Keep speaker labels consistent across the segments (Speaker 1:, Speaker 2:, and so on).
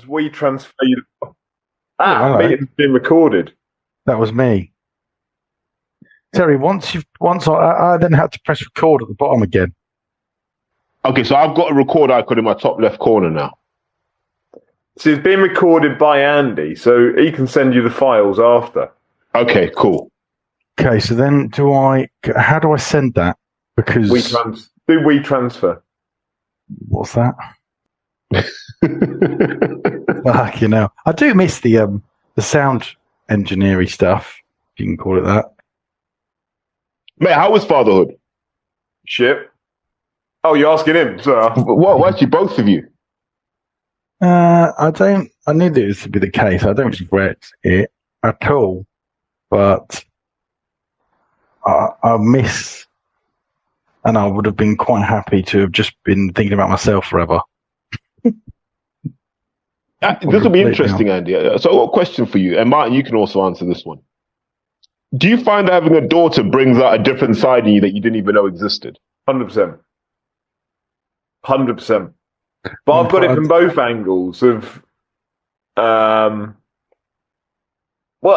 Speaker 1: We transfer you.
Speaker 2: hello.
Speaker 1: Meeting's been recorded.
Speaker 2: That was me. Terry, once I then had to press record at the bottom again.
Speaker 3: Okay, so I've got a record icon in my top left corner now.
Speaker 1: So it's been recorded by Andy, so he can send you the files after.
Speaker 3: Okay, cool.
Speaker 2: Okay, so then how do I send that? Because
Speaker 1: we transfer.
Speaker 2: What's that? Fuck, I do miss the sound engineering stuff, if you can call it that.
Speaker 3: Mate, how was fatherhood?
Speaker 1: Shit. Oh, you're asking him, sir?
Speaker 3: Well, actually, both of you.
Speaker 2: I knew this would be the case. I don't regret it at all, but I miss, and I would have been quite happy to have just been thinking about myself forever.
Speaker 3: This will be interesting, Andy. So I've got a question for you, and Martin, you can also answer this one. Do you find having a daughter brings out a different side in you that you didn't even know existed?
Speaker 1: 100%. 100%. But I've got it from both angles of... well,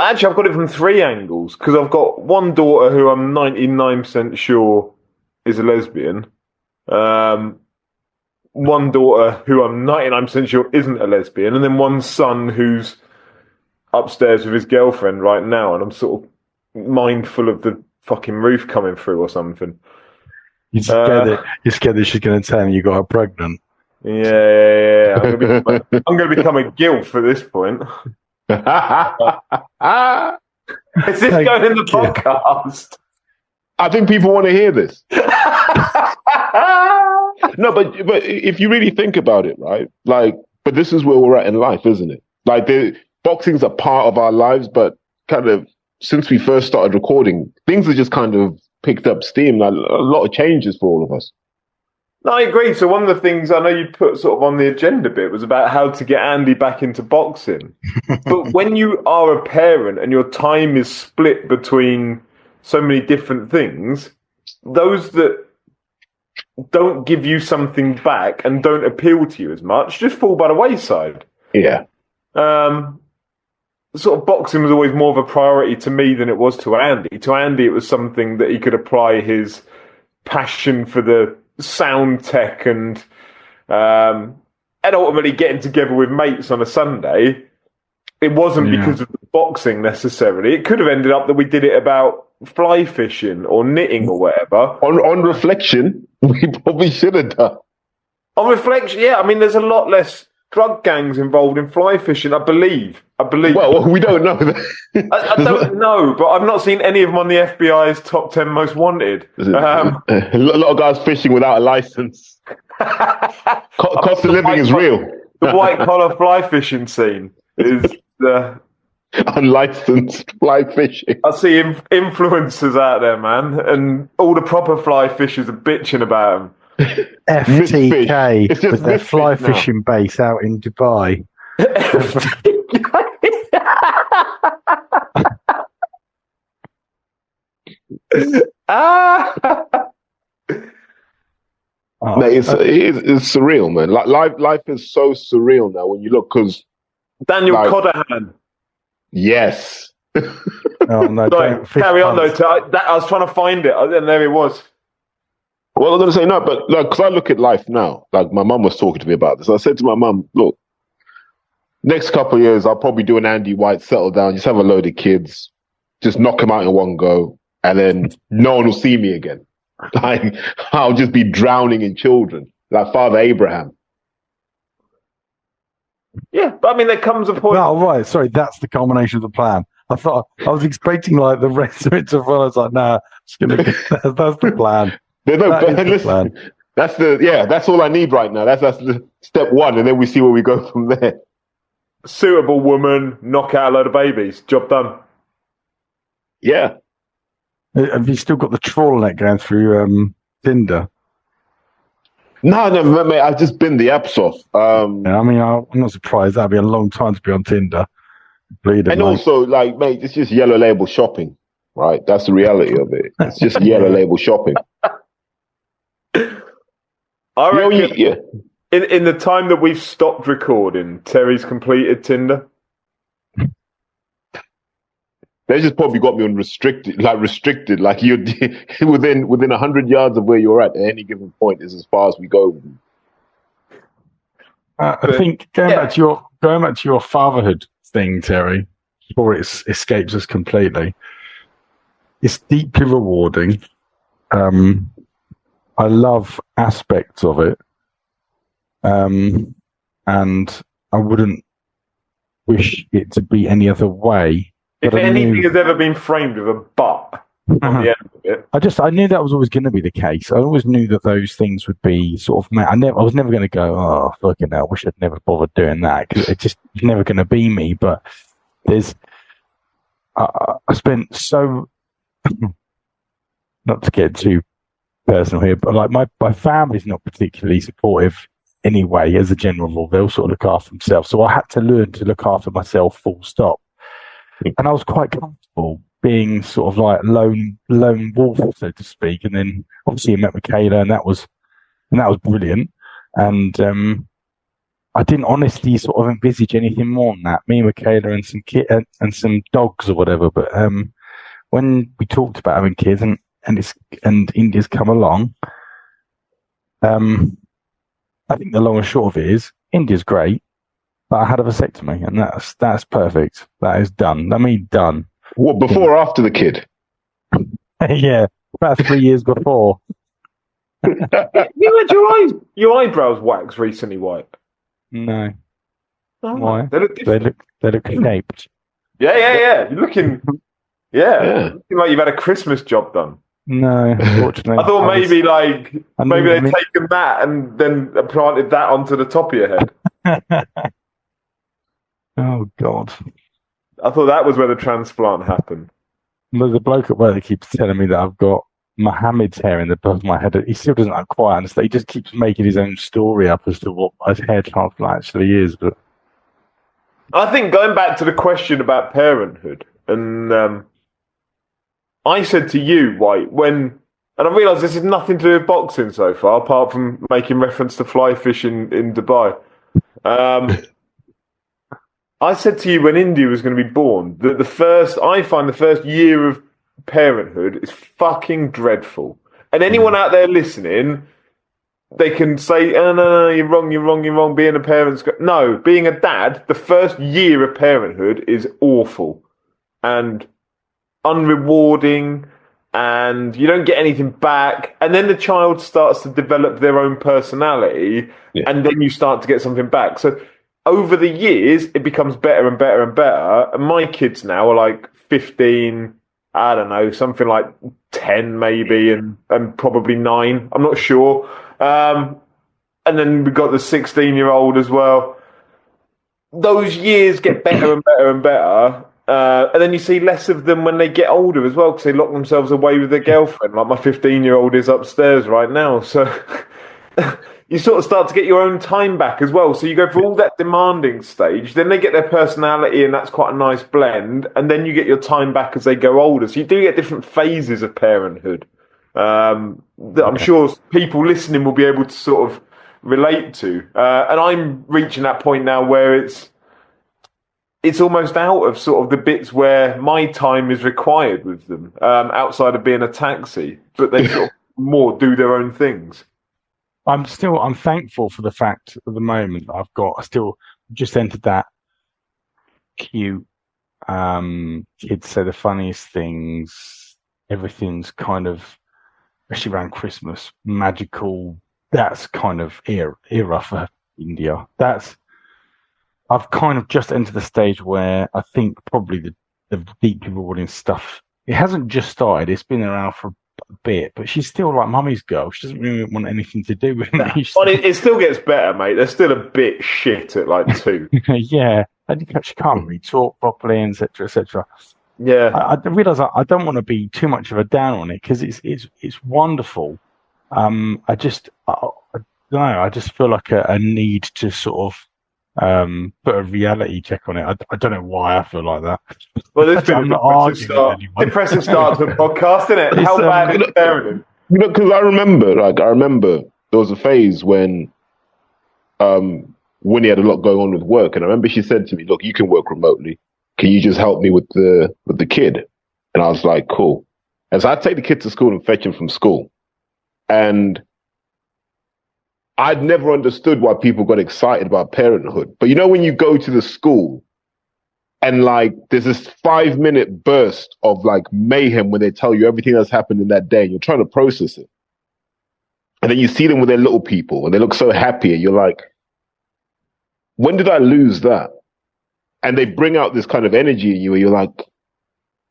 Speaker 1: actually, I've got it from three angles, because I've got one daughter who I'm 99% sure is a lesbian. One daughter who I'm 99% sure isn't a lesbian, and then one son who's upstairs with his girlfriend right now, and I'm sort of mindful of the fucking roof coming through or something.
Speaker 2: You're scared that she's going to tell me you got her pregnant.
Speaker 1: Yeah. I'm going to become a gilf at this point. Is this going in the podcast?
Speaker 3: I think people want to hear this. No, but if you really think about it, right? But this is where we're at in life, isn't it? Boxing's a part of our lives, but kind of since we first started recording, things have just kind of picked up steam. A lot of changes for all of us.
Speaker 1: No, I agree. So one of the things I know you put sort of on the agenda bit was about how to get Andy back into boxing. But when you are a parent and your time is split between so many different things, those that don't give you something back and don't appeal to you as much just fall by the wayside.
Speaker 3: Yeah.
Speaker 1: Sort of boxing was always more of a priority to me than it was to Andy. To Andy, it was something that he could apply his passion for the sound tech and ultimately getting together with mates on a Sunday. It wasn't because of the boxing necessarily. It could have ended up that we did it about fly fishing or knitting or whatever.
Speaker 3: On reflection, we probably should have done.
Speaker 1: On reflection, yeah. I mean, there's a lot less drug gangs involved in fly fishing, I believe.
Speaker 3: Well, we don't know that.
Speaker 1: I don't know, but I've not seen any of them on the FBI's top 10 most wanted.
Speaker 3: A lot of guys fishing without a license. Cost of living is real.
Speaker 1: The white collar fly fishing scene is
Speaker 3: unlicensed fly fishing.
Speaker 1: I see influencers out there, man, and all the proper fly fishers are bitching about them.
Speaker 2: FTK with their fly fishing base out in Dubai.
Speaker 3: Mate, it's surreal, man. Life is so surreal now when you look, because
Speaker 1: Daniel Codderhan.
Speaker 3: Yes.
Speaker 2: Oh no!
Speaker 1: Sorry, carry on though. I was trying to find it, and there it was.
Speaker 3: Well, I'm going to say no, but because I look at life now, my mum was talking to me about this. I said to my mum, look, next couple of years, I'll probably do an Andy White, settle down, just have a load of kids, just knock them out in one go, and then no one will see me again. I'll just be drowning in children, like Father Abraham.
Speaker 1: Yeah, but I mean, there comes a point.
Speaker 2: Oh, right. Sorry, that's the culmination of the plan. I was expecting the rest of it to follow. I was like, nah, that's the plan.
Speaker 3: Listen, that's all I need right now. That's the step one, and then we see where we go from there.
Speaker 1: Suitable woman, knock out a load of babies, job done.
Speaker 3: Yeah.
Speaker 2: Have you still got the trawl net going through Tinder?
Speaker 3: No, mate. I've just binned the apps off.
Speaker 2: I'm not surprised. That'd be a long time to be on Tinder.
Speaker 3: Also, mate, it's just yellow label shopping, right? That's the reality of it. It's just yellow label shopping.
Speaker 1: I reckon In the time that we've stopped recording, Terry's completed Tinder.
Speaker 3: They just probably got me on restricted. Like you're within 100 yards of where you're at any given point is as far as we go.
Speaker 2: I think going back to your fatherhood thing, Terry, before it escapes us completely, it's deeply rewarding. I love aspects of it, and I wouldn't wish it to be any other way.
Speaker 1: If anything has ever been framed with a but on the end of it,
Speaker 2: I knew that was always going to be the case. I always knew that those things would be sort of. I was never going to go, oh fucking hell, I wish I'd never bothered doing that, because it's never going to be me. But I spent so, not to get too personal here, but like my family's not particularly supportive anyway. As a general rule, they'll sort of look after themselves. So I had to learn to look after myself, full stop. And I was quite comfortable being sort of like lone wolf, so to speak. And then obviously I met Michaela, and that was brilliant. And I didn't honestly sort of envisage anything more than that. Me and Michaela and some and some dogs or whatever. But when we talked about having kids and India's come along, I think the long and short of it is India's great. But I had a vasectomy, and that's perfect. That is done. I mean, done.
Speaker 3: What, before or after the kid?
Speaker 2: Yeah, about 3 years before.
Speaker 1: You had your eyebrows waxed recently, White.
Speaker 2: No.
Speaker 1: Oh,
Speaker 2: Why?
Speaker 1: They look different.
Speaker 2: They look shaped.
Speaker 1: Yeah. You're looking, looking like you've had a Christmas job done.
Speaker 2: No, unfortunately.
Speaker 1: I thought maybe they'd taken that and then planted that onto the top of your head.
Speaker 2: Oh, God.
Speaker 1: I thought that was where the transplant happened.
Speaker 2: The bloke at work keeps telling me that I've got Mohammed's hair in the back of my head. He still doesn't quite understand. He just keeps making his own story up as to what a hair transplant actually is. But
Speaker 1: I think going back to the question about parenthood, and I said to you, White, and I realised this has nothing to do with boxing so far, apart from making reference to fly fishing in Dubai. I said to you when India was going to be born that I find the first year of parenthood is fucking dreadful. And anyone out there listening, they can say, oh, no, you're wrong. Being a parent's no, being a dad, the first year of parenthood is awful and unrewarding, and you don't get anything back. And then the child starts to develop their own personality, and then you start to get something back. So over the years, it becomes better and better and better. And my kids now are like 15, I don't know, something like 10 maybe, and probably 9. I'm not sure. And then we've got the 16-year-old as well. Those years get better and better and better. And then you see less of them when they get older as well, because they lock themselves away with their girlfriend. Like my 15-year-old is upstairs right now. So you sort of start to get your own time back as well. So you go through all that demanding stage, then they get their personality, and that's quite a nice blend. And then you get your time back as they go older. So you do get different phases of parenthood that I'm sure people listening will be able to sort of relate to. And I'm reaching that point now where it's almost out of sort of the bits where my time is required with them, outside of being a taxi, but they sort of more do their own things.
Speaker 2: I'm thankful for the fact at the moment that I still just entered that cute, kids say the funniest things, everything's kind of, especially around Christmas, magical. That's kind of era for India. I've kind of just entered the stage where I think probably the deeply rewarding stuff, it hasn't just started, it's been around for a bit, but she's still like mummy's girl. She doesn't really want anything to do with me.
Speaker 1: Well, it still gets better, mate. They're still a bit shit at like 2.
Speaker 2: Yeah, and she can't really talk properly, etc., etc.
Speaker 1: Yeah,
Speaker 2: I realise I don't want to be too much of a down on it, because it's wonderful. I don't know. I just feel like a need to sort of put a reality check on it. I don't know why I feel like that.
Speaker 1: Well, there's been a depressive start to a podcast, isn't it? How bad is parenting?
Speaker 3: Because I remember there was a phase when Winnie had a lot going on with work, and I remember she said to me, "Look, you can work remotely. Can you just help me with the kid?" And I was like, "Cool." And so I'd take the kid to school and fetch him from school, and I'd never understood why people got excited about parenthood. But you know, when you go to the school and like there's this 5-minute burst of like mayhem when they tell you everything that's happened in that day, and you're trying to process it. And then you see them with their little people and they look so happy, and you're like, when did I lose that? And they bring out this kind of energy in you, and you're like,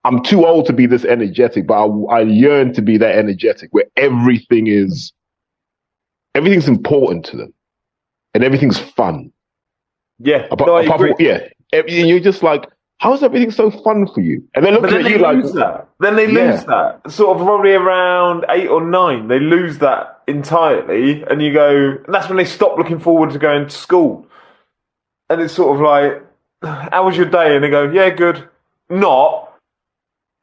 Speaker 3: I'm too old to be this energetic, but I yearn to be that energetic where everything's important to them and everything's fun.
Speaker 1: Yeah, no, I agree.
Speaker 3: You're just like, how is everything so fun for you? And they're looking at you like
Speaker 1: that. Then they lose that. Sort of probably around 8 or 9, they lose that entirely, and you go. And that's when they stop looking forward to going to school. And it's sort of like, how was your day? And they go, yeah, good. Not.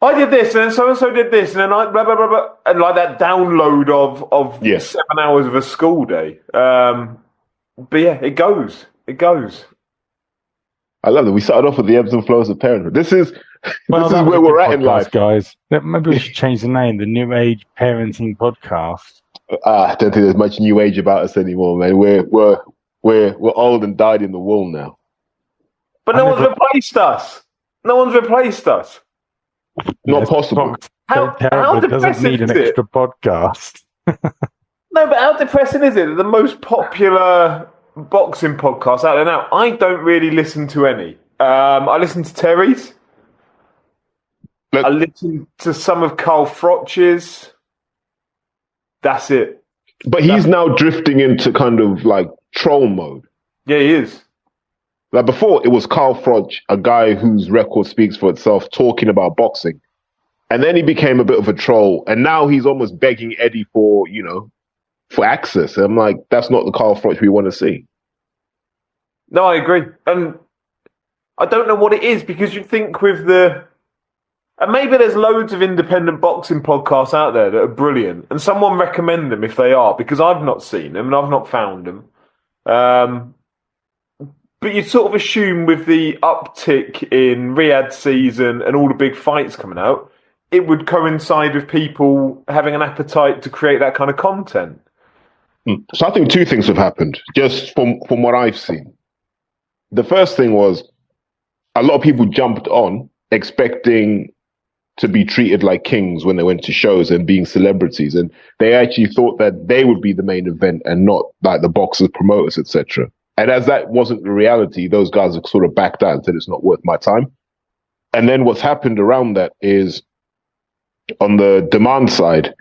Speaker 1: I did this, and then so and so did this, and then I blah blah blah blah, and like that download of 7 hours of a school day. But yeah, it goes.
Speaker 3: I love that. We started off with the ebbs and flows of parenthood. This is where we're at in life,
Speaker 2: guys. Maybe we should change the name, the New Age Parenting Podcast.
Speaker 3: I don't think there's much new age about us anymore, man. We're old and dyed in the wool now.
Speaker 1: But no one's replaced us.
Speaker 3: Not possible.
Speaker 1: How
Speaker 2: doesn't need an extra podcast.
Speaker 1: No, but how depressing is it that the most popular boxing podcast out there now, I don't really listen to any. I listen to Terry's. I listen to some of Carl Froch's. That's it.
Speaker 3: But he's now drifting into kind of like troll mode.
Speaker 1: Yeah, he is.
Speaker 3: Like before, it was Carl Froch, a guy whose record speaks for itself, talking about boxing. And then he became a bit of a troll. And now he's almost begging Eddie for access. And I'm like, that's not the Carl Froch we want to see.
Speaker 1: No, I agree. And I don't know what it is, because you think with and maybe there's loads of independent boxing podcasts out there that are brilliant, and someone recommend them if they are, because I've not seen them and I've not found them. But you'd sort of assume with the uptick in Riyadh season and all the big fights coming out, it would coincide with people having an appetite to create that kind of content.
Speaker 3: So I think 2 things have happened, just from what I've seen. The first thing was a lot of people jumped on expecting to be treated like kings when they went to shows and being celebrities. And they actually thought that they would be the main event and not like the boxers, promoters, etc. And as that wasn't the reality, those guys have sort of backed out and said it's not worth my time. And then what's happened around that is on the demand side,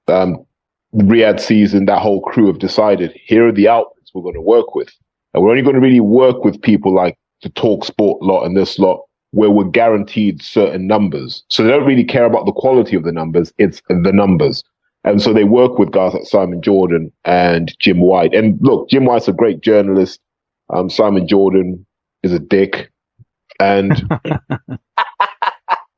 Speaker 3: Riyadh season, that whole crew have decided, here are the outlets we're going to work with. And we're only going to really work with people like the Talk Sport lot and this lot, where we're guaranteed certain numbers. So they don't really care about the quality of the numbers, it's the numbers. And so they work with guys like Simon Jordan and Jim White. And look, Jim White's a great journalist. Simon Jordan is a dick. And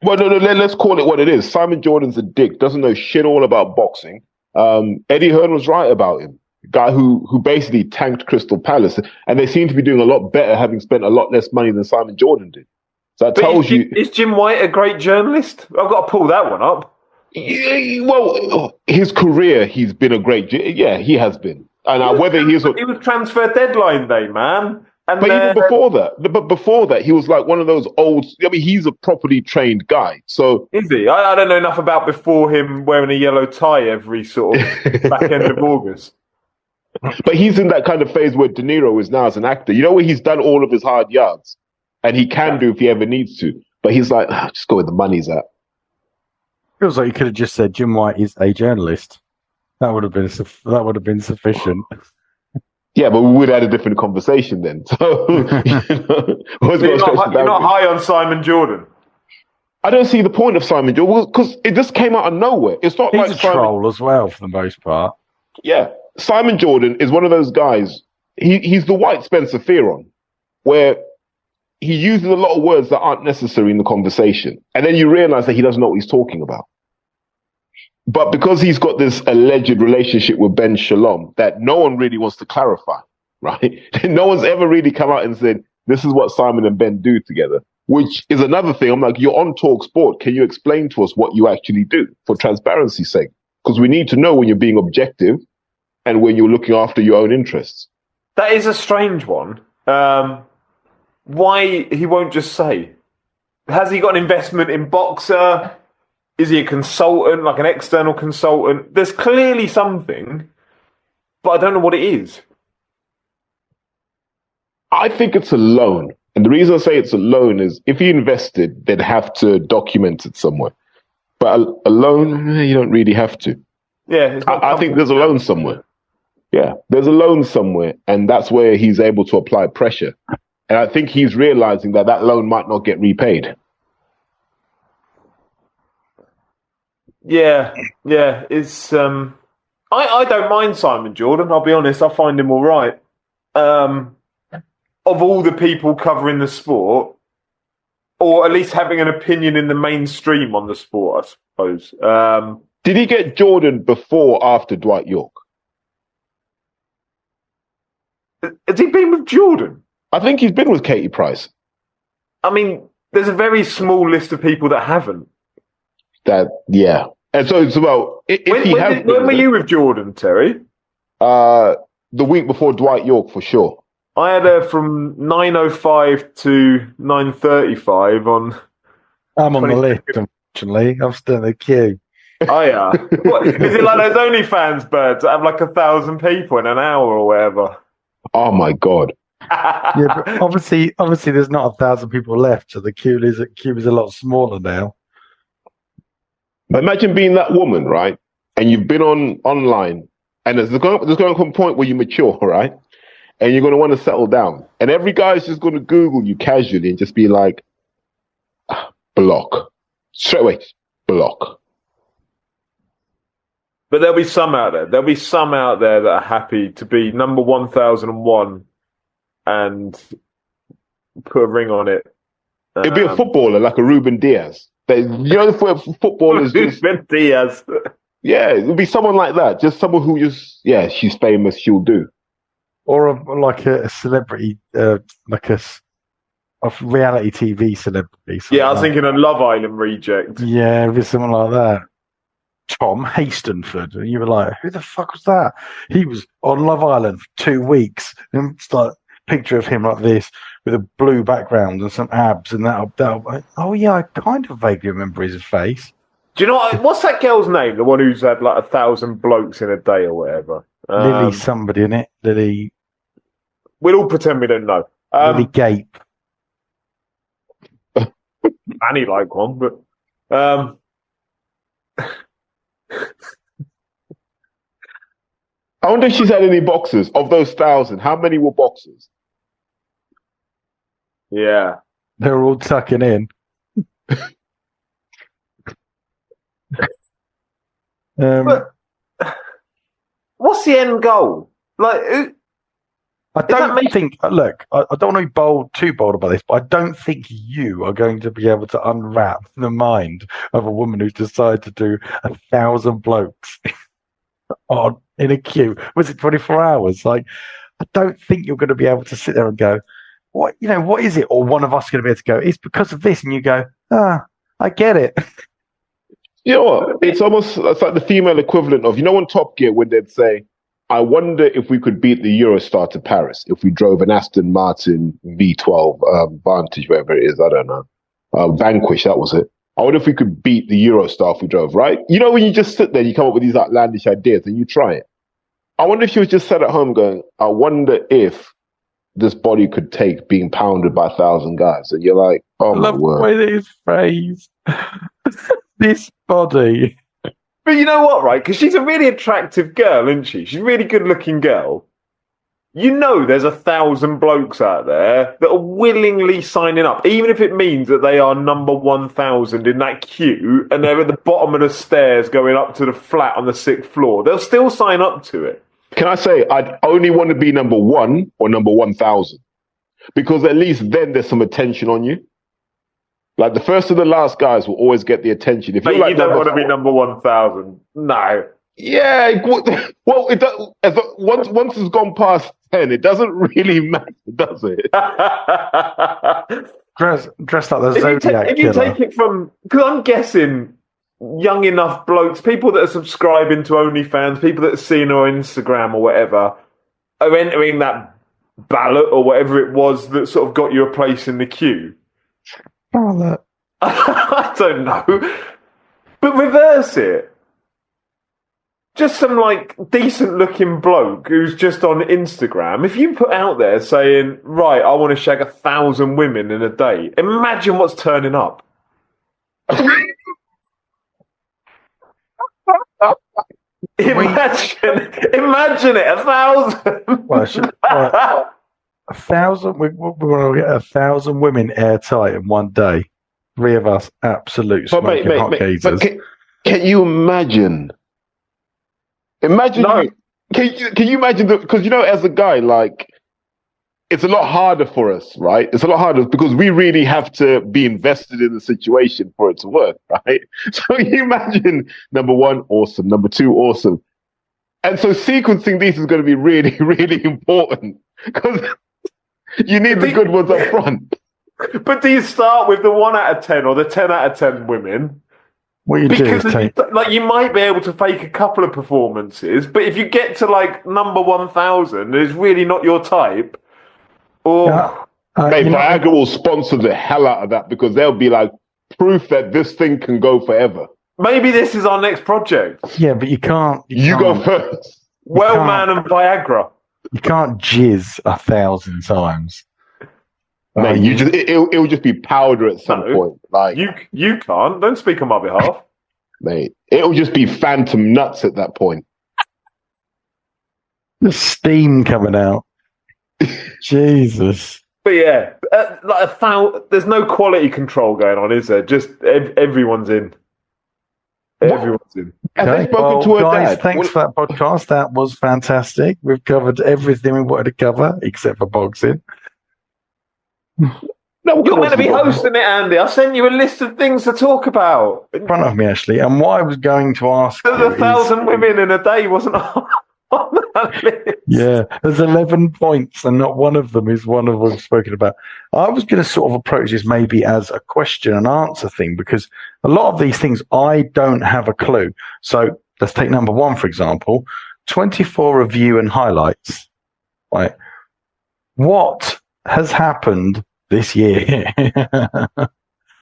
Speaker 3: well, no, let's call it what it is. Simon Jordan's a dick, doesn't know shit all about boxing. Eddie Hearn was right about him. Guy who basically tanked Crystal Palace. And they seem to be doing a lot better, having spent a lot less money than Simon Jordan did. So that tells you.
Speaker 1: Is Jim White a great journalist? I've got to pull that one up.
Speaker 3: Yeah, well, his career, he's been a great. Yeah, he has been. And he was
Speaker 1: transfer deadline day, man. And
Speaker 3: but even before that, he was like one of those old. I mean, he's a properly trained guy. So
Speaker 1: is he? I don't know enough about before him wearing a yellow tie every sort of back end of August.
Speaker 3: But he's in that kind of phase where De Niro is now as an actor. You know, where he's done all of his hard yards, and he can do if he ever needs to. But he's like, just go where the money's at.
Speaker 2: Feels like you could have just said Jim White is a journalist. That would have been sufficient.
Speaker 3: Yeah, but we would have had a different conversation then. So,
Speaker 1: you're not high on Simon Jordan.
Speaker 3: I don't see the point of Simon Jordan because it just came out of nowhere. It's not
Speaker 2: He's a troll as well for the most part.
Speaker 3: Yeah, Simon Jordan is one of those guys. He's the white Spencer Fearon, where he uses a lot of words that aren't necessary in the conversation. And then you realize that he doesn't know what he's talking about. But because he's got this alleged relationship with Ben Shalom that no one really wants to clarify. right? No one's ever really come out and said, this is what Simon and Ben do together, which is another thing. I'm like, you're on Talk Sport. Can you explain to us what you actually do for transparency's sake? Because we need to know when you're being objective and when you're looking after your own interests.
Speaker 1: That is a strange one. Why he won't just say? Has he got an investment in Boxer? Is he a consultant, like an external consultant? There's clearly something, but I don't know what it is.
Speaker 3: I think it's a loan. And the reason I say it's a loan is if he invested, they'd have to document it somewhere. But a loan, you don't really have to.
Speaker 1: Yeah,
Speaker 3: I think there's a loan somewhere. Yeah, there's a loan somewhere. And that's where he's able to apply pressure. And I think he's realizing that that loan might not get repaid.
Speaker 1: Yeah. It's I don't mind Simon Jordan, I'll be honest, I find him all right. Of all the people covering the sport, or at least having an opinion in the mainstream on the sport, I suppose.
Speaker 3: Did he get Jordan before or after Dwight York?
Speaker 1: Has he been with Jordan?
Speaker 3: I think he's been with Katie Price.
Speaker 1: I mean, there's a very small list of people that haven't.
Speaker 3: Yeah. And so it's about...
Speaker 1: When were you with Jordan, Terry?
Speaker 3: The week before Dwight York, for sure.
Speaker 1: I had her from 9:05 to 9:35 on...
Speaker 2: I'm on the list, unfortunately. I'm still in the queue.
Speaker 1: Oh, yeah. What, is it like those OnlyFans birds that have like 1,000 people in an hour or whatever?
Speaker 3: Oh, my God.
Speaker 2: Yeah, but obviously there's not 1,000 people left, so the queue is a lot smaller now.
Speaker 3: Imagine being that woman, right? And you've been online, and there's going to come a point where you mature, right? And you're going to want to settle down. And every guy's just going to Google you casually and just be like, block. Straight away, block.
Speaker 1: But there'll be some out there. There'll be some out there that are happy to be number 1001 and put a ring on it.
Speaker 3: It'd be a footballer like a Ruben Diaz. Footballers.
Speaker 1: Ruben Diaz.
Speaker 3: Yeah, it'll be someone like that. Just someone who just, she's famous, she'll do.
Speaker 2: Or like a celebrity, like a reality TV celebrity.
Speaker 1: Yeah, I was thinking a Love Island reject.
Speaker 2: Yeah, it'd be someone like that. Tom Hastenford. And you were like, who the fuck was that? He was on Love Island for 2 weeks. And it's like a picture of him like this with a blue background and some abs and that. Oh, yeah, I kind of vaguely remember his face.
Speaker 1: Do you know what's that girl's name? The one who's had like 1,000 blokes in a day or whatever.
Speaker 2: Lily somebody in it. Lily.
Speaker 1: We'll all pretend we don't know.
Speaker 2: Lily Gape.
Speaker 1: Annie like one, but
Speaker 3: I wonder if she's had any boxers. Of those 1,000, how many were boxers?
Speaker 1: Yeah.
Speaker 2: They're all tucking in.
Speaker 1: But what's the end goal? Like,
Speaker 2: I don't think. Look, I don't want to be too bold about this, but I don't think you are going to be able to unwrap the mind of a woman who's decided to do 1,000 blokes in a queue. Was it 24 hours? Like, I don't think you're going to be able to sit there and go, what is it? Or one of us going to be able to go, it's because of this, and you go, I get it.
Speaker 3: You know what? It's like the female equivalent of, on Top Gear when they'd say, I wonder if we could beat the Eurostar to Paris if we drove an Aston Martin V12 Vantage, whatever it is, I don't know. Vanquish, that was it. I wonder if we could beat the Eurostar if we drove, right? When you just sit there and you come up with these outlandish ideas and you try it. I wonder if she was just sat at home going, I wonder if this body could take being pounded by 1,000 guys. And you're like, oh my word.
Speaker 2: I love the way that it's phrased. This body.
Speaker 1: But you know what, right? Because she's a really attractive girl, isn't she? She's a really good-looking girl. There's 1,000 blokes out there that are willingly signing up, even if it means that they are number 1,000 in that queue and they're at the bottom of the stairs going up to the flat on the 6th floor. They'll still sign up to it.
Speaker 3: Can I say, I'd only want to be number 1 or number 1,000? Because at least then there's some attention on you. Like the first and the last guys will always get the attention. If
Speaker 1: you don't want to be number 1,000. No.
Speaker 3: Yeah, well, once it's gone past 10, it doesn't really matter, does it?
Speaker 2: Dressed like the Zodiac
Speaker 1: If you
Speaker 2: Killer.
Speaker 1: take it from, because I'm guessing young enough blokes, people that are subscribing to OnlyFans, people that are seeing her on Instagram or whatever, are entering that ballot or whatever it was that sort of got you a place in the queue.
Speaker 2: Ballot.
Speaker 1: I don't know. But reverse it. Just some like decent looking bloke who's just on Instagram. If you put out there saying, right, I want to shag 1,000 women in a day, imagine what's turning up. Imagine it, 1,000.
Speaker 2: Well, 1,000. We want to get 1,000 women airtight in one day. 3 of us, absolute smoking hot geezers.
Speaker 3: Can you imagine? Imagine.
Speaker 1: No.
Speaker 3: Can you imagine that? Because as a guy, like, it's a lot harder for us, right? It's a lot harder because we really have to be invested in the situation for it to work, right? So you imagine, number one, awesome. Number two, awesome. And so sequencing these is going to be really, really important because you need the good ones up front.
Speaker 1: But do you start with the 1 out of 10 or the 10 out of 10 women?
Speaker 2: What you do is
Speaker 1: you might be able to fake a couple of performances, but if you get to like number 1,000, it's really not your type. Or
Speaker 3: Viagra will sponsor the hell out of that because they'll be like proof that this thing can go forever.
Speaker 1: Maybe this is our next project.
Speaker 2: Yeah, but you can't.
Speaker 3: You go first.
Speaker 1: Man and Viagra.
Speaker 2: You can't jizz 1,000 times.
Speaker 3: Mate, it'll just be powder at some point. Like
Speaker 1: you can't. Don't speak on my behalf.
Speaker 3: Mate, it'll just be phantom nuts at that point.
Speaker 2: The steam coming out. Jesus.
Speaker 1: But yeah, there's no quality control going on, is there? Just everyone's in. Everyone's in.
Speaker 2: Okay. Well, guys, thanks for that podcast. That was fantastic. We've covered everything we wanted to cover except for boxing.
Speaker 1: No, you're going to be hosting it, Andy. I'll send you a list of things to talk about.
Speaker 2: In front of me, actually. And what I was going to ask
Speaker 1: there's 1,000 women in a day, wasn't on that list.
Speaker 2: Yeah, there's 11 points, and not one of them is one of what we've spoken about. I was going to sort of approach this maybe as a question and answer thing, because a lot of these things, I don't have a clue. So let's take number 1, for example, 24 review and highlights. Right? What has happened this year?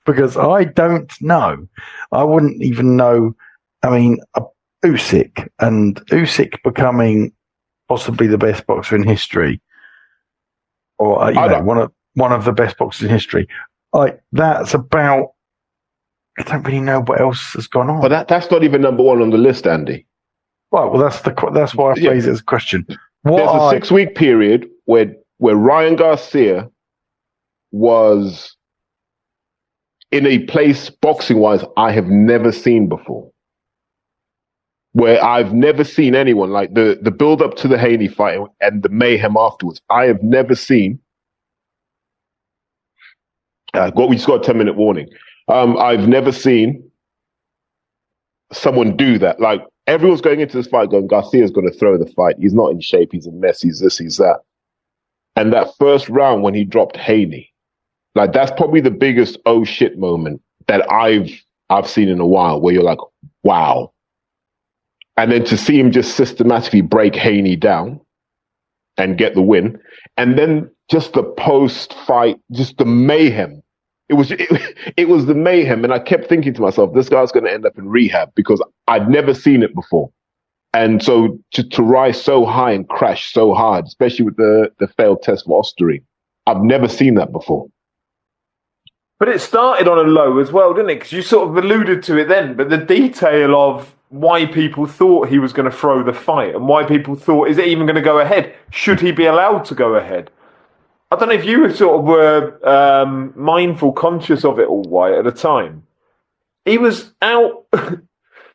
Speaker 2: Because I don't know. I wouldn't even know. I mean, Usyk becoming possibly the best boxer in history, or one of the best boxers in history. That's about. I don't really know what else has gone on.
Speaker 3: But that's not even number 1 on the list, Andy.
Speaker 2: Right. Well, that's why I phrase it as a question.
Speaker 3: There's a 6-week period where Ryan Garcia was in a place boxing-wise I have never seen before. Where I've never seen anyone, like the build-up to the Haney fight and the mayhem afterwards. I have never seen. We just got a 10-minute warning. I've never seen someone do that. Like, everyone's going into this fight going, Garcia's going to throw the fight. He's not in shape. He's a mess. He's this, he's that. And that first round when he dropped Haney, like, that's probably the biggest oh shit moment that I've seen in a while, where you're like, wow. And then to see him just systematically break Haney down and get the win. And then just the post-fight, just the mayhem. It was the mayhem. And I kept thinking to myself, this guy's going to end up in rehab because I'd never seen it before. And so to rise so high and crash so hard, especially with the failed test for Osterine, I've never seen that before.
Speaker 1: But it started on a low as well, didn't it? Because you sort of alluded to it then, but the detail of why people thought he was going to throw the fight and why people thought, is it even going to go ahead? Should he be allowed to go ahead? I don't know if you sort of were mindful, conscious of it all, White, at the time. He was out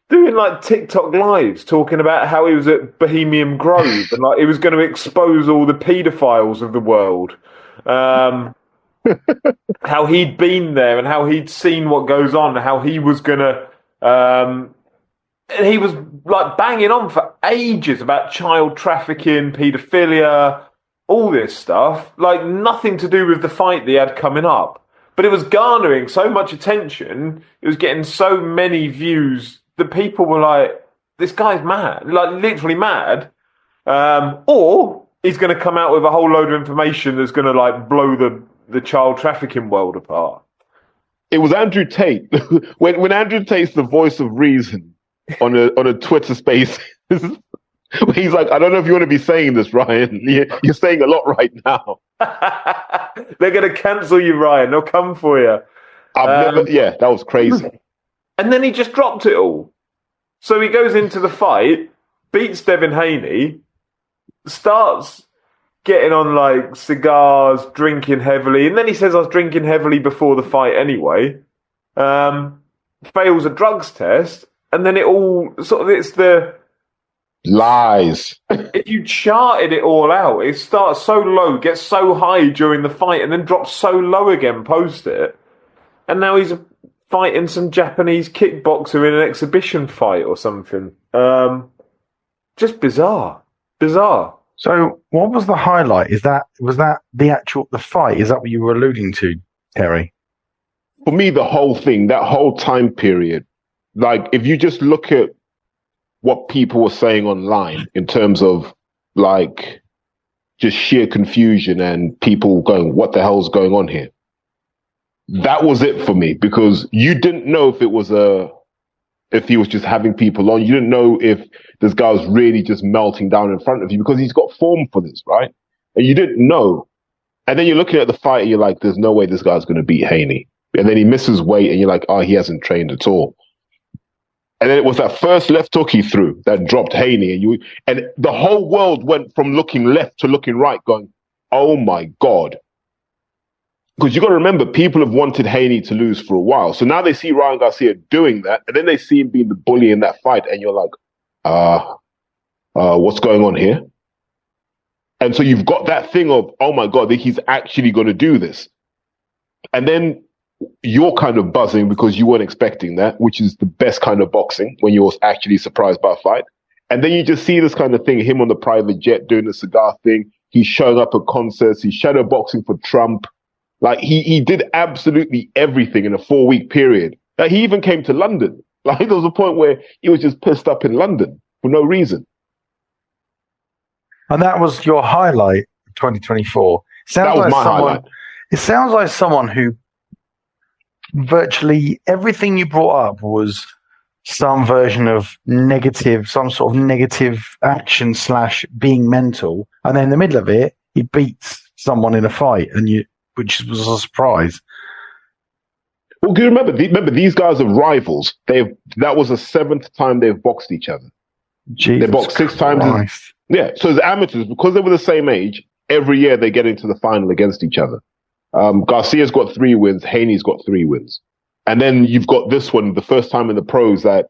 Speaker 1: doing like TikTok lives talking about how he was at Bohemian Grove and like he was going to expose all the paedophiles of the world. How he'd been there and how he'd seen what goes on, how he was going to And he was like banging on for ages about child trafficking, paedophilia, all this stuff. Like nothing to do with the fight they had coming up. But it was garnering so much attention. It was getting so many views that people were like, this guy's mad, like literally mad. Or he's going to come out with a whole load of information that's going to like blow the child trafficking world apart.
Speaker 3: It was Andrew Tate. when Andrew Tate's the voice of reason on a Twitter space, he's like, I don't know if you want to be saying this, Ryan. You're saying a lot right now.
Speaker 1: They're going to cancel you, Ryan. They'll come for you.
Speaker 3: That was crazy.
Speaker 1: And then he just dropped it all. So he goes into the fight, beats Devin Haney, starts getting on like cigars, drinking heavily, and then he says I was drinking heavily before the fight anyway. Fails a drugs test, and then it all it's the
Speaker 3: lies.
Speaker 1: If you charted it all out, it starts so low, gets so high during the fight, and then drops so low again post it. And now he's fighting some Japanese kickboxer in an exhibition fight or something. Just bizarre.
Speaker 2: So, what was the highlight? Was that the fight? Is that what you were alluding to, Terry?
Speaker 3: For me, the whole thing, that whole time period, like if you just look at what people were saying online in terms of like just sheer confusion and people going, "What the hell's going on here?" That was it for me, because you didn't know if he was just having people on. You didn't know if this guy was really just melting down in front of you, because he's got form for this, right? And you didn't know. And then you're looking at the fight and you're like, there's no way this guy's going to beat Haney. And then he misses weight and you're like, oh, he hasn't trained at all. And then it was that first left hook he threw that dropped Haney. And the whole world went from looking left to looking right going, oh my God. Because you got to remember, people have wanted Haney to lose for a while. So now they see Ryan Garcia doing that, and then they see him being the bully in that fight, and you're like, what's going on here? And so you've got that thing of, oh my God, he's actually going to do this. And then you're kind of buzzing because you weren't expecting that, which is the best kind of boxing, when you're actually surprised by a fight. And then you just see this kind of thing, him on the private jet doing the cigar thing. He's showing up at concerts. He's shadow boxing for Trump. Like he did absolutely everything in a 4-week period. Like he even came to London. Like there was a point where he was just pissed up in London for no reason.
Speaker 2: And that was your highlight, 2024.
Speaker 3: That was my highlight.
Speaker 2: It sounds like someone who virtually everything you brought up was some version of negative, some sort of negative action / being mental. And then in the middle of it, he beats someone in a fight, which was a surprise.
Speaker 3: Well, you remember these guys are rivals. That was the 7th time they've boxed each other.
Speaker 2: Jesus
Speaker 3: they boxed 6 times. So as amateurs, because they were the same age, every year they get into the final against each other. Garcia's got 3 wins. Haney's got 3 wins. And then you've got this one, the first time in the pros that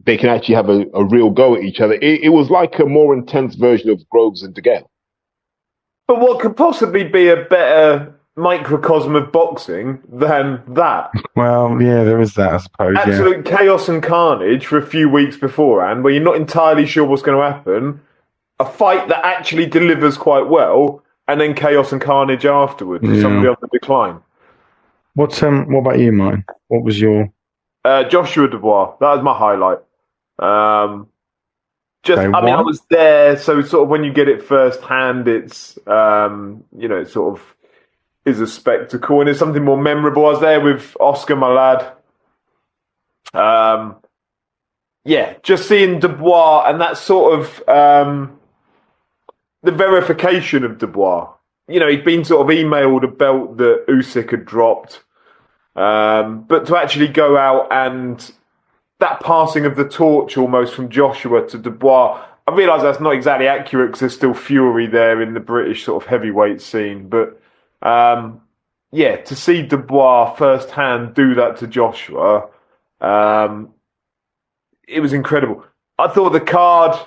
Speaker 3: they can actually have a real go at each other. It was like a more intense version of Groves and DeGale.
Speaker 1: But what could possibly be a better microcosm of boxing than that?
Speaker 2: Well, yeah, there is that, I suppose.
Speaker 1: Absolute chaos and carnage for a few weeks beforehand, where you're not entirely sure what's going to happen. A fight that actually delivers quite well, and then chaos and carnage afterwards. Yeah. Somebody on the decline.
Speaker 2: What about you, Mike? What was your
Speaker 1: Joshua Dubois? That was my highlight. I was there, so sort of when you get it firsthand, it's it sort of is a spectacle, and it's something more memorable. I was there with Oscar, my lad. Just seeing Dubois and that sort of the verification of Dubois. He'd been sort of emailed a belt that Usyk had dropped, but to actually go out and that passing of the torch almost from Joshua to Dubois, I realise that's not exactly accurate because there's still fury there in the British sort of heavyweight scene. But to see Dubois firsthand do that to Joshua, it was incredible. I thought the card,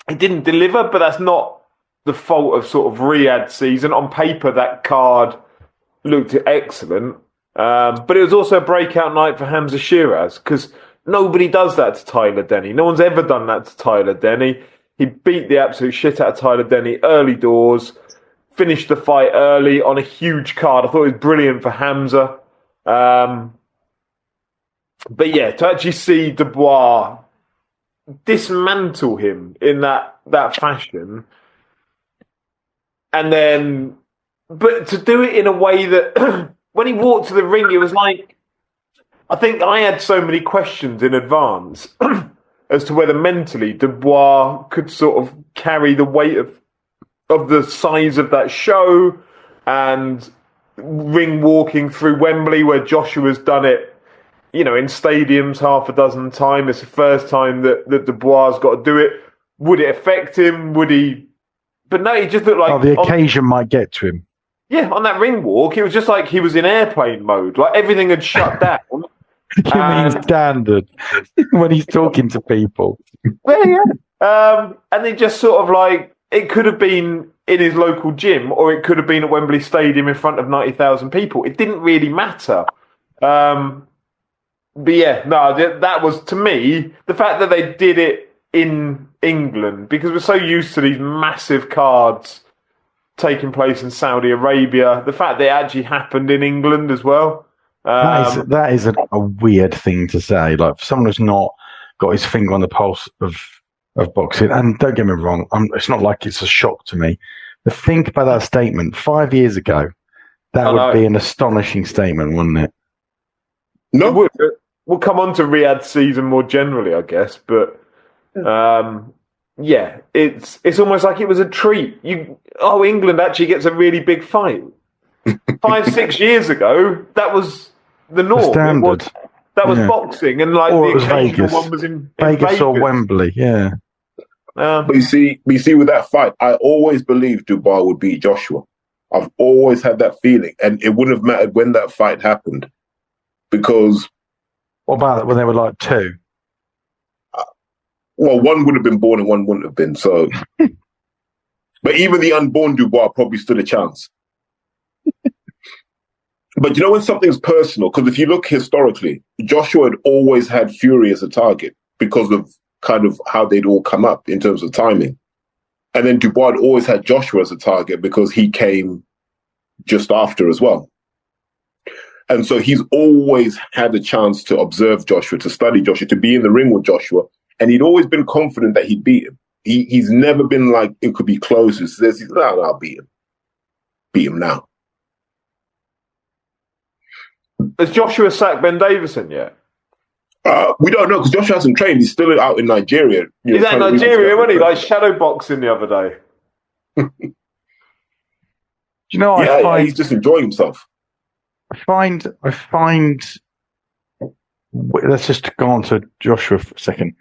Speaker 1: it didn't deliver, but that's not the fault of sort of Riyadh season. On paper, that card looked excellent. But it was also a breakout night for Hamza Shiraz because Nobody does that to Tyler Denny. No one's ever done that to Tyler Denny. He beat the absolute shit out of Tyler Denny early doors, finished the fight early on a huge card. I thought it was brilliant for Hamza. But yeah, to actually see Dubois dismantle him in that fashion, and then, but to do it in a way that when he walked to the ring, it was like, I think I had so many questions in advance as to whether mentally Dubois could sort of carry the weight of the size of that show, and ring walking through Wembley where Joshua's done it, in stadiums half a dozen times. It's the first time that Dubois got to do it. Would it affect him? Would he? But no, he just looked like...
Speaker 2: the occasion might get to him.
Speaker 1: Yeah, on that ring walk, it was just like he was in airplane mode. Like everything had shut down.
Speaker 2: You mean standard when he's talking to people?
Speaker 1: Yeah. And they just sort of like, it could have been in his local gym, or it could have been at Wembley Stadium in front of 90,000 people. It didn't really matter. But yeah, no, that was, to me, the fact that they did it in England, because we're so used to these massive cards taking place in Saudi Arabia, the fact that it actually happened in England as well.
Speaker 2: That is a weird thing to say. Like, for someone who's not got his finger on the pulse of boxing, and don't get me wrong, it's not like it's a shock to me. But think about that statement 5 years ago. That would be an astonishing statement, wouldn't it?
Speaker 3: No,
Speaker 1: it would. We'll come on to Riyadh season more generally, I guess, but yeah, it's almost like it was a treat. England actually gets a really big fight. 5-6 years ago, that was the norm.
Speaker 2: The standard.
Speaker 1: That was boxing, and like
Speaker 2: or
Speaker 1: the occasional
Speaker 2: Vegas.
Speaker 1: one was in
Speaker 2: Vegas or Wembley. Yeah.
Speaker 3: But you see with that fight, I always believed Dubois would beat Joshua. I've always had that feeling, and it wouldn't have mattered when that fight happened, because...
Speaker 2: What about when they were like two?
Speaker 3: Well, one would have been born and one wouldn't have been. So, but even the unborn Dubois probably stood a chance. But when something's personal, because if you look historically, Joshua had always had Fury as a target because of kind of how they'd all come up in terms of timing. And then Dubois had always had Joshua as a target because he came just after as well. And so he's always had a chance to observe Joshua, to study Joshua, to be in the ring with Joshua. And he'd always been confident that he'd beat him. He's never been like, it could be close. No, I'll beat him. Beat him now.
Speaker 1: Has Joshua sacked Ben Davison yet?
Speaker 3: We don't know, because Joshua hasn't trained. He's still out in Nigeria.
Speaker 1: He's out in Nigeria, wasn't he? Like shadow boxing the other day.
Speaker 2: Do you know what
Speaker 3: he's just enjoying himself.
Speaker 2: I find. Let's just go on to Joshua for a second.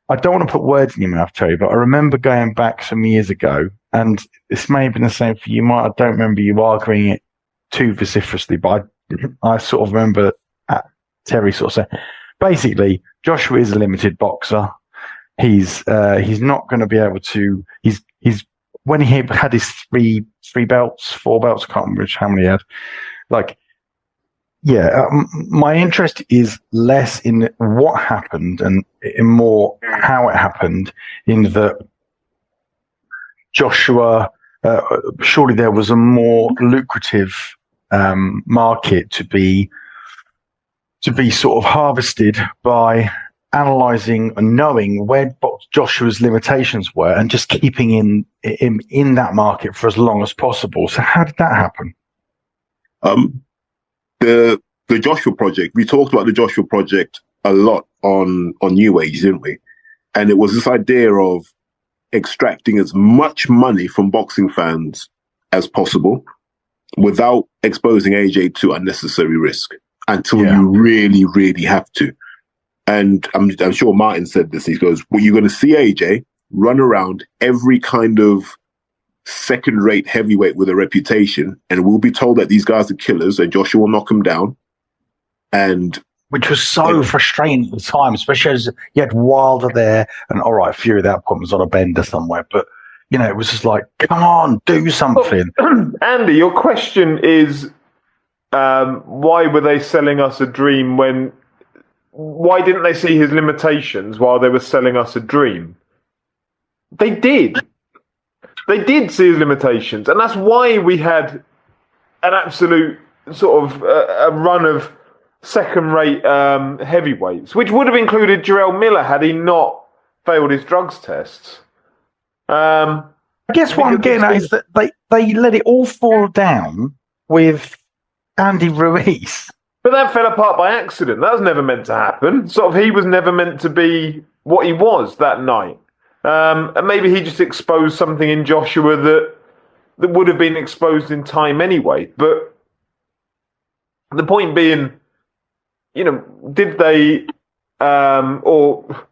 Speaker 2: I don't want to put words in your mouth, Terry, but I remember going back some years ago, and this may have been the same for you. I don't remember you arguing it too vociferously, but I sort of remember Terry sort of saying, basically, Joshua is a limited boxer. He's not going to be able to. He's when he had his four belts, I can't remember how many he had. Like, yeah, my interest is less in what happened and in more how it happened. In that Joshua, surely there was a more lucrative market to be sort of harvested by analysing and knowing where Joshua's limitations were and just keeping him in that market for as long as possible. So how did that happen?
Speaker 3: The Joshua Project, we talked about the Joshua Project a lot on New Age, didn't we? And it was this idea of extracting as much money from boxing fans as possible without exposing AJ to unnecessary risk until you really, really have to. And I'm sure Martin said this. He goes, well, you're going to see AJ run around every kind of second-rate heavyweight with a reputation, and we'll be told that these guys are killers and Joshua will knock them down. And
Speaker 2: which was so frustrating at the time, especially as you had Wilder there, and all right, Fury at that point was on a bender somewhere, but it was just like, come on, do something.
Speaker 1: Andy, your question is, why were they selling us a dream when why didn't they see his limitations while they were selling us a dream? They did. They did see his limitations, and that's why we had an absolute sort of a run of second-rate heavyweights, which would have included Jarrell Miller had he not failed his drugs tests.
Speaker 2: I guess what I'm getting at is that they let it all fall down with Andy Ruiz.
Speaker 1: But that fell apart by accident. That was never meant to happen. Sort of, he was never meant to be what he was that night. And maybe he just exposed something in Joshua that would have been exposed in time anyway. But the point being, did they, or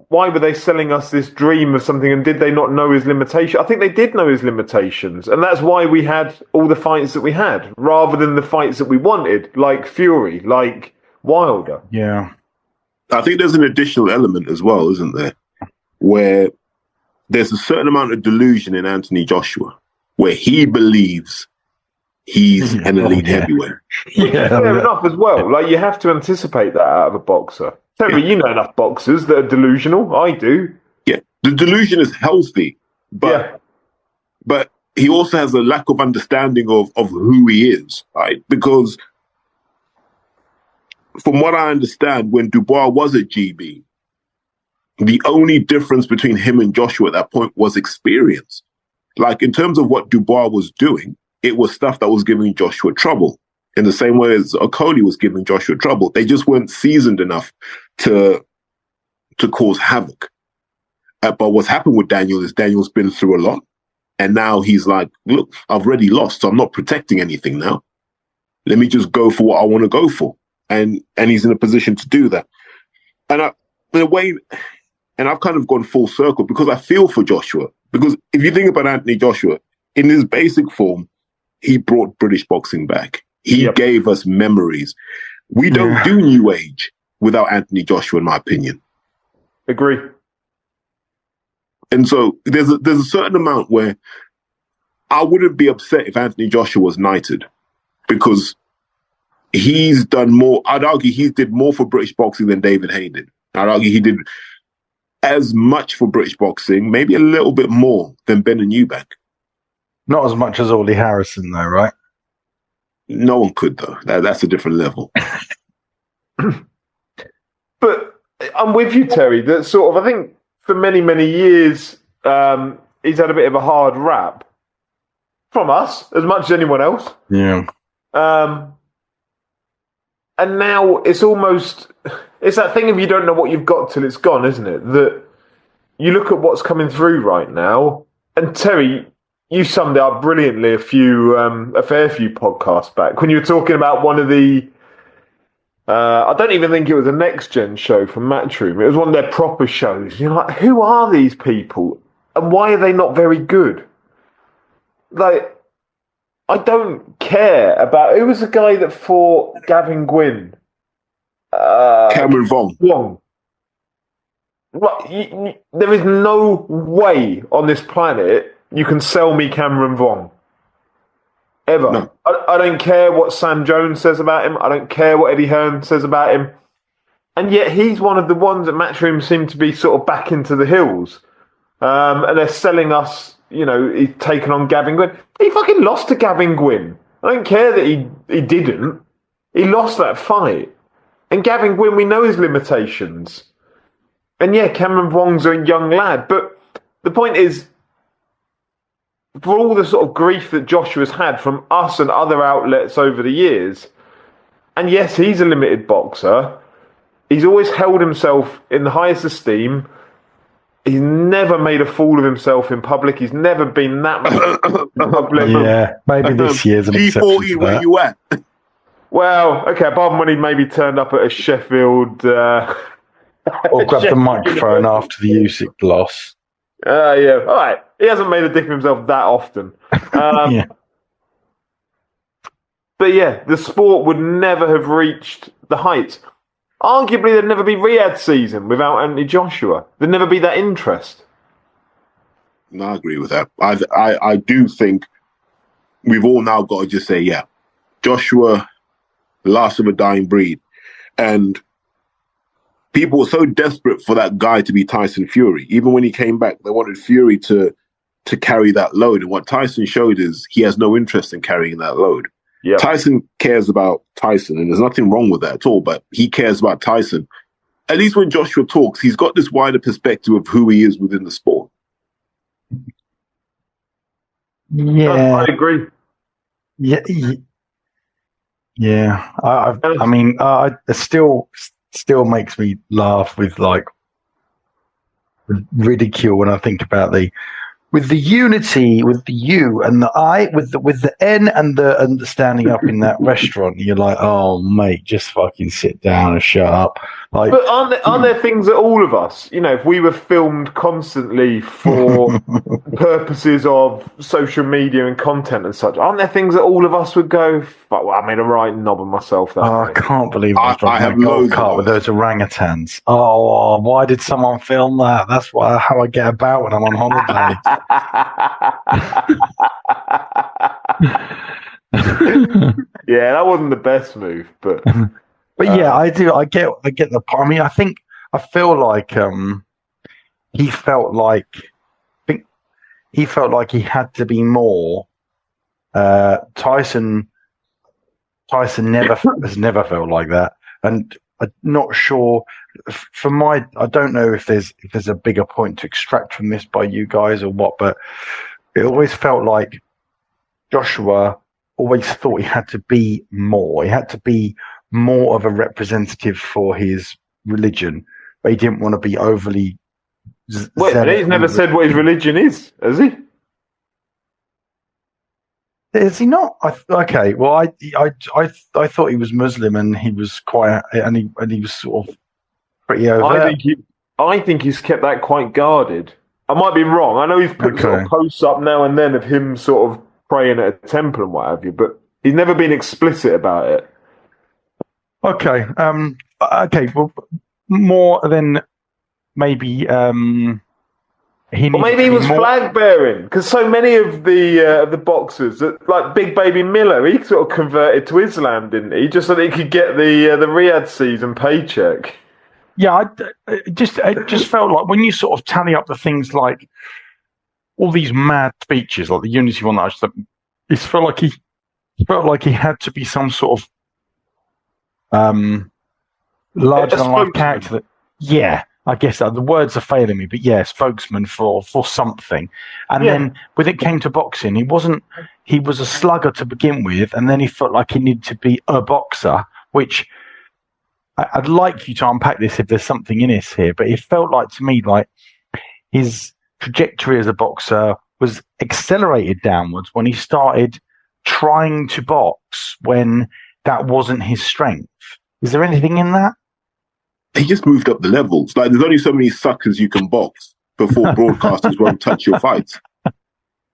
Speaker 1: why were they selling us this dream of something, and did they not know his limitation? I think they did know his limitations, and that's why we had all the fights that we had, rather than the fights that we wanted, like Fury, like Wilder.
Speaker 2: Yeah.
Speaker 3: I think there's an additional element as well, isn't there? Where there's a certain amount of delusion in Anthony Joshua, where he believes he's an elite heavyweight.
Speaker 1: Fair enough as well. Like, you have to anticipate that out of a boxer. Terry, you know enough boxers that are delusional. I do.
Speaker 3: Yeah, the delusion is healthy, but he also has a lack of understanding of who he is, right? Because from what I understand, when Dubois was at GB, the only difference between him and Joshua at that point was experience. Like, in terms of what Dubois was doing, it was stuff that was giving Joshua trouble. In the same way as Okoli was giving Joshua trouble. They just weren't seasoned enough to cause havoc. But what's happened with Daniel is Daniel's been through a lot. And now he's like, look, I've already lost, so I'm not protecting anything now. Let me just go for what I want to go for. And he's in a position to do that. And in a way, and I've kind of gone full circle because I feel for Joshua. Because if you think about Anthony Joshua, in his basic form, he brought British boxing back. He gave us memories. We don't do New Age without Anthony Joshua, in my opinion.
Speaker 1: Agree.
Speaker 3: And so there's a certain amount where I wouldn't be upset if Anthony Joshua was knighted, because he's done more. I'd argue he did more for British boxing than David Haye did. I'd argue he did as much for British boxing, maybe a little bit more than Ben and Eubank.
Speaker 2: Not as much as Ollie Harrison, though, right?
Speaker 3: No one could, though. That's a different level.
Speaker 1: But I'm with you, Terry, that sort of, I think for many, many years, he's had a bit of a hard rap from us as much as anyone else.
Speaker 2: Yeah.
Speaker 1: And now it's that thing of you don't know what you've got till it's gone, isn't it? That you look at what's coming through right now, and Terry, you summed it up brilliantly a fair few podcasts back when you were talking about one of the, I don't even think it was a Next Gen show from Matchroom. It was one of their proper shows. You're like, who are these people? And why are they not very good? Like, I don't care about, who was the guy that fought Gavin Gwynn?
Speaker 3: Cameron Vong.
Speaker 1: There is no way on this planet you can sell me Cameron Vong. Ever. No. I don't care what Sam Jones says about him. I don't care what Eddie Hearn says about him. And yet he's one of the ones that Matchroom seem to be sort of back into the hills. And they're selling us, he's taken on Gavin Gwynn. He fucking lost to Gavin Gwynn. I don't care that he didn't. He lost that fight. And Gavin Gwynn, we know his limitations. And yeah, Cameron Vong's a young lad. But the point is, for all the sort of grief that Joshua's had from us and other outlets over the years, and yes, he's a limited boxer, he's always held himself in the highest esteem. He's never made a fool of himself in public. He's never been that much in public.
Speaker 2: Yeah, maybe this year's an exception
Speaker 3: G40,
Speaker 2: to
Speaker 3: where
Speaker 2: that.
Speaker 3: you at?
Speaker 1: Well, okay, apart from when he maybe turned up at a Sheffield...
Speaker 2: or grabbed the microphone after the Usyk loss.
Speaker 1: Yeah, all right. He hasn't made a dick of himself that often.
Speaker 2: Yeah.
Speaker 1: But yeah, the sport would never have reached the heights. Arguably, there'd never be Riyadh season without Anthony Joshua. There'd never be that interest.
Speaker 3: No, I agree with that. I do think we've all now got to just say, yeah, Joshua, last of a dying breed. And people were so desperate for that guy to be Tyson Fury. Even when he came back, they wanted Fury to carry that load. And what Tyson showed is he has no interest in carrying that load.
Speaker 1: Yeah.
Speaker 3: Tyson cares about Tyson, and there's nothing wrong with that at all, but he cares about Tyson. At least when Joshua talks, he's got this wider perspective of who he is within the sport.
Speaker 2: Yeah.
Speaker 1: I agree.
Speaker 2: Yeah. Yeah. I mean, it still makes me laugh with like ridicule when I think about with the unity, with the U and the I, with the N and the standing up in that restaurant. You're like, oh mate, just fucking sit down and shut up. Like,
Speaker 1: but aren't there things that all of us, if we were filmed constantly for purposes of social media and content and such, aren't there things that all of us would go, fuck, well, I made a right knob of myself that
Speaker 2: I
Speaker 1: day.
Speaker 2: can't believe I was driving a golf cart with those orangutans. Oh, why did someone film that? That's how I get about when I'm on holiday.
Speaker 1: Yeah, that wasn't the best move, but
Speaker 2: yeah, I do. I get the point. I mean, I feel like he felt like he had to be more. Tyson has never felt like that, and I'm not sure. I don't know if there's a bigger point to extract from this by you guys or what, but it always felt like Joshua always thought he had to be more. He had to be more of a representative for his religion, but he didn't want to be overly.
Speaker 1: Wait, but he's never said what his religion is, has he?
Speaker 2: Is he not? Okay. Well, I thought he was Muslim and he was quite and he was sort of pretty overt.
Speaker 1: I think he's kept that quite guarded. I might be wrong. I know he's put sort of posts up now and then of him sort of praying at a temple and what have you, but he's never been explicit about it.
Speaker 2: Okay. Okay. Well, more than maybe. He
Speaker 1: was flag bearing, because so many of the boxers, like Big Baby Miller, he sort of converted to Islam, didn't he? Just so that he could get the Riyadh season paycheck.
Speaker 2: Yeah, it just felt like when you sort of tally up the things like all these mad speeches, like the Unity one, it felt like he had to be some sort of larger than life character. Yeah. I guess the words are failing me, but yeah, spokesman for something. And then when it came to boxing, he was a slugger to begin with, and then he felt like he needed to be a boxer, which I'd like you to unpack this if there's something in this here, but it felt like to me like his trajectory as a boxer was accelerated downwards when he started trying to box when that wasn't his strength. Is there anything in that?
Speaker 3: He just moved up the levels. Like, there's only so many suckers you can box before broadcasters won't touch your fights.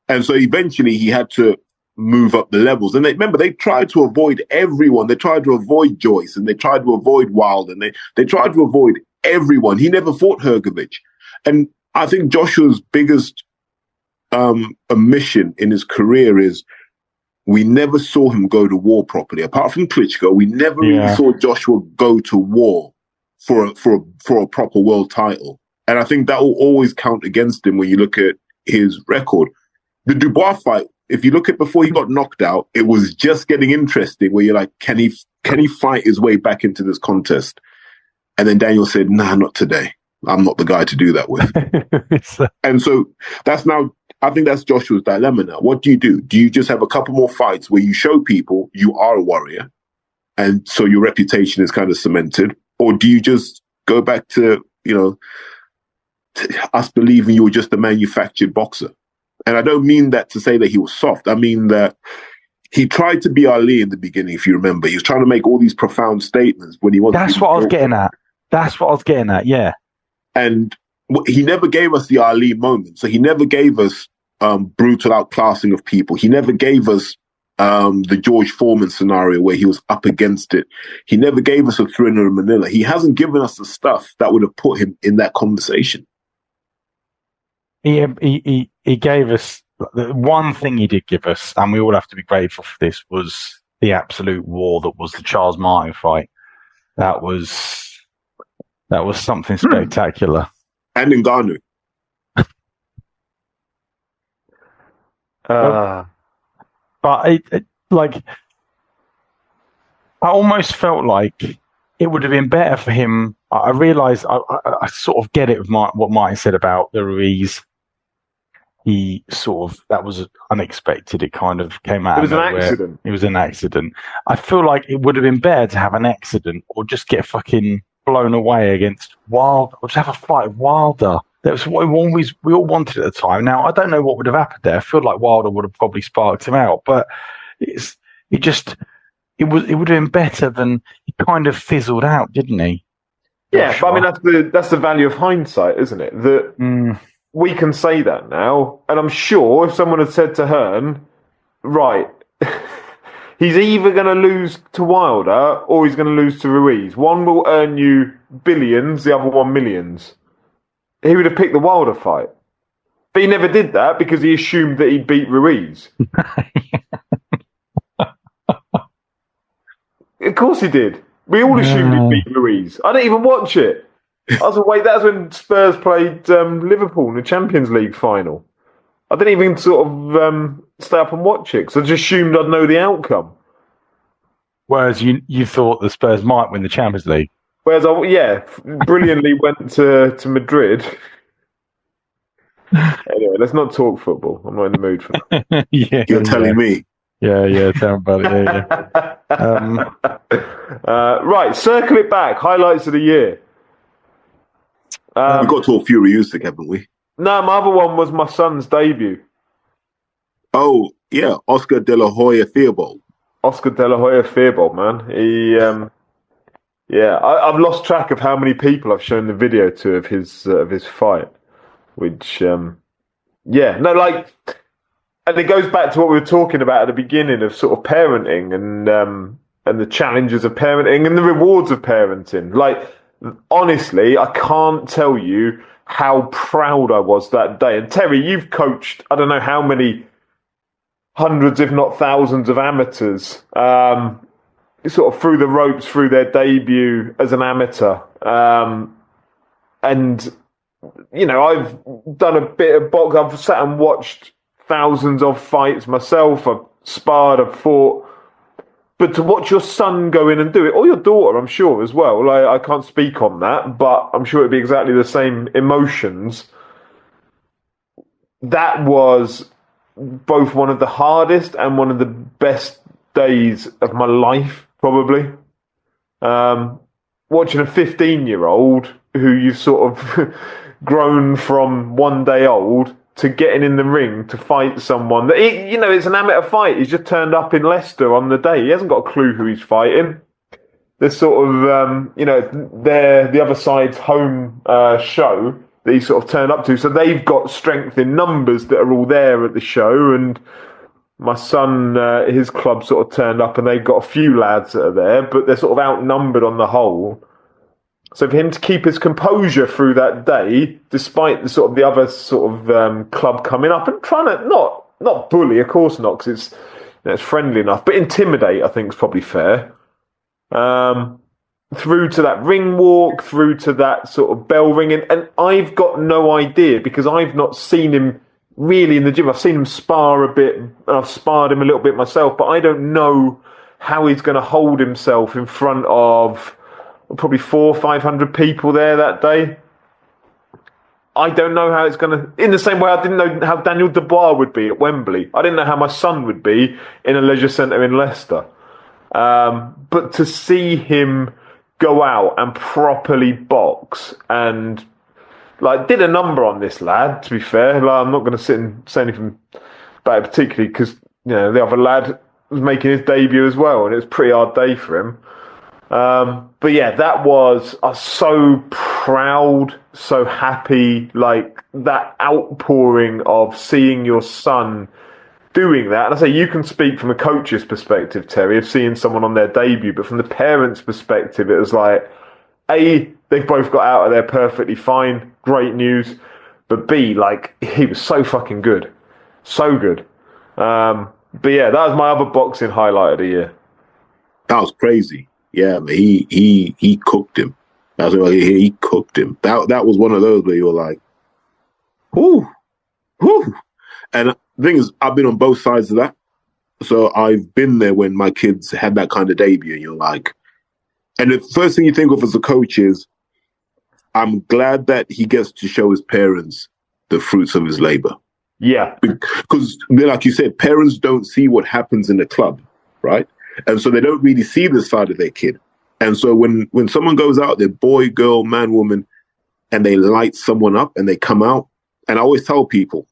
Speaker 3: And so eventually he had to move up the levels. And they tried to avoid everyone. They tried to avoid Joyce, and they tried to avoid Wild, and they tried to avoid everyone. He never fought Hrgovic. And I think Joshua's biggest omission in his career is we never saw him go to war properly. Apart from Klitschko, we never really saw Joshua go to war for a proper world title. And I think that will always count against him when you look at his record. The Dubois fight, if you look at before he got knocked out, it was just getting interesting where you're like, can he fight his way back into this contest? And then Daniel said, nah, not today. I'm not the guy to do that with. And so I think that's Joshua's dilemma now. What do? Do you just have a couple more fights where you show people you are a warrior, and so your reputation is kind of cemented? Or do you just go back to, us believing you were just a manufactured boxer? And I don't mean that to say that he was soft. I mean that he tried to be Ali in the beginning, if you remember. He was trying to make all these profound statements when he wanted to.
Speaker 2: That's what I was getting at. That's what I was getting at, yeah.
Speaker 3: And he never gave us the Ali moment. So he never gave us brutal outclassing of people. He never gave us the George Foreman scenario where he was up against it. He never gave us a thriller in Manila. He hasn't given us the stuff that would have put him in that conversation.
Speaker 2: He gave us the one thing he did give us, and we all have to be grateful for this, was the absolute war that was the Charles Martin fight. That was That was something spectacular.
Speaker 3: And Ngannou.
Speaker 2: But I almost felt like it would have been better for him. I realised I sort of get it with what Martin said about the Ruiz. That was unexpected. It kind of came out of nowhere.
Speaker 1: An accident.
Speaker 2: It was an accident. I feel like it would have been better to have an accident or just get fucking blown away against Wilder, or just have a fight with Wilder. That was what we all wanted at the time. Now, I don't know what would have happened there. I feel like Wilder would have probably sparked him out, but it would have been better than he kind of fizzled out, didn't he?
Speaker 1: Yeah, but I mean that's the value of hindsight, isn't it? That we can say that now, and I'm sure if someone had said to Hearn, right, he's either going to lose to Wilder or he's going to lose to Ruiz. One will earn you billions, the other one millions. He would have picked the Wilder fight. But he never did that because he assumed that he'd beat Ruiz. Of course he did. We all assumed he'd beat Ruiz. I didn't even watch it. That was when Spurs played Liverpool in the Champions League final. I didn't even sort of stay up and watch it because I just assumed I'd know the outcome.
Speaker 2: Whereas you thought the Spurs might win the Champions League.
Speaker 1: Whereas brilliantly went to Madrid. Anyway, let's not talk football. I'm not in the mood for that.
Speaker 3: You're telling me.
Speaker 2: Yeah, tell me about it.
Speaker 1: Right, circle it back. Highlights of the year.
Speaker 3: We got to a few reused, haven't we?
Speaker 1: No, my other one was my son's debut.
Speaker 3: Oh, yeah, Oscar De La Hoya Theobald.
Speaker 1: Oscar De La Hoya Theobald, man. He, I've lost track of how many people I've shown the video to of his fight. Which, and it goes back to what we were talking about at the beginning of sort of parenting and the challenges of parenting and the rewards of parenting. Like, honestly, I can't tell you how proud I was that day. And Terry, you've coached, I don't know how many hundreds, if not thousands of amateurs, sort of through the ropes, through their debut as an amateur. And, you know, I've done a bit of boxing. I've sat and watched thousands of fights myself. I've sparred, I've fought. But to watch your son go in and do it, or your daughter, I'm sure, as well. Like, I can't speak on that, but I'm sure it'd be exactly the same emotions. That was both one of the hardest and one of the best days of my life, probably. Watching a 15-year-old who you've sort of grown from one day old to getting in the ring to fight someone that it's an amateur fight. He's just turned up in Leicester on the day. He hasn't got a clue who he's fighting. There's sort of they're the other side's home show that he sort of turned up to, so they've got strength in numbers that are all there at the show. And my son, his club sort of turned up, and they've got a few lads that are there, but they're sort of outnumbered on the whole. So for him to keep his composure through that day, despite the other sort of club coming up and trying to not bully, of course not, because it's friendly enough, but intimidate, I think is probably fair. Through to that ring walk, through to that sort of bell ringing, and I've got no idea because I've not seen him really in the gym. I've seen him spar a bit, and I've sparred him a little bit myself, but I don't know how he's going to hold himself in front of probably 400 or 500 people there that day. I don't know how it's going to... In the same way I didn't know how Daniel Dubois would be at Wembley. I didn't know how my son would be in a leisure centre in Leicester. But to see him go out and properly box and... did a number on this lad, to be fair. I'm not going to sit and say anything about it particularly because, the other lad was making his debut as well, and it was a pretty hard day for him. But yeah, I was so proud, so happy, that outpouring of seeing your son doing that. And I say, you can speak from a coach's perspective, Terry, of seeing someone on their debut, but from the parents' perspective, it was like, A, they've both got out of there perfectly fine, great news, but B, he was so fucking good. So good. But yeah, that was my other boxing highlight of the year.
Speaker 3: That was crazy. Yeah, man, he cooked him. That's why he cooked him. That was one of those where you're like, whoo, whoo. And the thing is, I've been on both sides of that. So I've been there when my kids had that kind of debut, and you're like, and the first thing you think of as a coach is, I'm glad that he gets to show his parents the fruits of his labor.
Speaker 1: Yeah.
Speaker 3: Because, like you said, parents don't see what happens in the club, right? And so they don't really see the side of their kid. And so when someone goes out there, boy, girl, man, woman, and they light someone up and they come out, and I always tell people,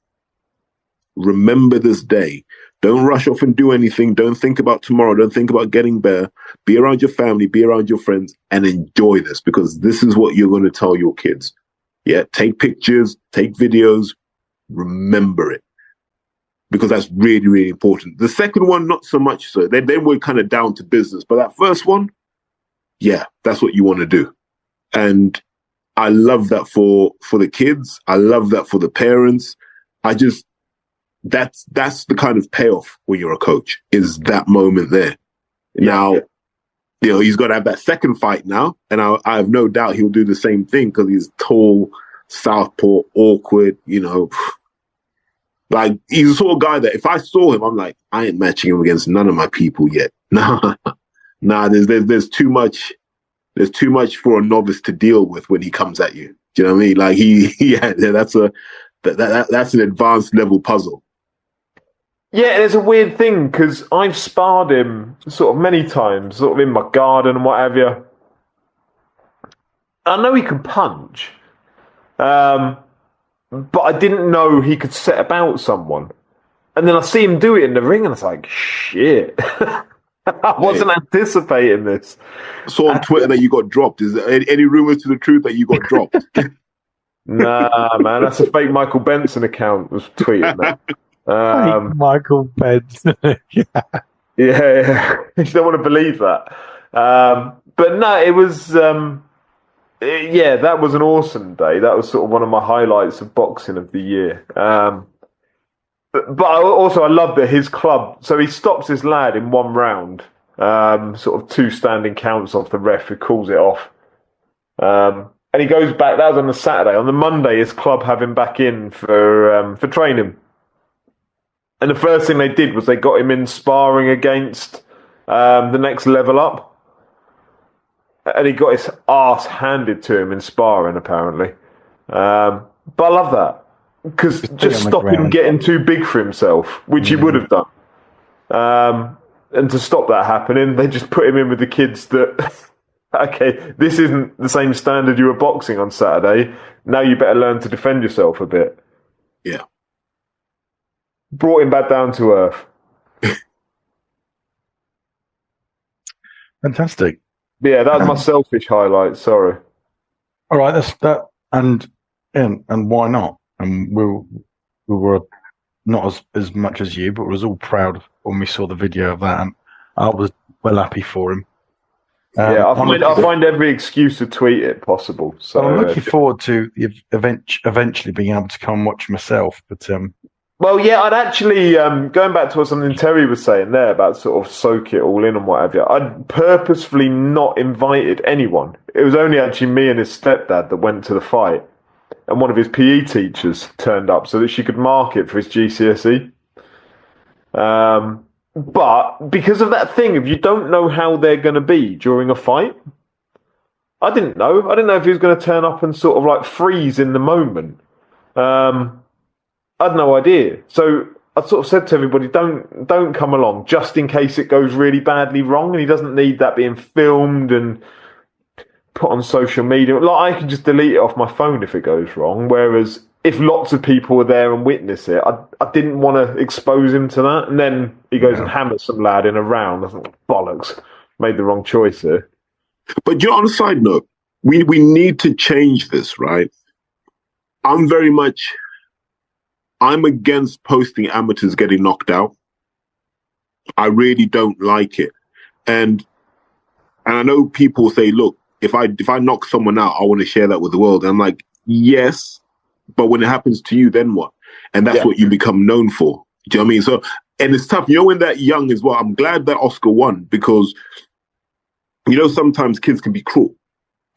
Speaker 3: remember this day. Don't rush off and do anything. Don't think about tomorrow. Don't think about getting better. Be around your family, be around your friends, and enjoy this, because this is what you're going to tell your kids. Yeah, take pictures, take videos, remember it, because that's really, really important. The second one, not so much so. Then we're kind of down to business. But that first one, yeah, that's what you want to do. And I love that for the kids. I love that for the parents. That's the kind of payoff when you're a coach, is that moment there. Yeah. Now, he's got to have that second fight now, and I have no doubt he'll do the same thing, because he's tall, southpaw, awkward, like he's the sort of guy that if I saw him, I'm like, I ain't matching him against none of my people yet. Nah, there's too much for a novice to deal with when he comes at you. Do you know what I mean? Like that's an advanced level puzzle.
Speaker 1: Yeah, it's a weird thing, because I've sparred him sort of many times, sort of in my garden and what have you. I know he can punch, but I didn't know he could set about someone. And then I see him do it in the ring, and it's like, shit. I wasn't anticipating this.
Speaker 3: I saw on Twitter that you got dropped. Is there any rumors to the truth that you got dropped?
Speaker 1: Nah, man, that's a fake Michael Benson account was tweeting that.
Speaker 2: Michael Benson.
Speaker 1: Yeah, you don't want to believe that. But no, it was, that was an awesome day. That was sort of one of my highlights of boxing of the year. But I love that his club, so he stops his lad in one round, sort of 2 standing counts off the ref who calls it off. And he goes back, that was on the Saturday. On the Monday, his club have him back in for training. And the first thing they did was they got him in sparring against the next level up. And he got his arse handed to him in sparring, apparently. But I love that. Because just stop him getting too big for himself, which he would have done. And to stop that happening, they just put him in with the kids that, okay, this isn't the same standard you were boxing on Saturday. Now you better learn to defend yourself a bit.
Speaker 3: Yeah.
Speaker 1: Brought him back down to earth.
Speaker 2: Fantastic.
Speaker 1: Yeah, that was my selfish highlight. Sorry.
Speaker 2: All right, that's that, and why not? And we were not as much as you, but we was all proud when we saw the video of that, and I was well happy for him.
Speaker 1: I find every excuse to tweet it possible. So
Speaker 2: I'm looking forward to eventually being able to come and watch myself. But
Speaker 1: well, yeah, I'd actually going back to what something Terry was saying there about sort of soak it all in and whatever. I'd purposefully not invited anyone. It was only actually me and his stepdad that went to the fight, and one of his PE teachers turned up so that she could mark it for his GCSE. But because of that thing, if you don't know how they're going to be during a fight, I didn't know. I didn't know if he was going to turn up and sort of like freeze in the moment. I had no idea. So I sort of said to everybody, don't come along just in case it goes really badly wrong, and he doesn't need that being filmed and put on social media. Like, I can just delete it off my phone if it goes wrong. Whereas if lots of people were there and witness it, I didn't want to expose him to that. And then he goes and hammers some lad in a round. I thought, bollocks, made the wrong choice here.
Speaker 3: But on a side note, we need to change this, right? I'm against posting amateurs getting knocked out. I really don't like it. And I know people say, look, if I knock someone out, I want to share that with the world. And I'm like, yes, but when it happens to you, then what? And that's what you become known for. Do you know what I mean? So, and it's tough. When that young as well, I'm glad that Oscar won, because, sometimes kids can be cruel.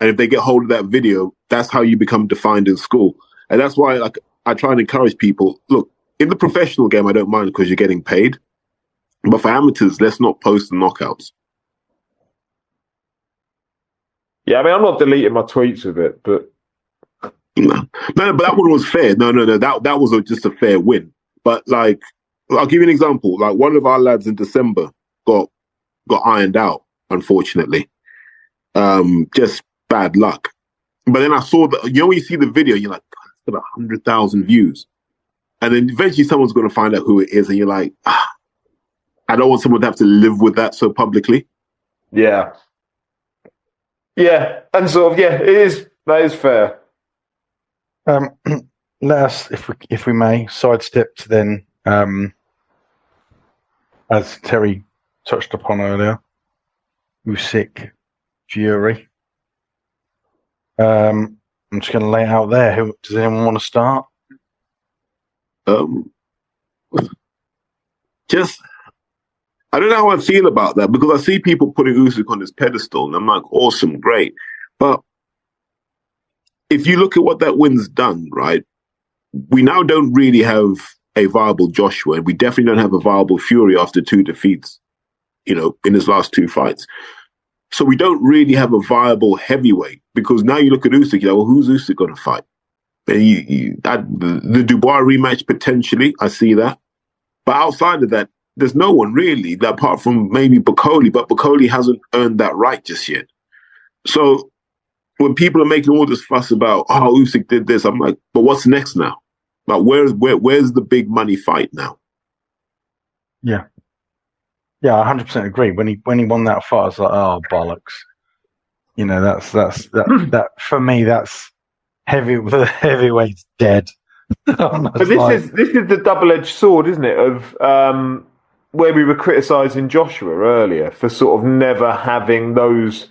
Speaker 3: And if they get hold of that video, that's how you become defined in school. And that's why I try and encourage people, look, in the professional game, I don't mind because you're getting paid. But for amateurs, let's not post the knockouts.
Speaker 1: Yeah, I mean, I'm not deleting my tweets of it, but...
Speaker 3: No, but that one was fair. No, that was just a fair win. But, like, I'll give you an example. Like, one of our lads in December got ironed out, unfortunately. Just bad luck. But then I saw that, when you see the video, you're like, it's got 100,000 views. And then eventually someone's going to find out who it is. And you're like, I don't want someone to have to live with that so publicly.
Speaker 1: Yeah. Yeah. And sort of, that is fair.
Speaker 2: Let us, if we may, sidestep to then, as Terry touched upon earlier, Usyk, Fury. I'm just going to lay it out there. Does anyone want to start?
Speaker 3: I don't know how I feel about that, because I see people putting Usyk on this pedestal, and I'm like, awesome, great. But if you look at what that win's done, right, we now don't really have a viable Joshua, and we definitely don't have a viable Fury after 2 defeats, in his last 2 fights. So we don't really have a viable heavyweight, because now you look at Usyk, well, who's Usyk going to fight? And the Dubois rematch, potentially, I see that. But outside of that, there's no one really, apart from maybe Bacoli, but Bacoli hasn't earned that right just yet. So when people are making all this fuss about, Usyk did this, I'm like, but what's next now? Like, where's the big money fight now?
Speaker 2: Yeah. Yeah, I 100% agree. When he won that fight, I was like, oh, bollocks. That for me, that's the heavyweight's dead.
Speaker 1: But this is the double-edged sword, isn't it? Of where we were criticising Joshua earlier for sort of never having those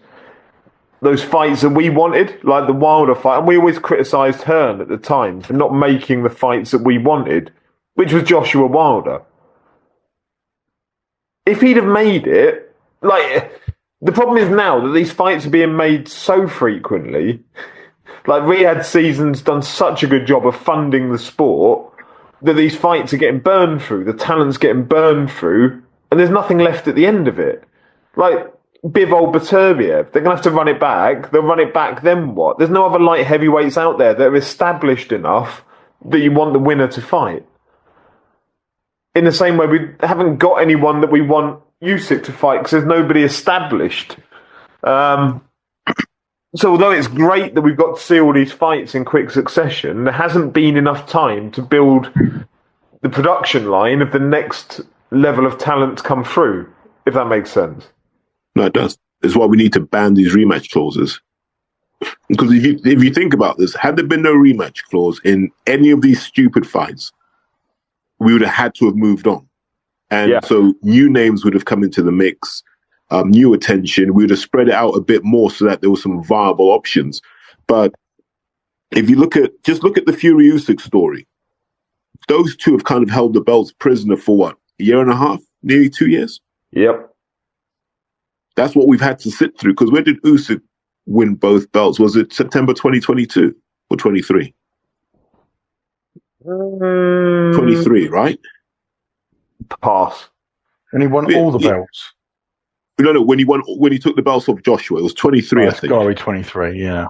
Speaker 1: fights that we wanted, like the Wilder fight, and we always criticised Hearn at the time for not making the fights that we wanted, which was Joshua Wilder. If he'd have made it, like, the problem is now that these fights are being made so frequently. Like, Riyadh Season's done such a good job of funding the sport that these fights are getting burned through, the talent's getting burned through, and there's nothing left at the end of it. Like, Bivol Baturbiev, they're going to have to run it back. They'll run it back, then what? There's no other light heavyweights out there that are established enough that you want the winner to fight. In the same way, we haven't got anyone that we want Usyk to fight because there's nobody established. So although it's great that we've got to see all these fights in quick succession, there hasn't been enough time to build the production line of the next level of talent to come through, if that makes sense.
Speaker 3: No, it does. It's why we need to ban these rematch clauses. Because if you think about this, had there been no rematch clause in any of these stupid fights, we would have had to have moved on. And so new names would have come into the mix. New attention, we would have spread it out a bit more so that there were some viable options. But if you look at the Fury Usyk story, those two have kind of held the belts prisoner for what, a year and a half, nearly 2 years?
Speaker 1: Yep.
Speaker 3: That's what we've had to sit through. Because when did Usyk win both belts? Was it September 2022 or 23? 23, right?
Speaker 1: Pass.
Speaker 2: And he won all the belts.
Speaker 3: No, when he took the belts off Joshua, it was 23, I think.
Speaker 2: It's got to be 23, yeah.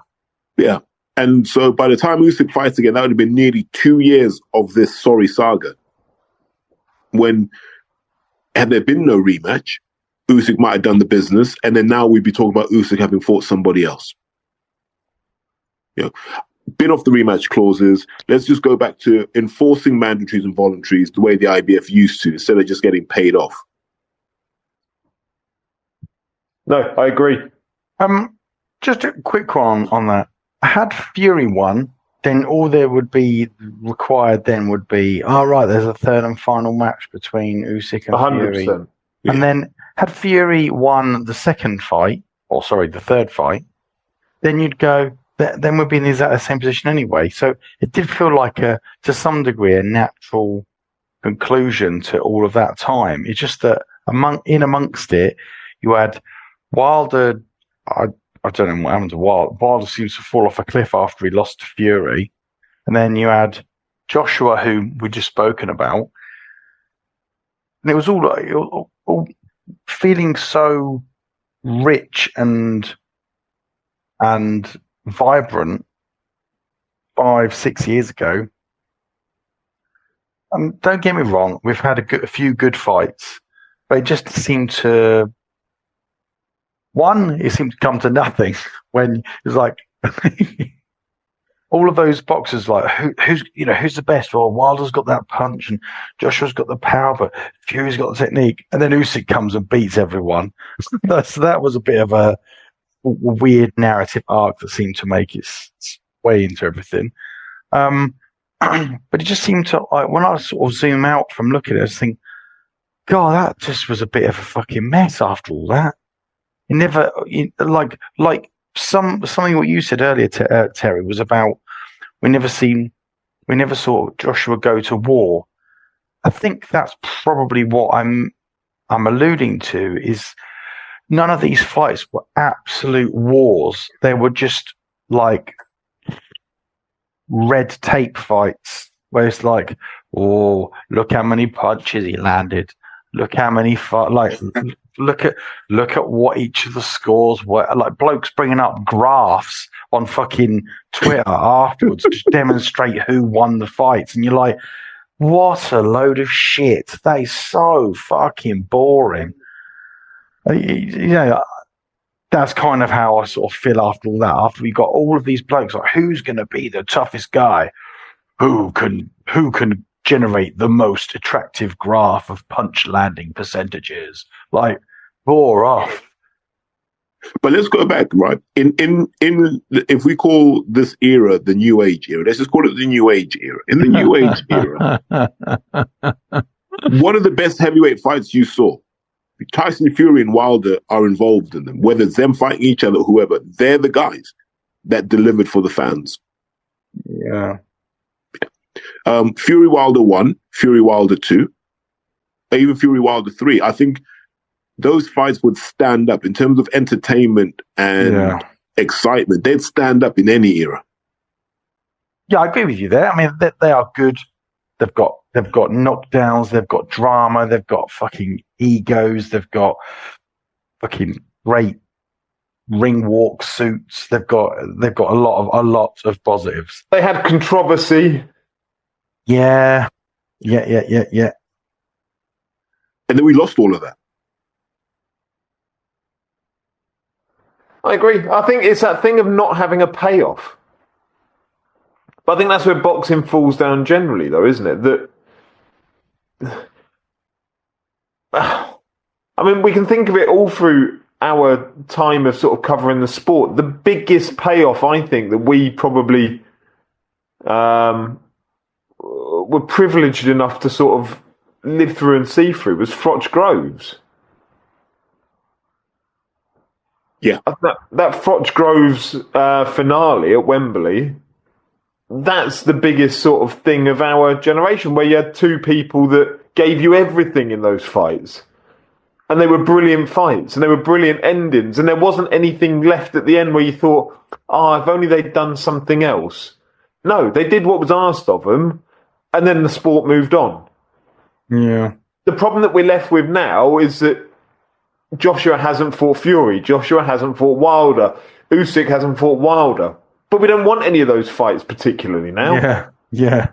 Speaker 3: Yeah. And so by the time Usyk fights again, that would have been nearly 2 years of this sorry saga. Had there been no rematch, Usyk might have done the business, and then now we'd be talking about Usyk having fought somebody else. Been off the rematch clauses. Let's just go back to enforcing mandatories and voluntaries the way the IBF used to, instead of just getting paid off.
Speaker 1: No, I agree.
Speaker 2: Just a quick one on that. Had Fury won, then all there would be required then would be, there's a third and final match between Usyk and 100%. Fury. Yeah. And then had Fury won the the third fight, then you'd go, then we'd be in the exact same position anyway. So it did feel like to some degree, a natural conclusion to all of that time. It's just that amongst it, you had Wilder, I don't know what happened to Wilder. Wilder seems to fall off a cliff after he lost to Fury. And then you had Joshua, who we just spoken about. And it was all feeling so rich and vibrant 5-6 years ago. And don't get me wrong, we've had a few good fights, but it just seemed to come to nothing when it was like all of those boxers, like who's the best? Well, Wilder's got that punch and Joshua's got the power, but Fury's got the technique, and then Usyk comes and beats everyone. So that was a bit of a weird narrative arc that seemed to make its way into everything. But it just seemed to, when I sort of zoom out from looking at it, I just think, God, that just was a bit of a fucking mess after all that. It never, like something what you said earlier, Terry, was about we never saw Joshua go to war. I think that's probably what I'm alluding to, is none of these fights were absolute wars. They were just like red tape fights where it's like, oh, look how many punches he landed. Look how many look at what each of the scores were. Like blokes bringing up graphs on fucking Twitter afterwards to demonstrate who won the fights, and you're like, what a load of shit. That is so fucking boring. That's kind of how I sort of feel after all that. After we got all of these blokes, like, who's going to be the toughest guy? Who can generate the most attractive graph of punch landing percentages? Like, bore off.
Speaker 3: But let's go back, right? If we call this era the New Age era, let's just call it the New Age era. In the New Age era, one of the best heavyweight fights you saw, Tyson Fury and Wilder are involved in them. Whether it's them fighting each other or whoever, they're the guys that delivered for the fans.
Speaker 2: Yeah.
Speaker 3: Fury Wilder 1, Fury Wilder 2, even Fury Wilder 3. I think those fights would stand up in terms of entertainment and excitement. They'd stand up in any era.
Speaker 2: Yeah, I agree with you there. I mean, they are good. They've got knockdowns. They've got drama. They've got fucking egos. They've got fucking great ring walk suits. They've got a lot of positives.
Speaker 1: They had controversy.
Speaker 2: Yeah.
Speaker 3: And then we lost all of that.
Speaker 1: I agree. I think it's that thing of not having a payoff. But I think that's where boxing falls down generally, though, isn't it? That, I mean, we can think of it all through our time of sort of covering the sport. The biggest payoff, I think, that we probably were privileged enough to sort of live through and see through was Froch Groves.
Speaker 3: Yeah.
Speaker 1: That Froch Groves finale at Wembley, that's the biggest sort of thing of our generation, where you had two people that gave you everything in those fights. And they were brilliant fights, and they were brilliant endings, and there wasn't anything left at the end where you thought, if only they'd done something else. No, they did what was asked of them, and then the sport moved on.
Speaker 2: Yeah.
Speaker 1: The problem that we're left with now is that Joshua hasn't fought Fury, Joshua hasn't fought Wilder, Usyk hasn't fought Wilder. But we don't want any of those fights particularly now.
Speaker 2: Yeah.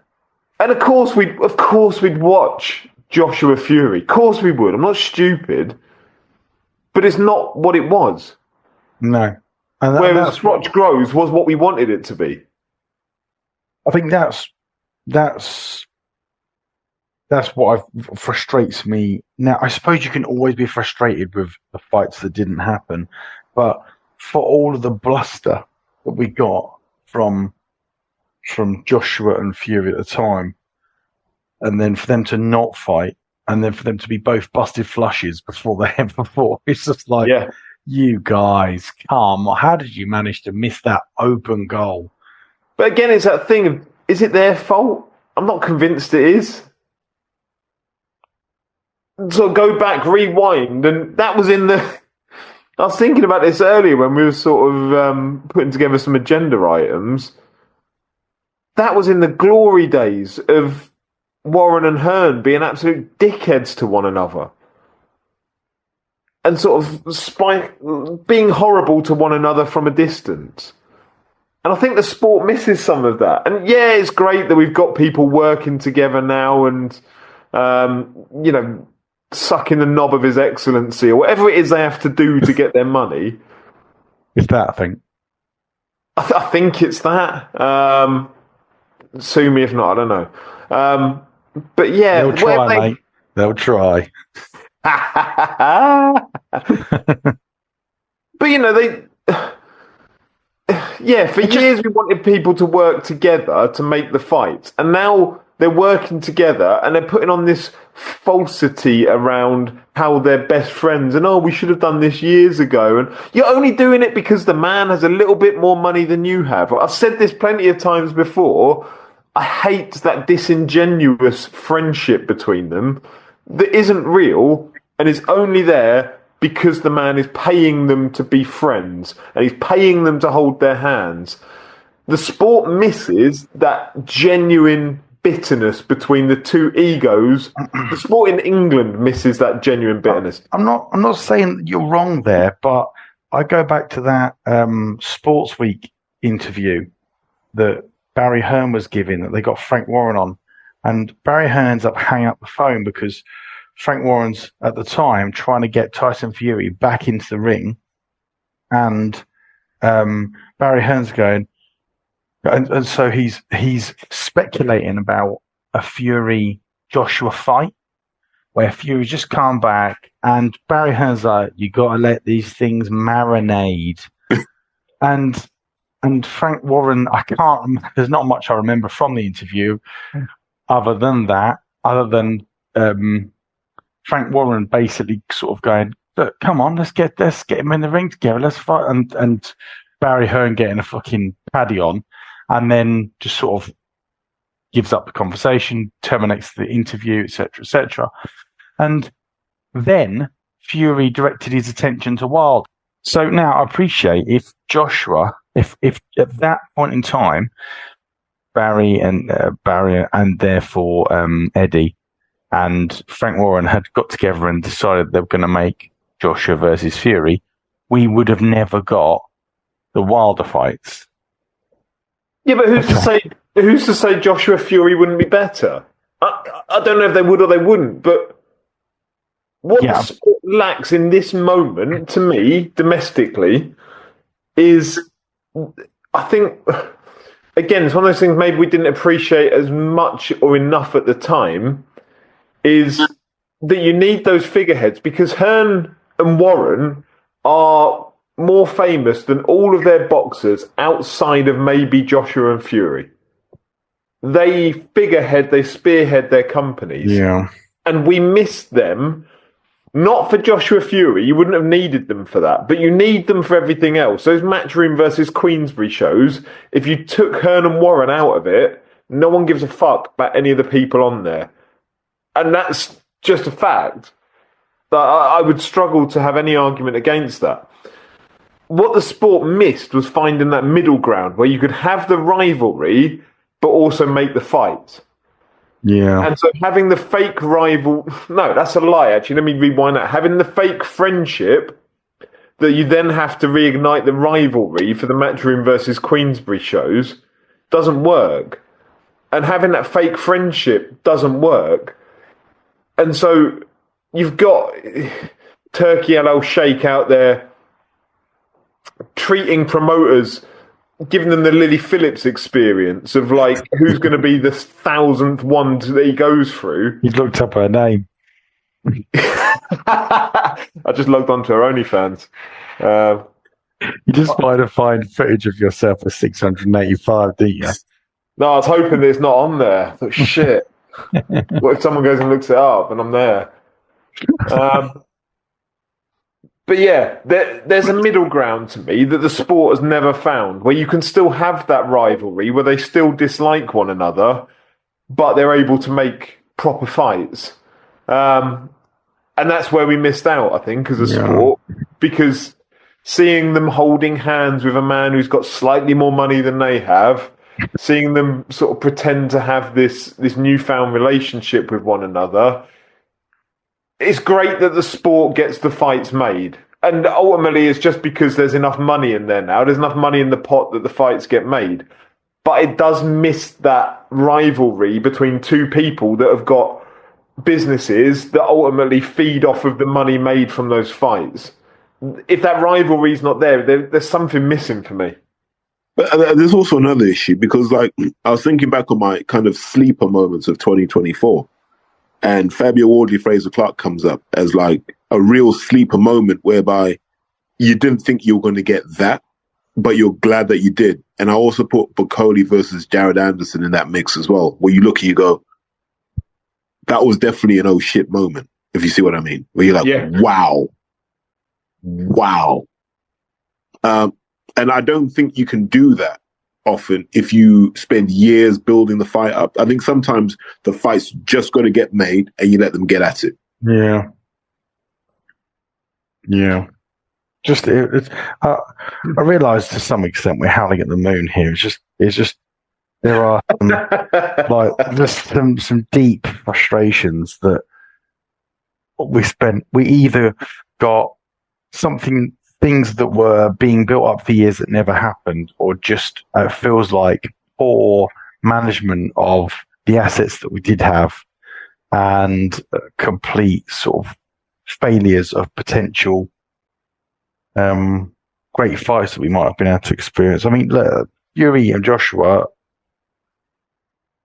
Speaker 1: And of course we'd watch Joshua Fury. Of course we would. I'm not stupid. But it's not what it was.
Speaker 2: No.
Speaker 1: And whereas Froch Groves was what we wanted it to be.
Speaker 2: I think that's what frustrates me. Now, I suppose you can always be frustrated with the fights that didn't happen, but for all of the bluster that we got from Joshua and Fury at the time, and then for them to not fight, and then for them to be both busted flushes before they ever fought, it's just like, you guys, come on, how did you manage to miss that open goal?
Speaker 1: But again, it's that thing of, is it their fault? I'm not convinced it is. So go back, rewind, and that was in the I was thinking about this earlier when we were sort of putting together some agenda items. That was in the glory days of Warren and Hearn being absolute dickheads to one another. And sort of being horrible to one another from a distance. And I think the sport misses some of that. And yeah, it's great that we've got people working together now and, sucking the knob of His Excellency or whatever it is they have to do to get their money.
Speaker 2: Is that, I think?
Speaker 1: I think it's that. Sue me if not, I don't know. But yeah.
Speaker 2: They'll try, mate. They'll try.
Speaker 1: But, for years we wanted people to work together to make the fights, and now they're working together and they're putting on this falsity around how they're best friends and we should have done this years ago, and you're only doing it because the man has a little bit more money than you have. I've said this plenty of times before. I hate that disingenuous friendship between them that isn't real and is only there because the man is paying them to be friends and he's paying them to hold their hands. The sport misses that genuine bitterness between the two egos. The sport in England misses that genuine bitterness.
Speaker 2: I'm not saying that you're wrong there, but I go back to that Sports Week interview that Barry Hearn was giving, that they got Frank Warren on, and Barry Hearn ends up hanging up the phone because Frank Warren's at the time trying to get Tyson Fury back into the ring, and Barry Hearn's going, and so he's speculating about a Fury Joshua fight where Fury just come back, and Barry Hearn's like, you got to let these things marinate, and Frank Warren, I can't. There's not much I remember from the interview, other than Frank Warren basically sort of going, look, come on, let's get him in the ring together, let's fight, and Barry Hearn getting a fucking paddy on, and then just sort of gives up the conversation, terminates the interview, etc., etc. And then Fury directed his attention to Wilder. So now I appreciate if Joshua, if at that point in time, Barry and therefore Eddie and Frank Warren had got together and decided they were going to make Joshua versus Fury, we would have never got the Wilder fights.
Speaker 1: Yeah, but who's to say Joshua Fury wouldn't be better? I don't know if they would or they wouldn't, but what the sport lacks in this moment, to me, domestically, is, I think, again, it's one of those things maybe we didn't appreciate as much or enough at the time, is that you need those figureheads, because Hearn and Warren are more famous than all of their boxers outside of maybe Joshua and Fury. They figurehead, they spearhead their companies.
Speaker 2: Yeah.
Speaker 1: And we miss them. Not for Joshua Fury, you wouldn't have needed them for that, but you need them for everything else. Those Matchroom versus Queensberry shows, if you took Hearn and Warren out of it, no one gives a fuck about any of the people on there. And that's just a fact. I would struggle to have any argument against that. What the sport missed was finding that middle ground where you could have the rivalry, but also make the fight.
Speaker 2: Yeah.
Speaker 1: And so having the fake rival... No, that's a lie, actually. Let me rewind that. Having the fake friendship that you then have to reignite the rivalry for the Matchroom versus Queensberry shows doesn't work. And having that fake friendship doesn't work. And so you've got Turkey Al Sheikh out there treating promoters, giving them the Lily Phillips experience of like, who's going to be the 1,000th one that he goes through.
Speaker 2: He's looked up her name.
Speaker 1: I just logged onto her OnlyFans.
Speaker 2: You just might have find footage of yourself at 685, didn't you?
Speaker 1: No, I was hoping that it's not on there. I thought, shit. What if someone goes and looks it up and I'm there? But yeah, there's a middle ground to me that the sport has never found, where you can still have that rivalry, where they still dislike one another, but they're able to make proper fights. And that's where we missed out, I think, as a sport, because seeing them holding hands with a man who's got slightly more money than they have, seeing them sort of pretend to have this newfound relationship with one another. It's great that the sport gets the fights made. And ultimately, it's just because there's enough money in there now. There's enough money in the pot that the fights get made. But it does miss that rivalry between two people that have got businesses that ultimately feed off of the money made from those fights. If that rivalry's not there's something missing for me.
Speaker 3: But there's also another issue because, like, I was thinking back on my kind of sleeper moments of 2024, and Fabio Wardley Fraser Clark comes up as like a real sleeper moment whereby you didn't think you were going to get that, but you're glad that you did. And I also put Bacoli versus Jared Anderson in that mix as well, where you look and you go, that was definitely an oh shit moment, if you see what I mean. Where you're like, wow. And I don't think you can do that often if you spend years building the fight up. I think sometimes the fight's just got to get made and you let them get at it.
Speaker 2: Yeah. Yeah. I realise to some extent we're howling at the moon here. It's just there are some deep frustrations that we either got things that were being built up for years that never happened, or just feels like poor management of the assets that we did have, and complete sort of failures of potential great fights that we might have been able to experience. I mean, look, Yuri and Joshua,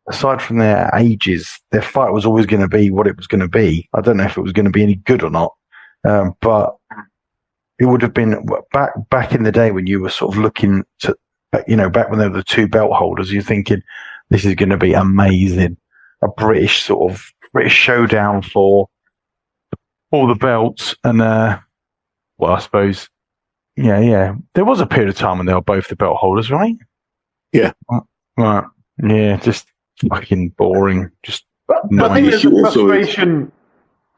Speaker 2: aside from their ages, their fight was always going to be what it was going to be. I don't know if it was going to be any good or not, but it would have been back in the day when you were sort of looking to, back when there were the two belt holders, you're thinking, this is going to be amazing. A British showdown for all the belts. And, I suppose, yeah. There was a period of time when they were both the belt holders, right?
Speaker 3: Yeah.
Speaker 2: Right. Yeah, just fucking boring. Just
Speaker 1: I think there's a frustration.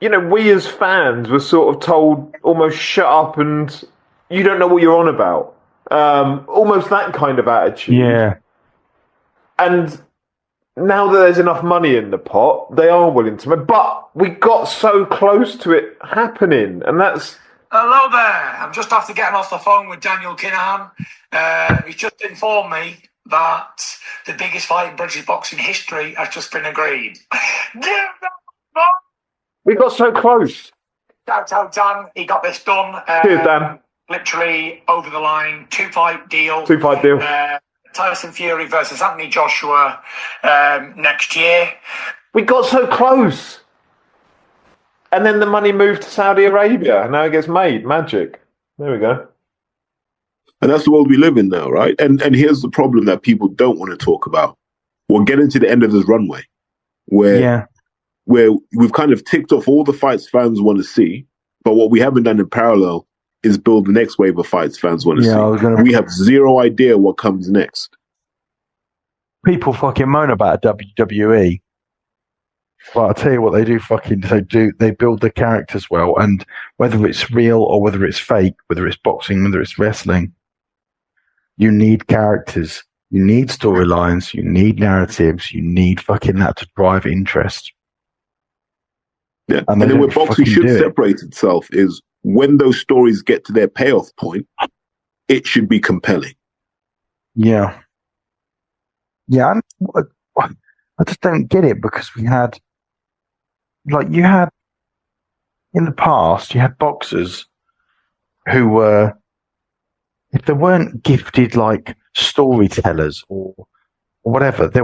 Speaker 1: We as fans were sort of told almost shut up and you don't know what you're on about. Almost that kind of attitude.
Speaker 2: Yeah.
Speaker 1: And now that there's enough money in the pot, they are willing to. But we got so close to it happening, and that's.
Speaker 4: Hello there. I'm just after getting off the phone with Daniel Kinahan. He's just informed me that the biggest fight in British boxing history has just been agreed.
Speaker 1: We got so close.
Speaker 4: Shout out, Dan. He got this done.
Speaker 1: Cheers, Dan.
Speaker 4: Literally over the line. 2-fight deal. Tyson Fury versus Anthony Joshua next year.
Speaker 1: We got so close. And then the money moved to Saudi Arabia. And now it gets made. Magic. There we go.
Speaker 3: And that's the world we live in now, right? And here's the problem that people don't want to talk about. We're getting to the end of this runway where we've kind of ticked off all the fights fans want to see, but what we haven't done in parallel is build the next wave of fights fans want to see. We have zero idea what comes next.
Speaker 2: People fucking moan about WWE, but I'll tell you what they do. They build their characters well, and whether it's real or whether it's fake, whether it's boxing, whether it's wrestling, you need characters, you need storylines, you need narratives, you need fucking that to drive interest.
Speaker 3: Yeah, and then where boxing should separate itself is when those stories get to their payoff point, it should be compelling.
Speaker 2: Yeah. Yeah, I just don't get it because in the past, you had boxers who were, if they weren't gifted like storytellers or whatever, they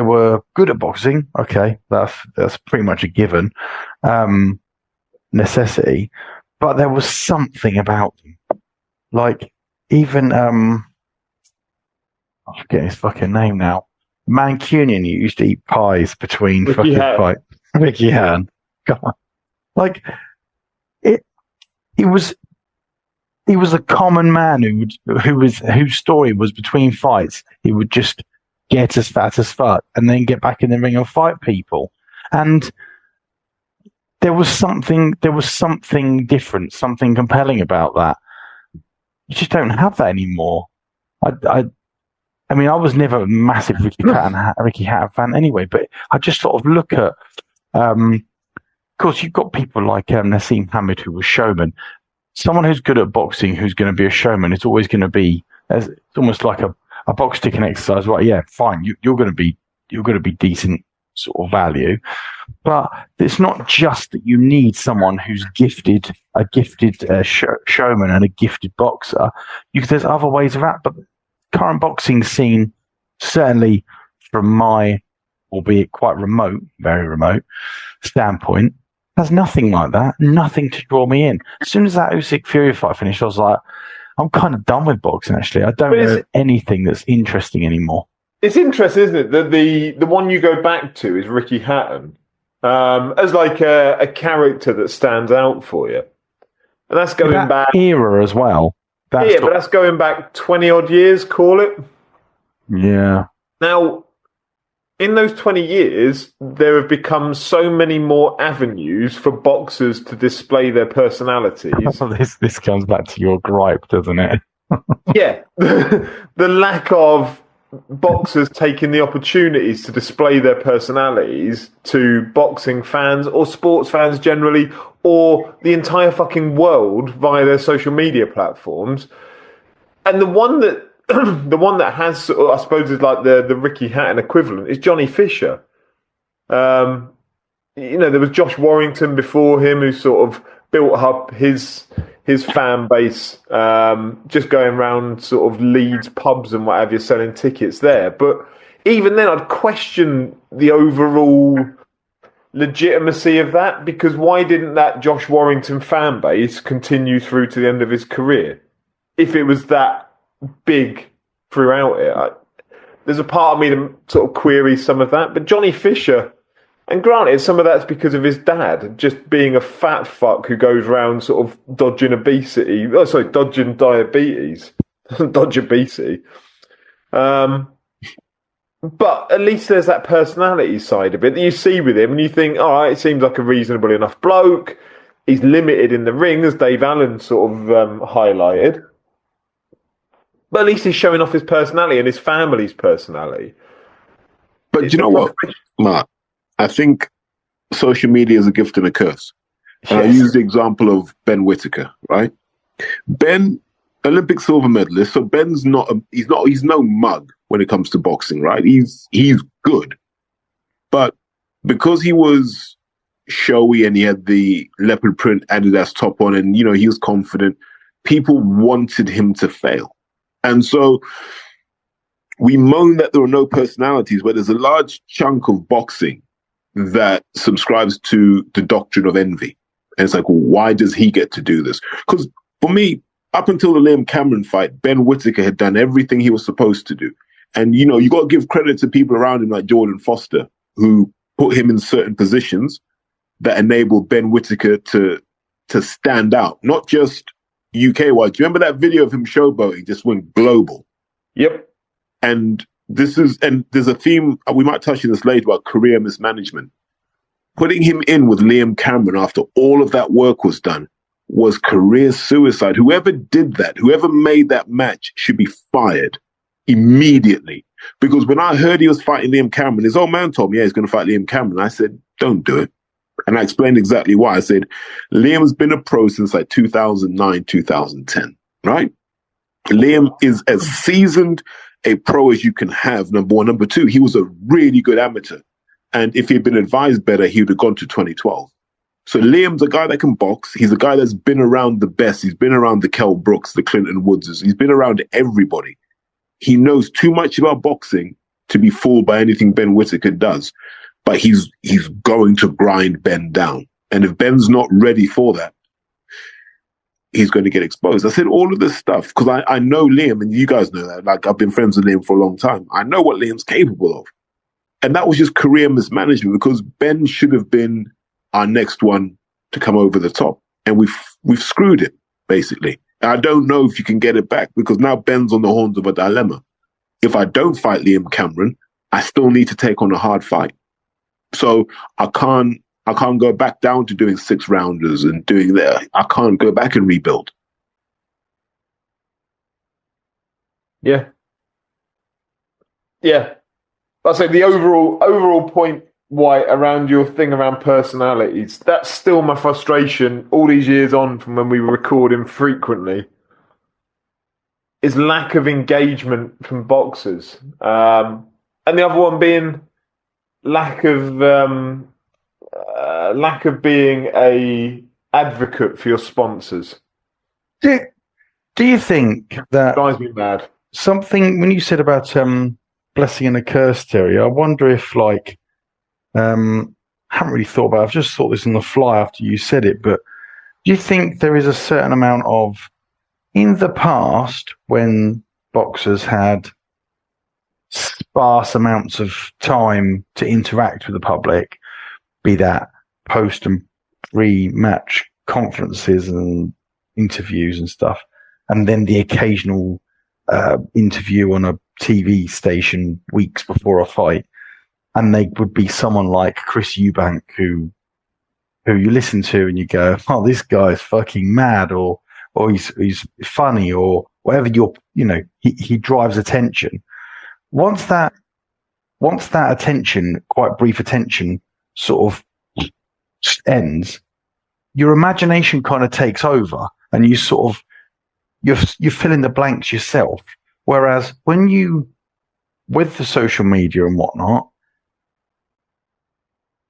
Speaker 2: were good at boxing. Okay, that's pretty much a given necessity. But there was something about them, like even I forget his fucking name now. Mancunian used to eat pies between fucking fights. Ricky Hatton. God, like he was a common man whose story was between fights. He would just get as fat as fuck and then get back in the ring and fight people. And there was something different, something compelling about that. You just don't have that anymore. I mean, I was never a massive Ricky Hatton fan anyway, but I just sort of look at, of course, you've got people like Nassim Hamid, who was showman. Someone who's good at boxing, who's going to be a showman, it's always going to be, it's almost like a box ticking exercise. Right? Yeah, fine. You're going to be decent sort of value, but it's not just that you need someone who's a gifted showman and a gifted boxer. There's other ways of that, but current boxing scene, certainly from my, albeit quite remote, very remote standpoint, has nothing like that. Nothing to draw me in. As soon as that Usyk Fury fight finished, I was like, I'm kind of done with boxing. Actually, I don't know anything that's interesting anymore.
Speaker 1: It's interesting, isn't it? That the one you go back to is Ricky Hatton, as like a character that stands out for you, and that's going back
Speaker 2: era as well.
Speaker 1: But that's going back 20 odd years. Call it.
Speaker 2: Yeah. Now,
Speaker 1: in those 20 years, there have become so many more avenues for boxers to display their personalities.
Speaker 2: This comes back to your gripe, doesn't it?
Speaker 1: Yeah. The lack of boxers taking the opportunities to display their personalities to boxing fans or sports fans generally, or the entire fucking world via their social media platforms. And the one that has, I suppose, is like the Ricky Hatton equivalent is Johnny Fisher. There was Josh Warrington before him, who sort of built up his fan base, just going around sort of Leeds pubs and what have you, selling tickets there. But even then, I'd question the overall legitimacy of that, because why didn't that Josh Warrington fan base continue through to the end of his career if it was that big throughout it? There's a part of me that sort of queries some of that, but Johnny Fisher, and granted, some of that's because of his dad just being a fat fuck who goes around sort of dodging diabetes, dodge obesity. But at least there's that personality side of it that you see with him, and you think, all right, it seems like a reasonable enough bloke. He's limited in the ring, as Dave Allen sort of highlighted. But at least he's showing off his personality and his family's personality.
Speaker 3: But do you know what, Mark? I think social media is a gift and a curse. And I use the example of Ben Whittaker, right? Ben, Olympic silver medalist. So Ben's he's no mug when it comes to boxing, right? He's good. But because he was showy and he had the leopard print Adidas top on and, he was confident, people wanted him to fail. And so we moan that there are no personalities, but there's a large chunk of boxing that subscribes to the doctrine of envy. And it's like, well, why does he get to do this? Because for me, up until the Liam Cameron fight, Ben Whittaker had done everything he was supposed to do. And, you got to give credit to people around him like Jordan Foster, who put him in certain positions that enabled Ben Whittaker to stand out, not just UK-wide. Do you remember that video of him showboating just went global?
Speaker 1: Yep.
Speaker 3: And there's a theme, we might touch on this later, about career mismanagement. Putting him in with Liam Cameron after all of that work was done was career suicide. Whoever did that, whoever made that match should be fired immediately. Because when I heard he was fighting Liam Cameron, his old man told me, he's going to fight Liam Cameron. I said, don't do it. And I explained exactly why. I said, Liam's been a pro since like 2009, 2010, right? Liam is as seasoned a pro as you can have, number one. Number two, he was a really good amateur. And if he'd been advised better, he would have gone to 2012. So Liam's a guy that can box. He's a guy that's been around the best. He's been around the Kell Brooks, the Clinton Woodses. He's been around everybody. He knows too much about boxing to be fooled by anything Ben Whittaker does. But he's going to grind Ben down. And if Ben's not ready for that, he's going to get exposed. I said all of this stuff because I know Liam, and you guys know that. Like, I've been friends with Liam for a long time. I know what Liam's capable of. And that was just career mismanagement, because Ben should have been our next one to come over the top. And we've screwed it, basically. And I don't know if you can get it back, because now Ben's on the horns of a dilemma. If I don't fight Liam Cameron, I still need to take on a hard fight. So I can't go back down to doing 6-rounders and doing that. I can't go back and rebuild.
Speaker 1: Yeah. Yeah. I say the overall point, White, around your thing around personalities, that's still my frustration all these years on from when we were recording frequently, is lack of engagement from boxers. And the other one being lack of being a advocate for your sponsors.
Speaker 2: Do you think that
Speaker 1: Drives me mad.
Speaker 2: something when you said about blessing and a curse, Terry? I wonder if I haven't really thought about it. I've just thought this on the fly after you said it, but do you think there is a certain amount of, in the past, when boxers had sparse amounts of time to interact with the public, be that post and pre-match conferences and interviews and stuff, and then the occasional interview on a TV station weeks before a fight, and they would be someone like Chris Eubank who you listen to and you go, oh, this guy's fucking mad, or he's funny, or whatever. He drives attention. Once that attention, quite brief attention, sort of ends, your imagination kind of takes over, and you sort of you fill in the blanks yourself. Whereas when with the social media and whatnot,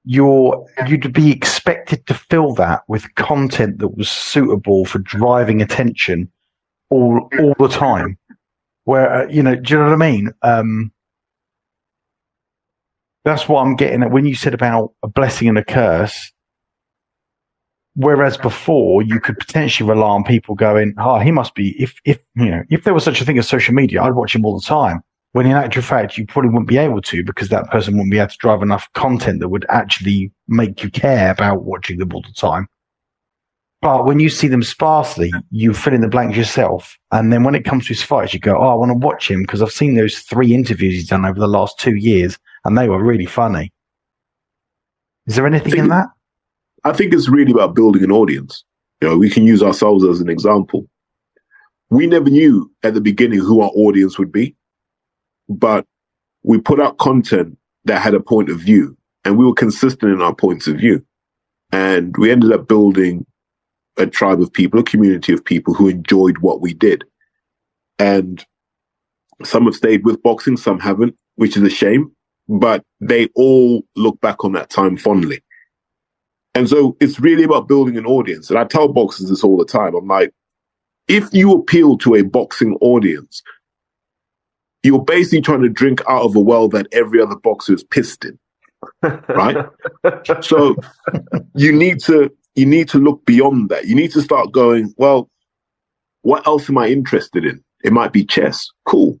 Speaker 2: you'd be expected to fill that with content that was suitable for driving attention all the time. Where do you know what I mean? That's what I'm getting at when you said about a blessing and a curse. Whereas before, you could potentially rely on people going, "Oh, he must be." If there was such a thing as social media, I'd watch him all the time. When in actual fact, you probably wouldn't be able to, because that person wouldn't be able to drive enough content that would actually make you care about watching them all the time. But when you see them sparsely, you fill in the blanks yourself. And then when it comes to his fights, you go, oh, I want to watch him because I've seen those 3 interviews he's done over the last 2 years, and they were really funny. Is there anything in that?
Speaker 3: I think it's really about building an audience. We can use ourselves as an example. We never knew at the beginning who our audience would be, but we put out content that had a point of view, and we were consistent in our points of view. And we ended up building a tribe of people, a community of people who enjoyed what we did. And some have stayed with boxing, some haven't, which is a shame, but they all look back on that time fondly. And so it's really about building an audience. And I tell boxers this all the time. I'm like, if you appeal to a boxing audience, you're basically trying to drink out of a well that every other boxer is pissed in, right? So you need to look beyond that. You need to start going, well, what else am I interested in? It might be chess. Cool.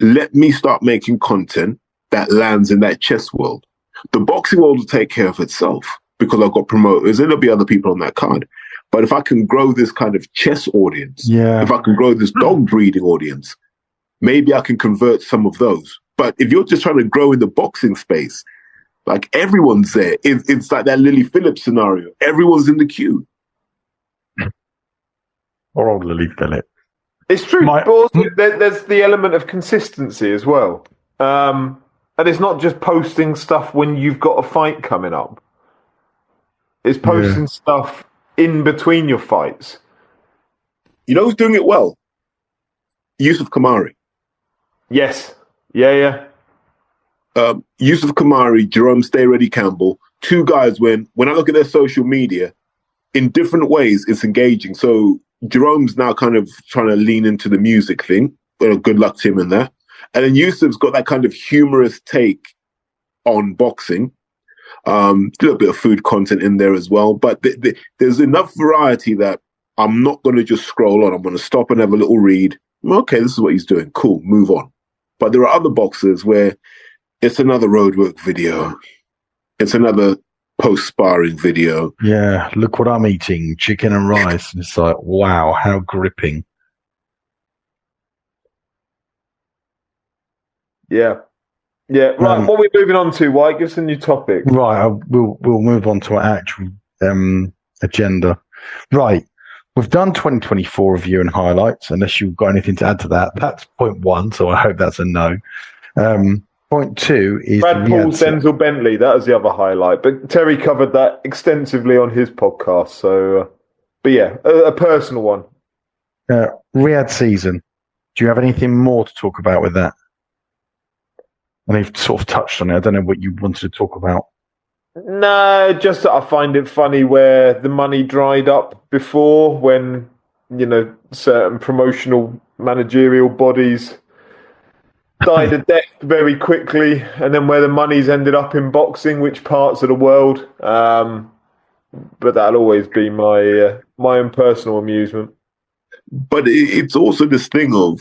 Speaker 3: Let me start making content that lands in that chess world. The boxing world will take care of itself because I've got promoters and there'll be other people on that card. But if I can grow this kind of chess audience, if I can grow this dog breeding audience, maybe I can convert some of those. But if you're just trying to grow in the boxing space, like everyone's there. It's like that Lily Phillips scenario. Everyone's in the queue.
Speaker 2: Or old Lily Phillips.
Speaker 1: It's true. But also there's the element of consistency as well. And it's not just posting stuff when you've got a fight coming up. It's posting stuff in between your fights.
Speaker 3: You know who's doing it well? Yusuf Kamari.
Speaker 1: Yes. Yeah.
Speaker 3: Yusuf Kamari, Jerome Stay Ready Campbell, 2 guys when I look at their social media, in different ways, it's engaging. So Jerome's now kind of trying to lean into the music thing. Well, good luck to him in that. And then Yusuf's got that kind of humorous take on boxing. A little bit of food content in there as well. But there's enough variety that I'm not going to just scroll on. I'm going to stop and have a little read. Okay, this is what he's doing. Cool, move on. But there are other boxers where it's another roadwork video. It's another post-sparring video.
Speaker 2: Yeah, look what I'm eating, chicken and rice. And it's like, wow, how gripping. Yeah.
Speaker 1: Right, what are we moving on to, White? Give us a new topic.
Speaker 2: Right, we'll move on to our actual agenda. Right, we've done 2024 review and highlights. Unless you've got anything to add to that, that's point one. So I hope that's a no. Point two is
Speaker 1: Brad Paul's Denzel Bentley. That was the other highlight. But Terry covered that extensively on his podcast. So, but yeah, a personal one.
Speaker 2: Riyadh season. Do you have anything more to talk about with that? And you've sort of touched on it. I don't know what you wanted to talk about.
Speaker 1: No, just that I find it funny where the money dried up before when, certain promotional managerial bodies died a death very quickly, and then where the money's ended up in boxing, which parts of the world. But that'll always be my own personal amusement.
Speaker 3: But it's also this thing of,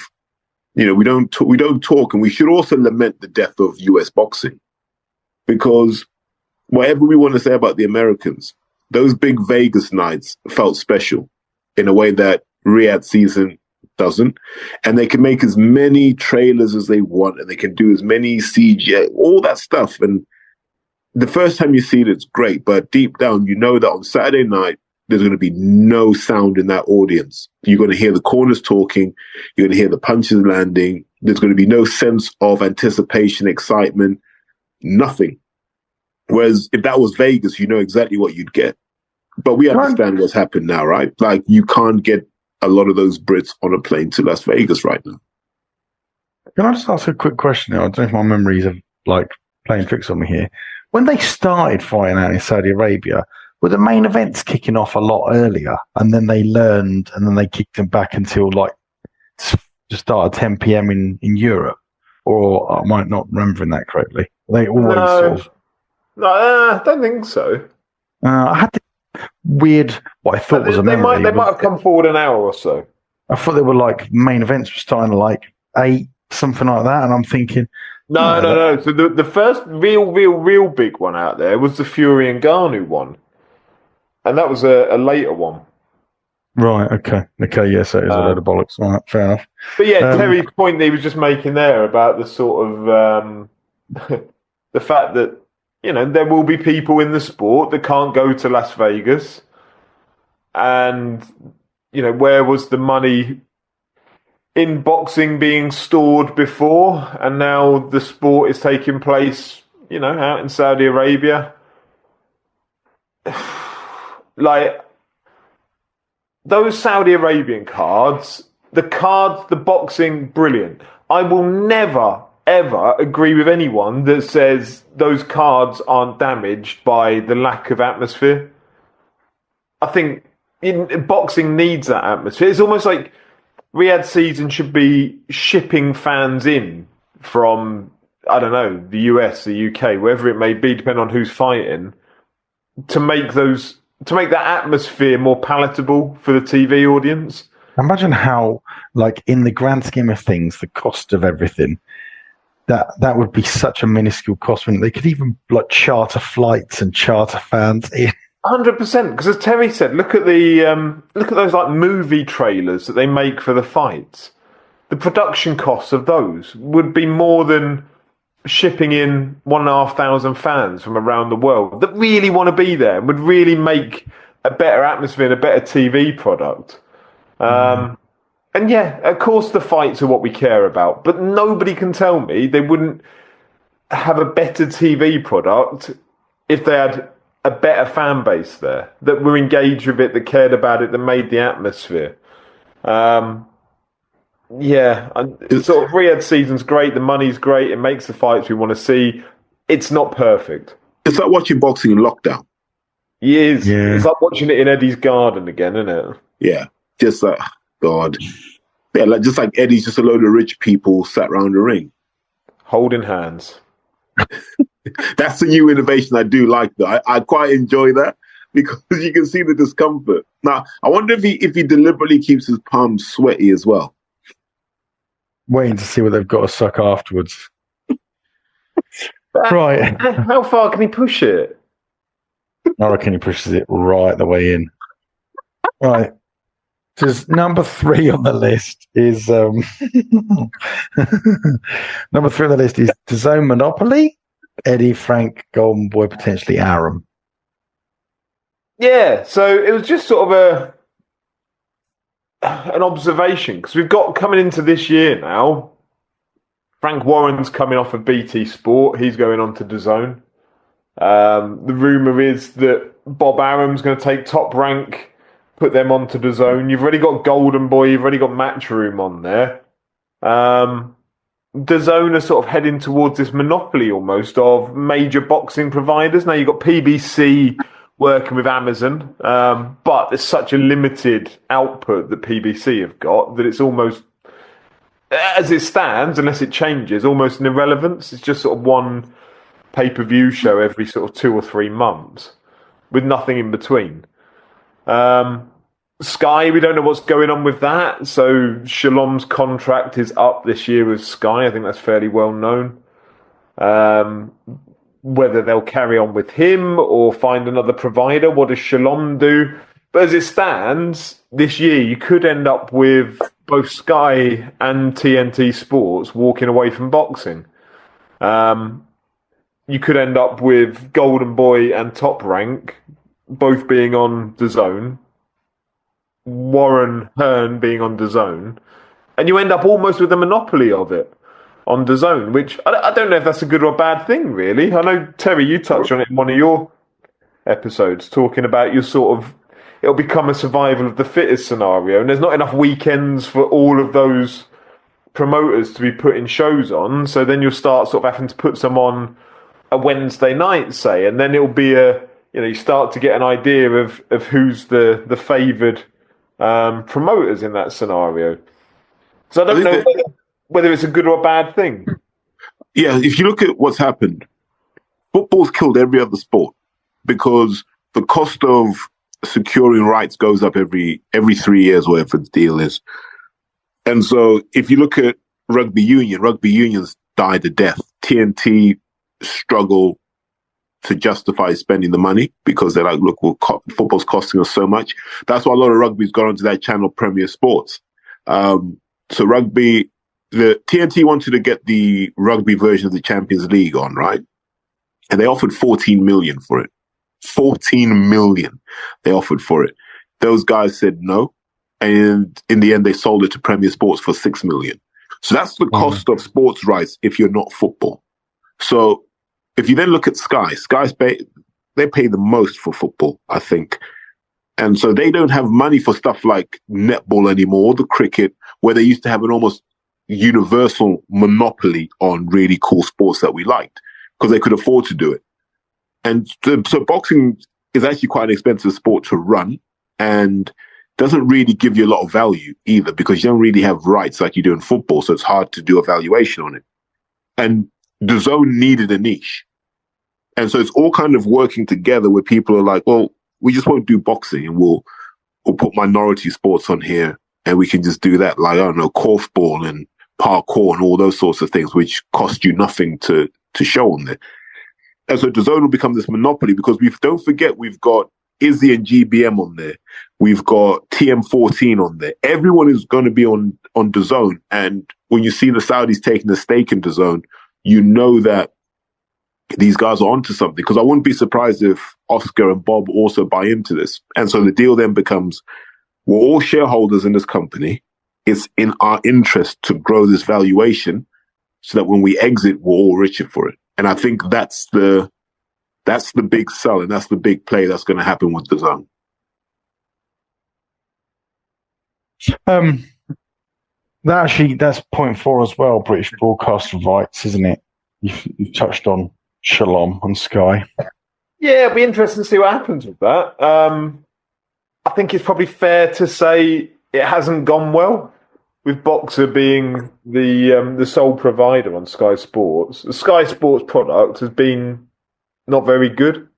Speaker 3: we don't talk, and we should also lament the death of US boxing, because whatever we want to say about the Americans, those big Vegas nights felt special in a way that Riyadh season doesn't. And they can make as many trailers as they want, and they can do as many CGI, all that stuff. And the first time you see it, it's great. But deep down, you know that on Saturday night, there's going to be no sound in that audience. You're going to hear the corners talking. You're going to hear the punches landing. There's going to be no sense of anticipation, excitement, nothing. Whereas if that was Vegas, you know exactly what you'd get. But we understand what's happened now, right? Like, you can't get a lot of those Brits on a plane to Las Vegas right now.
Speaker 2: Can I just ask a quick question now? I don't know if my memories are playing tricks on me here. When they started fighting out in Saudi Arabia, were the main events kicking off a lot earlier, and then they learned, and then they kicked them back until just start at 10 p.m. in Europe? Or I might not remembering that correctly. They always
Speaker 1: No, I don't think so.
Speaker 2: I had the weird, what I thought was a memory.
Speaker 1: They might have come forward an hour or so.
Speaker 2: I thought they were main events were starting at 8, something like that, and I'm thinking...
Speaker 1: No. So the first real big one out there was the Fury and Ngannou one. And that was a later one. Right,
Speaker 2: okay, yeah, so it is a load of bollocks. All right, fair enough.
Speaker 1: But yeah, Terry's point that he was just making there about the sort of... the fact that, there will be people in the sport that can't go to Las Vegas. And, where was the money in boxing being stored before? And now the sport is taking place, out in Saudi Arabia. Those Saudi Arabian cards, the boxing, brilliant. I will never, ever agree with anyone that says those cards aren't damaged by the lack of atmosphere. I think boxing needs that atmosphere. It's almost like Riyadh season should be shipping fans in from, I don't know, the US, the UK, wherever it may be, depending on who's fighting, to make that atmosphere more palatable for the TV audience.
Speaker 2: Imagine how, in the grand scheme of things, the cost of everything, that would be such a minuscule cost. When they could even charter flights and charter fans in.
Speaker 1: 100%, because as Terry said, look at those movie trailers that they make for the fights. The production costs of those would be more than shipping in 1,500 fans from around the world that really want to be there and would really make a better atmosphere and a better TV product. And yeah, of course the fights are what we care about, but nobody can tell me they wouldn't have a better TV product if they had a better fan base there, that were engaged with it, that cared about it, that made the atmosphere. Sort of Riyadh season's great, the money's great, it makes the fights we want to see. It's not perfect.
Speaker 3: It's like watching boxing in lockdown.
Speaker 1: It is. Yeah. It's like watching it in Eddie's garden again, isn't it?
Speaker 3: Yeah. Just like, God. Yeah, just like Eddie's just a load of rich people sat around the ring.
Speaker 1: Holding hands.
Speaker 3: That's the new innovation I do like, though. I quite enjoy that because you can see the discomfort. Now, I wonder if he deliberately keeps his palms sweaty as well.
Speaker 2: Waiting to see what they've got to suck afterwards. Right.
Speaker 1: How far can he push it?
Speaker 2: I reckon he pushes it right the way in. Right. Just number 3 on the list is DAZN Monopoly, Eddie, Frank, Golden Boy, potentially Aram.
Speaker 1: Yeah, so it was just sort of an observation, because we've got coming into this year now, Frank Warren's coming off of BT Sport. He's going on to DAZN. The rumour is that Bob Arum's going to take Top Rank, put them onto DAZN. You've already got Golden Boy, you've already got Matchroom on there. DAZN are sort of heading towards this monopoly almost of major boxing providers. Now you've got PBC working with Amazon, but there's such a limited output that PBC have got that it's almost, as it stands, unless it changes, almost an irrelevance. It's just sort of one pay-per-view show every sort of 2 or 3 months with nothing in between. Sky, we don't know what's going on with that. So Shalom's contract is up this year with Sky. I think that's fairly well known. Whether they'll carry on with him or find another provider, what does Shalom do? But as it stands, this year you could end up with both Sky and TNT Sports walking away from boxing. You could end up with Golden Boy and Top Rank both being on DAZN, Warren Hearn being on DAZN, and you end up almost with a monopoly of it on DAZN, which I don't know if that's a good or bad thing, really. I know, Terry, you touched on it in one of your episodes, talking about your sort of, it'll become a survival of the fittest scenario, and there's not enough weekends for all of those promoters to be putting shows on, so then you'll start sort of having to put some on a Wednesday night, say, and then it'll be you start to get an idea of who's the favoured promoters in that scenario. So I don't know whether it's a good or a bad thing.
Speaker 3: Yeah, if you look at what's happened, football's killed every other sport because the cost of securing rights goes up every 3 years, whatever the deal is. And so if you look at rugby union's died a death. TNT struggle to justify spending the money because they're like, look, football's costing us so much. That's why a lot of rugby's gone onto that channel, Premier Sports. So rugby, the TNT wanted to get the rugby version of the Champions League on, right? And they offered 14 million for it. 14 million they offered for it. Those guys said no. And in the end, they sold it to Premier Sports for 6 million. So that's the cost of sports rights if you're not football. So if you then look at Sky, they pay the most for football, I think. And so they don't have money for stuff like netball anymore, or the cricket, where they used to have an almost universal monopoly on really cool sports that we liked because they could afford to do it. And so boxing is actually quite an expensive sport to run and doesn't really give you a lot of value either because you don't really have rights like you do in football. So it's hard to do a valuation on it. And the zone needed a niche. And so it's all kind of working together where people are like, well, we just won't do boxing and we'll put minority sports on here and we can just do that. Like, I don't know, korfball and parkour and all those sorts of things, which cost you nothing to show on there. And so DAZN will become this monopoly because don't forget we've got Izzy and GBM on there. We've got TM14 on there. Everyone is going to be on DAZN. And when you see the Saudis taking a stake in DAZN, you know that these guys are onto something. Because I wouldn't be surprised if Oscar and Bob also buy into this. And so the deal then becomes, we're all shareholders in this company. It's in our interest to grow this valuation so that when we exit, we're all richer for it. And I think that's the big sell and that's the big play that's going to happen with DAZN.
Speaker 2: That's point 4 as well, British broadcast rights, isn't it? You've touched on Shalom on Sky.
Speaker 1: Yeah, it'll be interesting to see what happens with that. I think it's probably fair to say it hasn't gone well with Boxer being the sole provider on Sky Sports. The Sky Sports product has been not very good.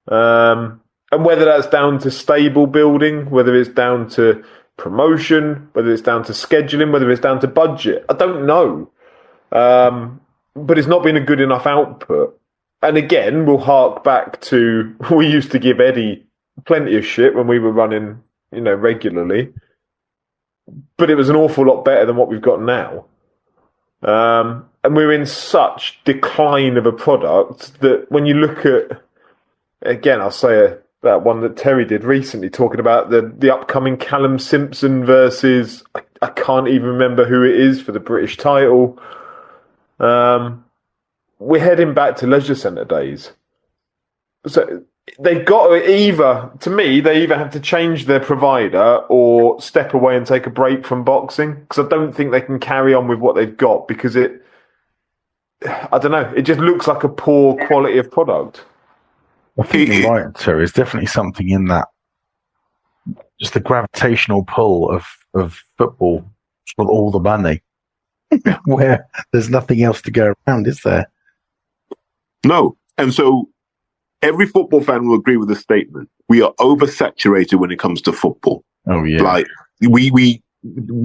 Speaker 1: And whether that's down to stable building, whether it's down to promotion, whether it's down to scheduling, whether it's down to budget, I don't know. But it's not been a good enough output. And again, we'll hark back to, we used to give Eddie plenty of shit when we were running, regularly. But it was an awful lot better than what we've got now. And we're in such decline of a product that when you look at, again, I'll say that one that Terry did recently, talking about the upcoming Callum Simpson versus I can't even remember who it is for the British title. We're heading back to leisure centre days. So they've got to me, they either have to change their provider or step away and take a break from boxing, because I don't think they can carry on with what they've got, because I don't know, it just looks like a poor quality of product.
Speaker 2: I think you're right, Terry. There's definitely something in that. Just the gravitational pull of football for all the money, where there's nothing else to go around, is there?
Speaker 3: No. And so every football fan will agree with the statement. We are oversaturated when it comes to football.
Speaker 2: Oh, yeah.
Speaker 3: Like, we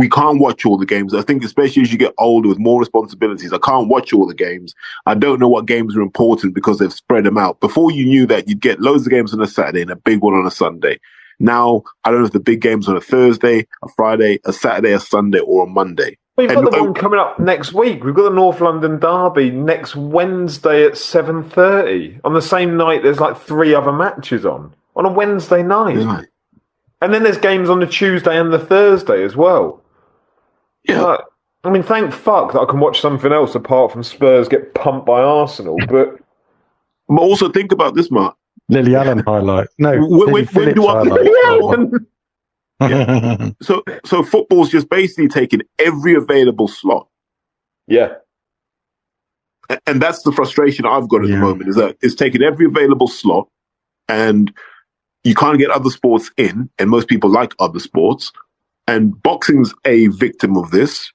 Speaker 3: can't watch all the games. I think especially as you get older with more responsibilities, I can't watch all the games. I don't know what games are important because they've spread them out. Before you knew that, you'd get loads of games on a Saturday and a big one on a Sunday. Now, I don't know if the big game's on a Thursday, a Friday, a Saturday, a Sunday, or a Monday.
Speaker 1: We've got the one coming up next week. We've got the North London Derby next Wednesday at 7:30. On the same night, there's like 3 other matches on a Wednesday night.
Speaker 3: Yeah.
Speaker 1: And then there's games on the Tuesday and the Thursday as well.
Speaker 3: Yeah.
Speaker 1: I mean, thank fuck that I can watch something else apart from Spurs get pumped by Arsenal. But
Speaker 3: also think about this, Mark.
Speaker 2: Lily Allen highlight. No,
Speaker 3: when do I? Yeah. So football's just basically taking every available slot.
Speaker 1: Yeah.
Speaker 3: And that's the frustration I've got at the moment, is that it's taking every available slot, and you can't get other sports in, and most people like other sports. And boxing's a victim of this.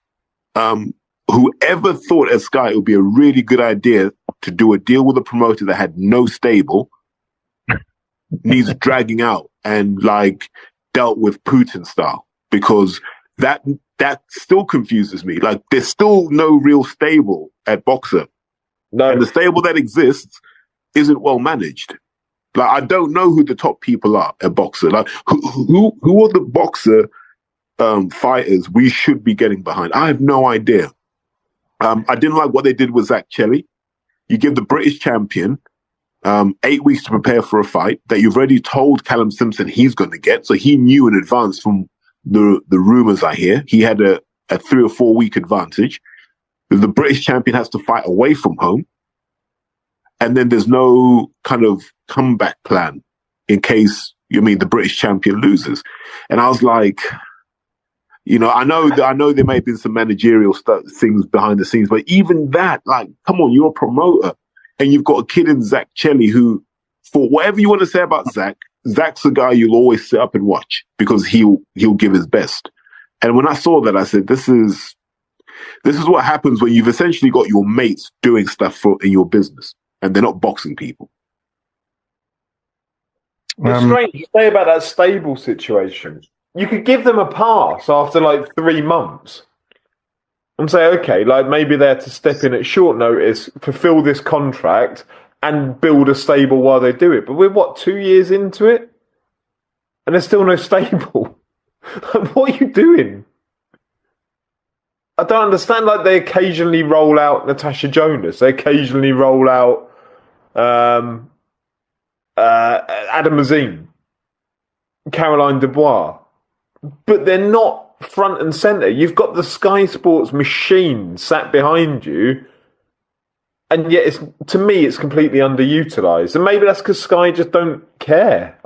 Speaker 3: Whoever thought at Sky it would be a really good idea to do a deal with a promoter that had no stable needs dragging out and like dealt with Putin style, because that still confuses me. Like, there's still no real stable at Boxer.
Speaker 1: No.
Speaker 3: And the stable that exists isn't well managed. Like, I don't know who the top people are at Boxer. Like, who are the Boxer fighters we should be getting behind? I have no idea. I didn't like what they did with Zach Chelly. You give the British champion 8 weeks to prepare for a fight that you've already told Callum Simpson he's going to get. So he knew in advance from the rumors I hear. He had a 3 or 4 week advantage. The British champion has to fight away from home. And then there's no kind of comeback plan in case, the British champion loses. And I was like, I know there may have been some managerial things behind the scenes, but even that, like, come on, you're a promoter. And you've got a kid in Zach Chelly who, for whatever you want to say about Zach's a guy you'll always sit up and watch because he'll give his best. And when I saw that, I said, this is what happens when you've essentially got your mates doing stuff in your business and they're not boxing people.
Speaker 1: It's strange to say about that stable situation. You could give them a pass after like 3 months and say, okay, like maybe they're to step in at short notice, fulfill this contract, and build a stable while they do it. But we're 2 years into it, and there's still no stable. What are you doing? I don't understand. Like, they occasionally roll out Natasha Jonas, they occasionally roll out Adam Mazin, Caroline Dubois, but they're not front and centre. You've got the Sky Sports machine sat behind you, and yet to me it's completely underutilised. And maybe that's because Sky just don't care.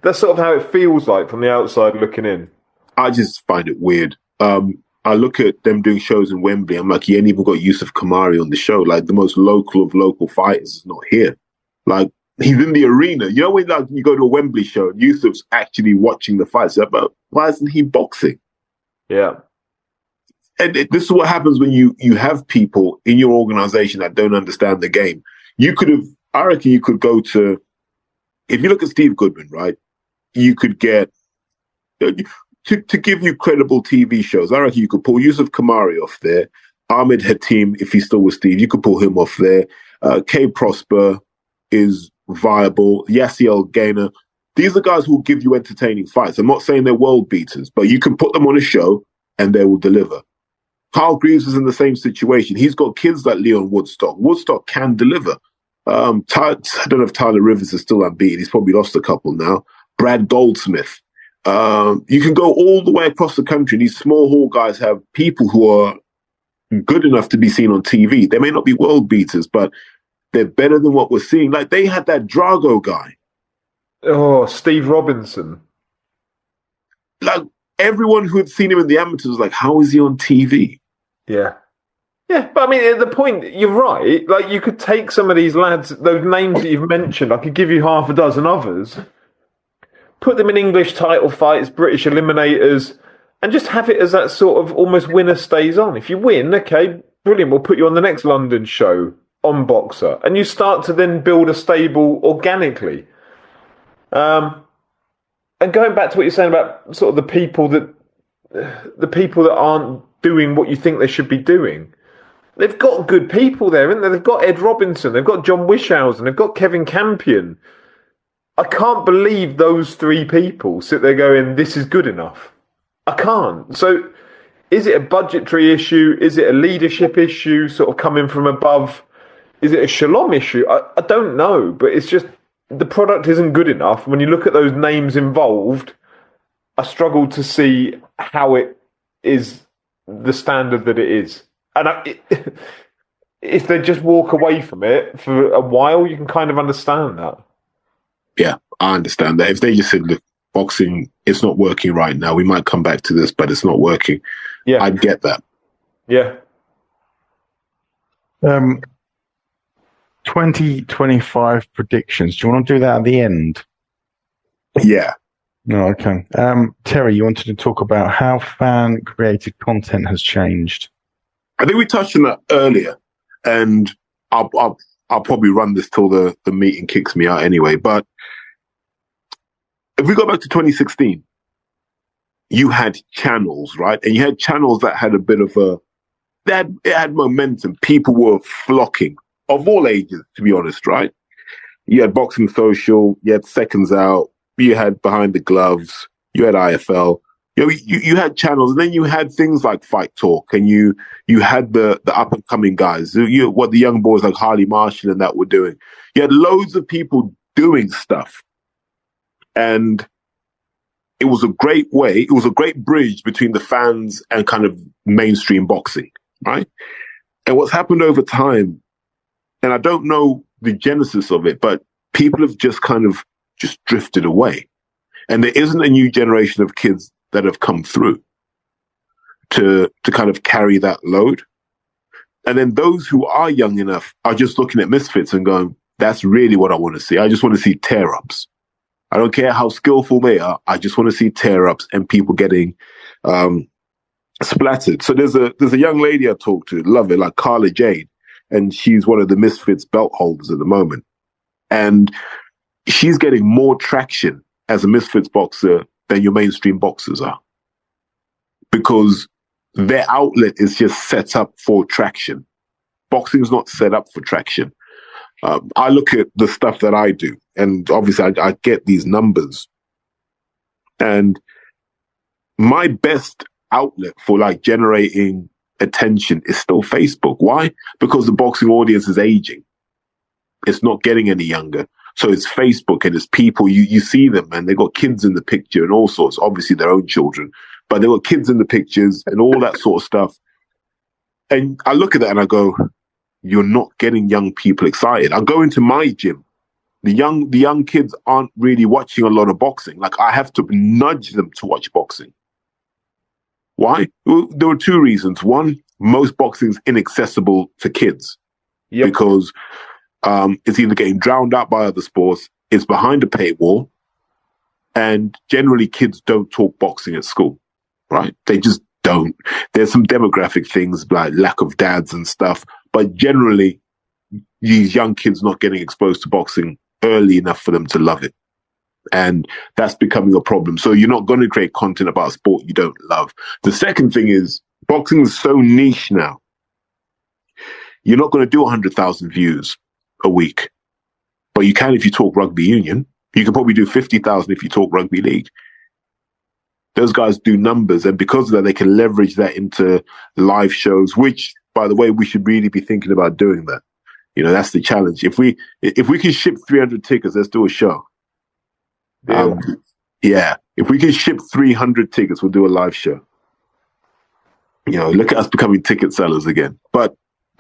Speaker 1: That's sort of how it feels like from the outside looking in.
Speaker 3: I just find it weird. I look at them doing shows in Wembley. I'm like, you ain't even got Yusuf Kamari on the show. Like, the most local of local fighters is not here. Like, he's in the arena. You know when like you go to a Wembley show and Yusuf's actually watching the fights, but why isn't he boxing?
Speaker 1: Yeah.
Speaker 3: And this is what happens when you have people in your organization that don't understand the game. I reckon you could go to, if you look at Steve Goodman, right? You could get, to give you credible TV shows, I reckon you could pull Yusuf Kamari off there. Ahmed Hatim, if he's still with Steve, you could pull him off there. Kay Prosper is viable. Yassiel Gaynor. These are guys who will give you entertaining fights. I'm not saying they're world beaters, but you can put them on a show and they will deliver. Carl Greaves is in the same situation. He's got kids like Leon Woodstock. Woodstock can deliver. I don't know if Tyler Rivers is still unbeaten. He's probably lost a couple now. Brad Goldsmith. You can go all the way across the country. These small hall guys have people who are good enough to be seen on TV. They may not be world beaters, but they're better than what we're seeing. Like, they had that Drago guy.
Speaker 1: Oh, Steve Robinson.
Speaker 3: Like, everyone who had seen him in the amateurs was like, how is he on TV?
Speaker 1: Yeah. Yeah, but I mean, at the point, you're right. Like, you could take some of these lads, those names that you've mentioned, I could give you half a dozen others, put them in English title fights, British eliminators, and just have it as that sort of almost winner stays on. If you win, okay, brilliant, we'll put you on the next London show on Boxer. And you start to then build a stable organically. And going back to what you're saying about sort of the people that aren't doing what you think they should be doing. They've got good people there, haven't they? They've got Ed Robinson, they've got John Wishausen, they've got Kevin Campion. I can't believe those three people sit there going, this is good enough. I can't. So is it a budgetary issue? Is it a leadership issue sort of coming from above? Is it a Shalom issue? I don't know, but it's just the product isn't good enough. When you look at those names involved, I struggle to see how it is the standard that it is. And if they just walk away from it for a while, you can kind of understand that.
Speaker 3: Yeah, I understand that. If they just said, look, boxing, it's not working right now. We might come back to this, but it's not working.
Speaker 1: Yeah.
Speaker 3: I'd get that.
Speaker 1: Yeah.
Speaker 2: 2025 predictions. Do you want to do that at the end?
Speaker 3: Yeah.
Speaker 2: No, okay. Terry, you wanted to talk about how fan-created content has changed.
Speaker 3: I think we touched on that earlier, and I'll probably run this till the meeting kicks me out anyway. But if we go back to 2016, you had channels, right? And you had channels that had a bit of it had momentum. People were flocking of all ages, to be honest, right? You had Boxing Social, you had Seconds Out, you had Behind the Gloves, you had IFL. You had channels, and then you had things like Fight Talk, and you had the up and coming guys. What the young boys like Harley Marshall and that were doing. You had loads of people doing stuff, and it was a great way. It was a great bridge between the fans and kind of mainstream boxing, right? And what's happened over time, and I don't know the genesis of it, but people have just kind of just drifted away, and there isn't a new generation of kids that have come through to kind of carry that load. And then those who are young enough are just looking at Misfits and going, that's really what I want to see. I just want to see tear-ups. I don't care how skillful they are. I just want to see tear-ups and people getting splattered. So there's a young lady I talked to, love it, like Carla Jade, and she's one of the Misfits belt holders at the moment. And she's getting more traction as a Misfits boxer than your mainstream boxers are, because their outlet is just set up for traction. Boxing is not set up for traction. I look at the stuff that I do, and obviously I get these numbers, and my best outlet for like generating attention is still Facebook. Why? Because the boxing audience is aging. It's not getting any younger. So it's Facebook, and it's people, you see them, and they've got kids in the picture and all sorts, obviously their own children, but they've got kids in the pictures and all that sort of stuff. And I look at that and I go, you're not getting young people excited. I go into my gym. The young kids aren't really watching a lot of boxing. Like, I have to nudge them to watch boxing. Why? Well, there were two reasons. One, most boxing is inaccessible to kids. Yep. Because it's either getting drowned out by other sports, it's behind a paywall, and generally kids don't talk boxing at school, right? They just don't. There's some demographic things like lack of dads and stuff, but generally these young kids not getting exposed to boxing early enough for them to love it. And that's becoming a problem. So you're not going to create content about a sport you don't love. The second thing is boxing is so niche now. You're not going to do 100,000 views a week, but you can if you talk rugby union. You can probably do 50,000 if you talk rugby league. Those guys do numbers, and because of that, they can leverage that into live shows, which, by the way, we should really be thinking about doing that. That's the challenge. If we can ship 300 tickets, let's do a show. Yeah. If we can ship 300 tickets, we'll do a live show. Look at us becoming ticket sellers again. But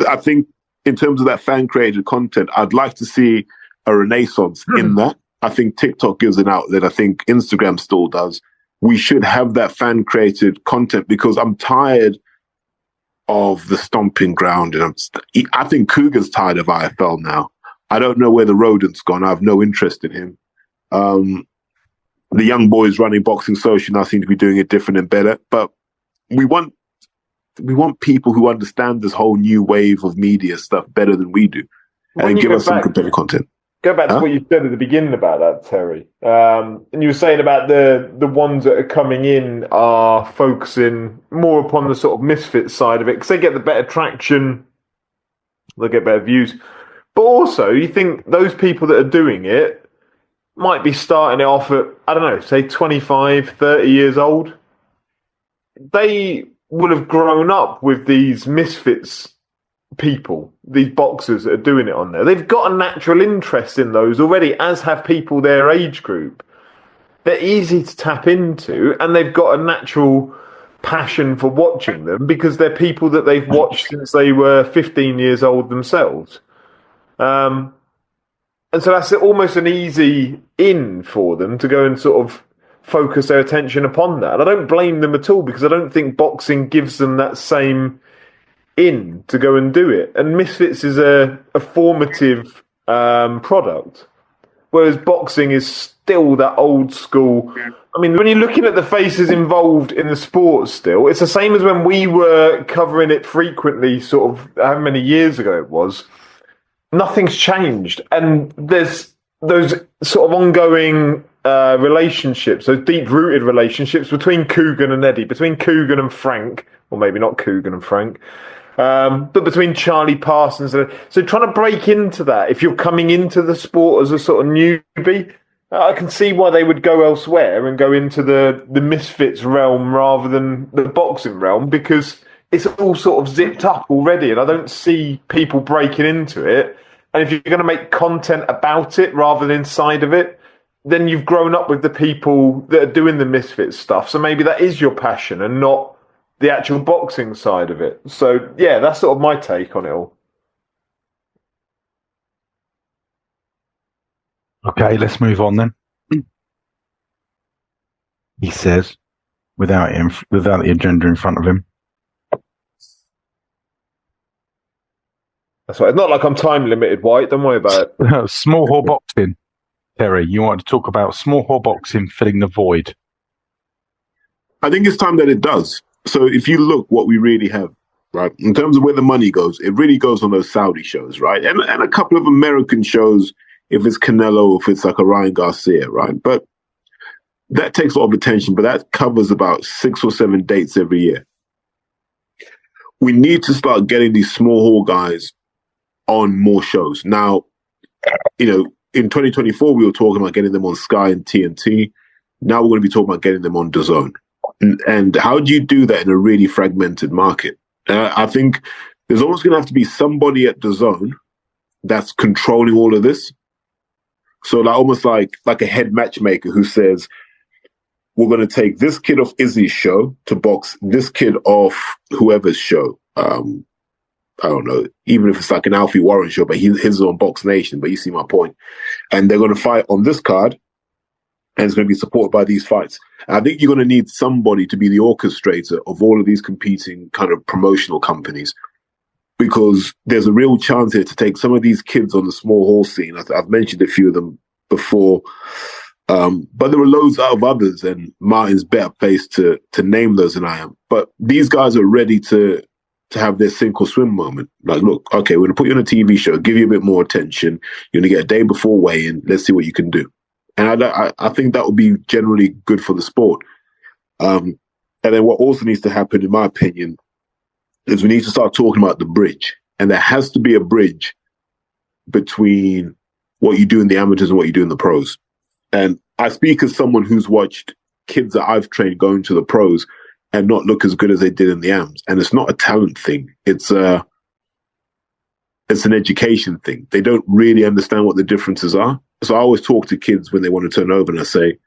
Speaker 3: I think in terms of that fan created content, I'd like to see a renaissance in that. I think TikTok gives an outlet. I think Instagram still does. We should have that fan created content because I'm tired of the stomping ground. And I think Cougar's tired of IFL now. I don't know where the rodent's gone. I have no interest in him. The young boys running Boxing Social now seem to be doing it different and better. But we want people who understand this whole new wave of media stuff better than we do, and give us some compelling content.
Speaker 1: Go back to what you said at the beginning about that, Terry. And you were saying about the ones that are coming in are focusing more upon the sort of misfit side of it because they get the better traction, they'll get better views. But also, you think those people that are doing it might be starting it off at, I don't know, say 25, 30 years old. They would have grown up with these misfits people, these boxers that are doing it on there. They've got a natural interest in those already, as have people their age group. They're easy to tap into, and they've got a natural passion for watching them because they're people that they've watched since they were 15 years old themselves. And so that's almost an easy in for them to go and sort of focus their attention upon that. And I don't blame them at all because I don't think boxing gives them that same in to go and do it. And Misfits is a formative product, whereas boxing is still that old school. I mean, when you're looking at the faces involved in the sport still, it's the same as when we were covering it frequently, sort of how many years ago it was. Nothing's changed. And there's those sort of ongoing relationships, those deep-rooted relationships between Coogan and Eddie, between Coogan and Frank, or maybe not Coogan and Frank, but between Charlie Parsons. So trying to break into that, if you're coming into the sport as a sort of newbie, I can see why they would go elsewhere and go into the Misfits realm rather than the boxing realm, because it's all sort of zipped up already, and I don't see people breaking into it. And if you're going to make content about it rather than inside of it, then you've grown up with the people that are doing the Misfits stuff. So maybe that is your passion and not the actual boxing side of it. So, yeah, that's sort of my take on it all.
Speaker 2: Okay, let's move on then. He says, without the agenda in front of him.
Speaker 1: That's right. It's not like I'm time limited, White. Don't worry about it.
Speaker 2: Small hall boxing. Terry, you want to talk about small hall boxing filling the void?
Speaker 3: I think it's time that it does. So if you look what we really have, right, in terms of where the money goes, it really goes on those Saudi shows, right? And a couple of American shows, if it's Canelo, if it's like a Ryan Garcia, right? But that takes a lot of attention, but that covers about 6 or 7 dates every year. We need to start getting these small hall guys on more shows. Now, in 2024, we were talking about getting them on Sky and TNT. Now we're going to be talking about getting them on DAZN. And how do you do that in a really fragmented market? I think there's almost going to have to be somebody at DAZN that's controlling all of this. So almost like a head matchmaker who says, we're going to take this kid off Izzy's show to box this kid off whoever's show. I don't know, even if it's like an Alfie Warren show, but his is on Box Nation, but you see my point. And they're going to fight on this card, and it's going to be supported by these fights. And I think you're going to need somebody to be the orchestrator of all of these competing kind of promotional companies, because there's a real chance here to take some of these kids on the small hall scene. I've mentioned a few of them before, but there are loads of others, and Martin's better placed to name those than I am. But these guys are ready to have their sink or swim moment. Like, look, okay, we're going to put you on a TV show, give you a bit more attention. You're going to get a day before weigh-in. Let's see what you can do. And I think that would be generally good for the sport. And then what also needs to happen, in my opinion, is we need to start talking about the bridge. And there has to be a bridge between what you do in the amateurs and what you do in the pros. And I speak as someone who's watched kids that I've trained going to the pros and not look as good as they did in the AMs. And it's not a talent thing. It's it's an education thing. They don't really understand what the differences are. So I always talk to kids when they want to turn over and I say,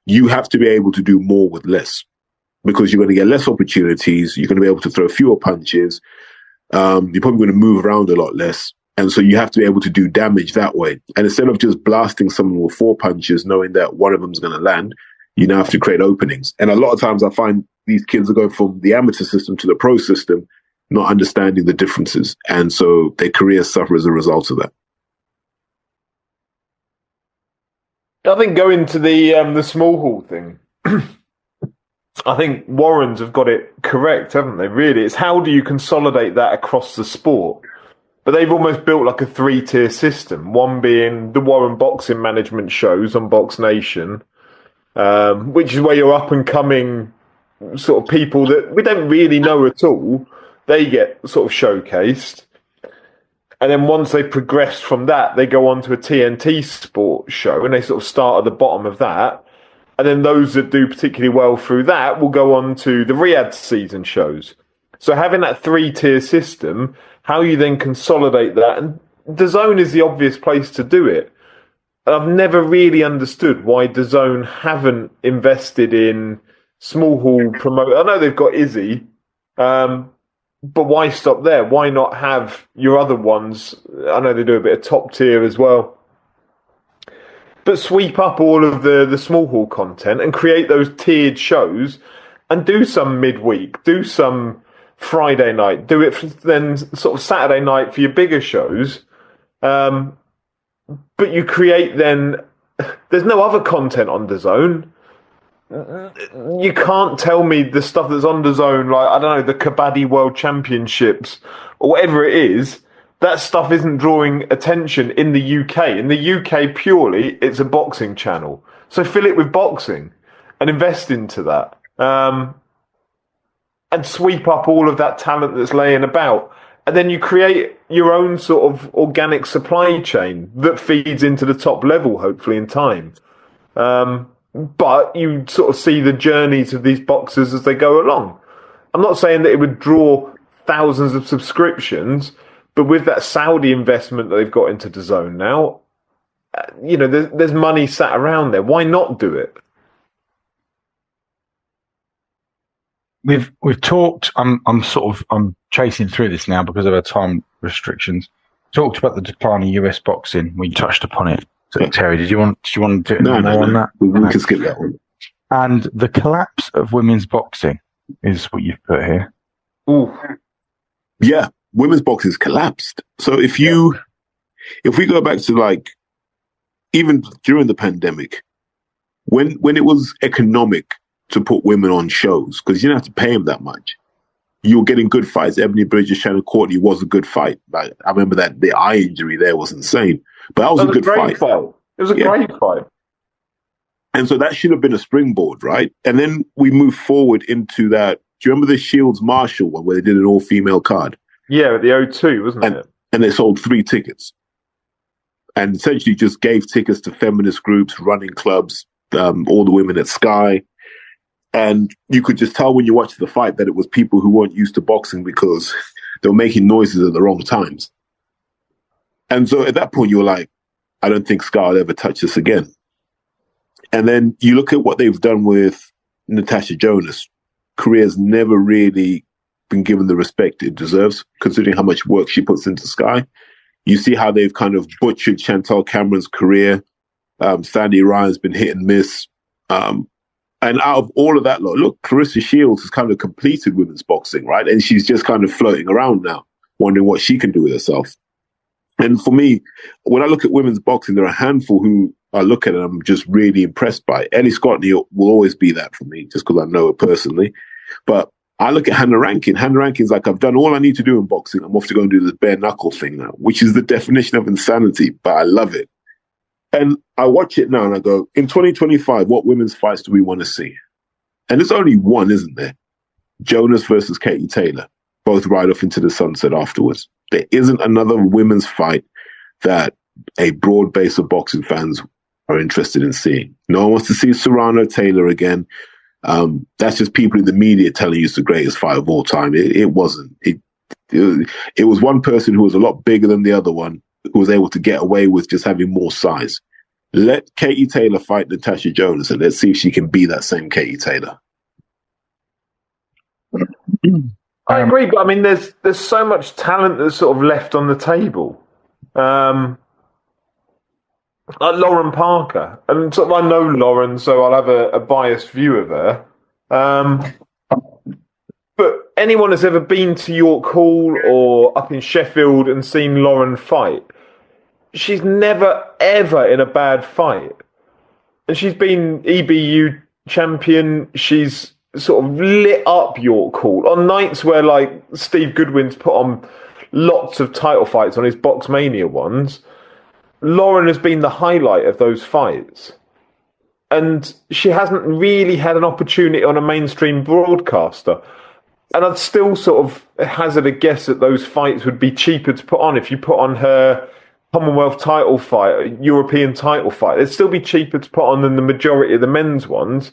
Speaker 3: you have to be able to do more with less because you're going to get less opportunities. You're going to be able to throw fewer punches. You're probably going to move around a lot less. And so you have to be able to do damage that way. And instead of just blasting someone with 4 punches, knowing that one of them is going to land, you now have to create openings. And a lot of times I find these kids are going from the amateur system to the pro system, not understanding the differences. And so their careers suffer as a result of that.
Speaker 1: I think going to the small hall thing, I think Warrens have got it correct, haven't they? Really, it's how do you consolidate that across the sport? But they've almost built like a 3-tier system. One being the Warren boxing management shows on Box Nation, which is where your up and coming sort of people that we don't really know at all, they get sort of showcased. And then once they progress from that, they go on to a TNT sports show and they sort of start at the bottom of that. And then those that do particularly well through that will go on to the Riyadh season shows. So having that 3-tier system, how you then consolidate that, and DAZN is the obvious place to do it. I've never really understood why DAZN haven't invested in small hall promote. I know they've got Izzy, but why stop there? Why not have your other ones? I know they do a bit of top tier as well. But sweep up all of the small hall content and create those tiered shows and do some midweek, do some Friday night, do it then sort of Saturday night for your bigger shows. But you create then, there's no other content on DAZN. You can't tell me the stuff that's on DAZN, like, I don't know, the Kabaddi World Championships or whatever it is, that stuff isn't drawing attention in the UK. In the UK, purely, it's a boxing channel. So fill it with boxing and invest into that. And sweep up all of that talent that's laying about. And then you create your own sort of organic supply chain that feeds into the top level, hopefully, in time. But you sort of see the journeys of these boxers as they go along. I'm not saying that it would draw thousands of subscriptions, but with that Saudi investment that they've got into DAZN now, you know, there's money sat around there. Why not do it?
Speaker 2: We've talked. I'm chasing through this now because of our time restrictions. Talked about the decline of US boxing. We touched upon it. So, Terry, did you want to do it more on that?
Speaker 3: We can skip that one.
Speaker 2: And the collapse of women's boxing is what you've put here.
Speaker 1: Ooh.
Speaker 3: Yeah, women's boxing's collapsed. So if we go back to like even during the pandemic, when it was economic to put women on shows because you didn't have to pay them that much, you were getting good fights. Ebony Bridges, Shannon Courtney was a good fight. Like, I remember that the eye injury there was insane, but that was a good fight.
Speaker 1: It was a great fight.
Speaker 3: And so that should have been a springboard, right? And then we move forward into that. Do you remember the Shields Marshall one where they did an all-female card?
Speaker 1: Yeah, the O2, wasn't it?
Speaker 3: And they sold 3 tickets. And essentially just gave tickets to feminist groups, running clubs, all the women at Sky. And you could just tell when you watched the fight that it was people who weren't used to boxing because they were making noises at the wrong times. And so at that point, you were like, I don't think Sky will ever touch this again. And then you look at what they've done with Natasha Jonas. Career's never really been given the respect it deserves, considering how much work she puts into Sky. You see how they've kind of butchered Chantal Cameron's career. Sandy Ryan's been hit and miss. And out of all of that, look, Clarissa Shields has kind of completed women's boxing, right? And she's just kind of floating around now, wondering what she can do with herself. And for me, when I look at women's boxing, there are a handful who I look at and I'm just really impressed by. Ellie Scotney will always be that for me, just because I know her personally. But I look at Hannah Rankin. Hannah Rankin's like, I've done all I need to do in boxing. I'm off to go and do this bare knuckle thing now, which is the definition of insanity, but I love it. And I watch it now and I go, in 2025, what women's fights do we want to see? And there's only one, isn't there? Jonas versus Katie Taylor, both ride off into the sunset afterwards. There isn't another women's fight that a broad base of boxing fans are interested in seeing. No one wants to see Serrano Taylor again. That's just people in the media telling you it's the greatest fight of all time. It wasn't. It was one person who was a lot bigger than the other one who was able to get away with just having more size. Let Katie Taylor fight Natasha Jonas, and let's see if she can be that same Katie Taylor.
Speaker 1: I agree, but I mean, there's so much talent that's sort of left on the table. Like Lauren Parker, and sort of I know Lauren, so I'll have a biased view of her. But anyone that's ever been to York Hall or up in Sheffield and seen Lauren fight, she's never ever in a bad fight, and she's been EBU champion. She's sort of lit up York Hall on nights where like Steve Goodwin's put on lots of title fights on his Boxmania ones. Lauren has been the highlight of those fights. And she hasn't really had an opportunity on a mainstream broadcaster. And I'd still sort of hazard a guess that those fights would be cheaper to put on if you put on her Commonwealth title fight, European title fight. They'd still be cheaper to put on than the majority of the men's ones.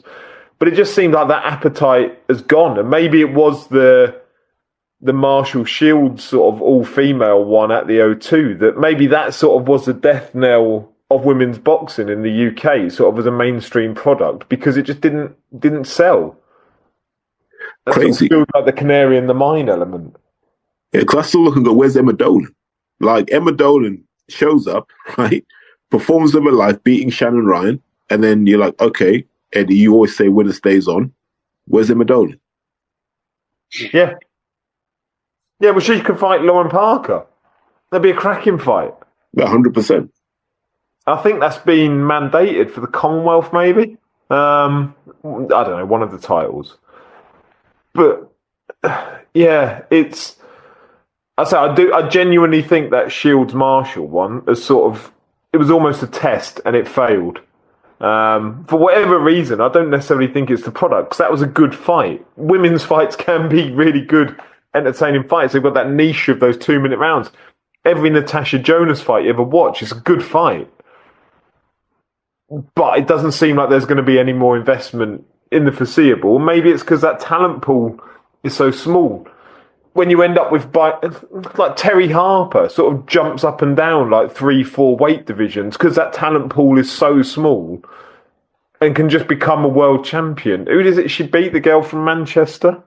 Speaker 1: But it just seemed like that appetite has gone. And maybe it was the Marshall Shields sort of all-female one at the O2, that maybe that sort of was the death knell of women's boxing in the UK, sort of as a mainstream product, because it just didn't sell. That
Speaker 3: Crazy.
Speaker 1: Sort of feels like the canary in the mine element.
Speaker 3: Yeah, because I still look and go, where's Emma Dolan? Like, Emma Dolan shows up, right? Performs of her life, beating Shannon Ryan, and then you're like, okay, Eddie, you always say winner stays on. Where's Emma Dolan?
Speaker 1: Yeah. Yeah, well, she could fight Lauren Parker. That'd be a cracking fight.
Speaker 3: 100%.
Speaker 1: I think that's been mandated for the Commonwealth, maybe. I don't know, one of the titles. But yeah, it's. I genuinely think that Shields Marshall one is sort of. It was almost a test, and it failed. For whatever reason, I don't necessarily think it's the product, because that was a good fight. Women's fights can be really good, entertaining fights. They've got that niche of those 2-minute rounds. Every Natasha Jonas fight you ever watch is a good fight. But it doesn't seem like there's going to be any more investment in the foreseeable. Maybe it's because that talent pool is so small. When you end up with, like Terry Harper sort of jumps up and down like 3-4 weight divisions because that talent pool is so small and can just become a world champion. Who is it she beat? The girl from Manchester?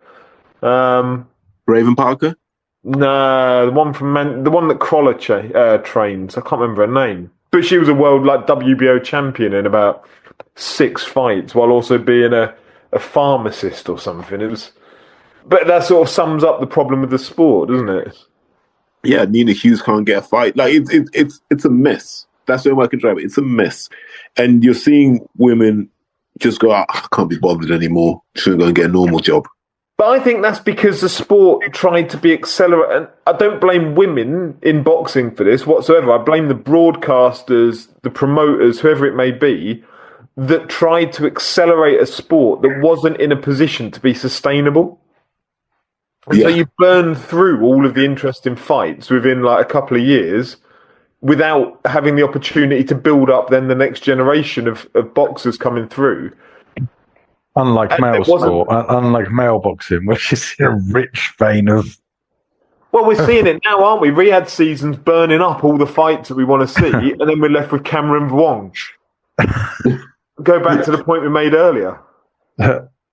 Speaker 3: Raven Parker?
Speaker 1: No, the one from the one that Crawler trains. I can't remember her name. But she was a world like WBO champion in about 6 fights while also being a pharmacist or something. It was. But that sort of sums up the problem with the sport, doesn't it?
Speaker 3: Yeah, Nina Hughes can't get a fight. Like it's a mess. That's the way I can drive it. It's a mess, and you're seeing women just go, I can't be bothered anymore. Just gonna go and get a normal job.
Speaker 1: But I think that's because the sport tried to be accelerated. And I don't blame women in boxing for this whatsoever. I blame the broadcasters, the promoters, whoever it may be, that tried to accelerate a sport that wasn't in a position to be sustainable. And so you burn through all of the interesting fights within like a couple of years without having the opportunity to build up then the next generation of boxers coming through.
Speaker 2: Unlike male sport, unlike male boxing, which is in a rich vein of...
Speaker 1: Well, we're seeing it now, aren't we? Riyadh season's burning up all the fights that we want to see, and then we're left with Cameron Vuong. Go back to the point we made earlier.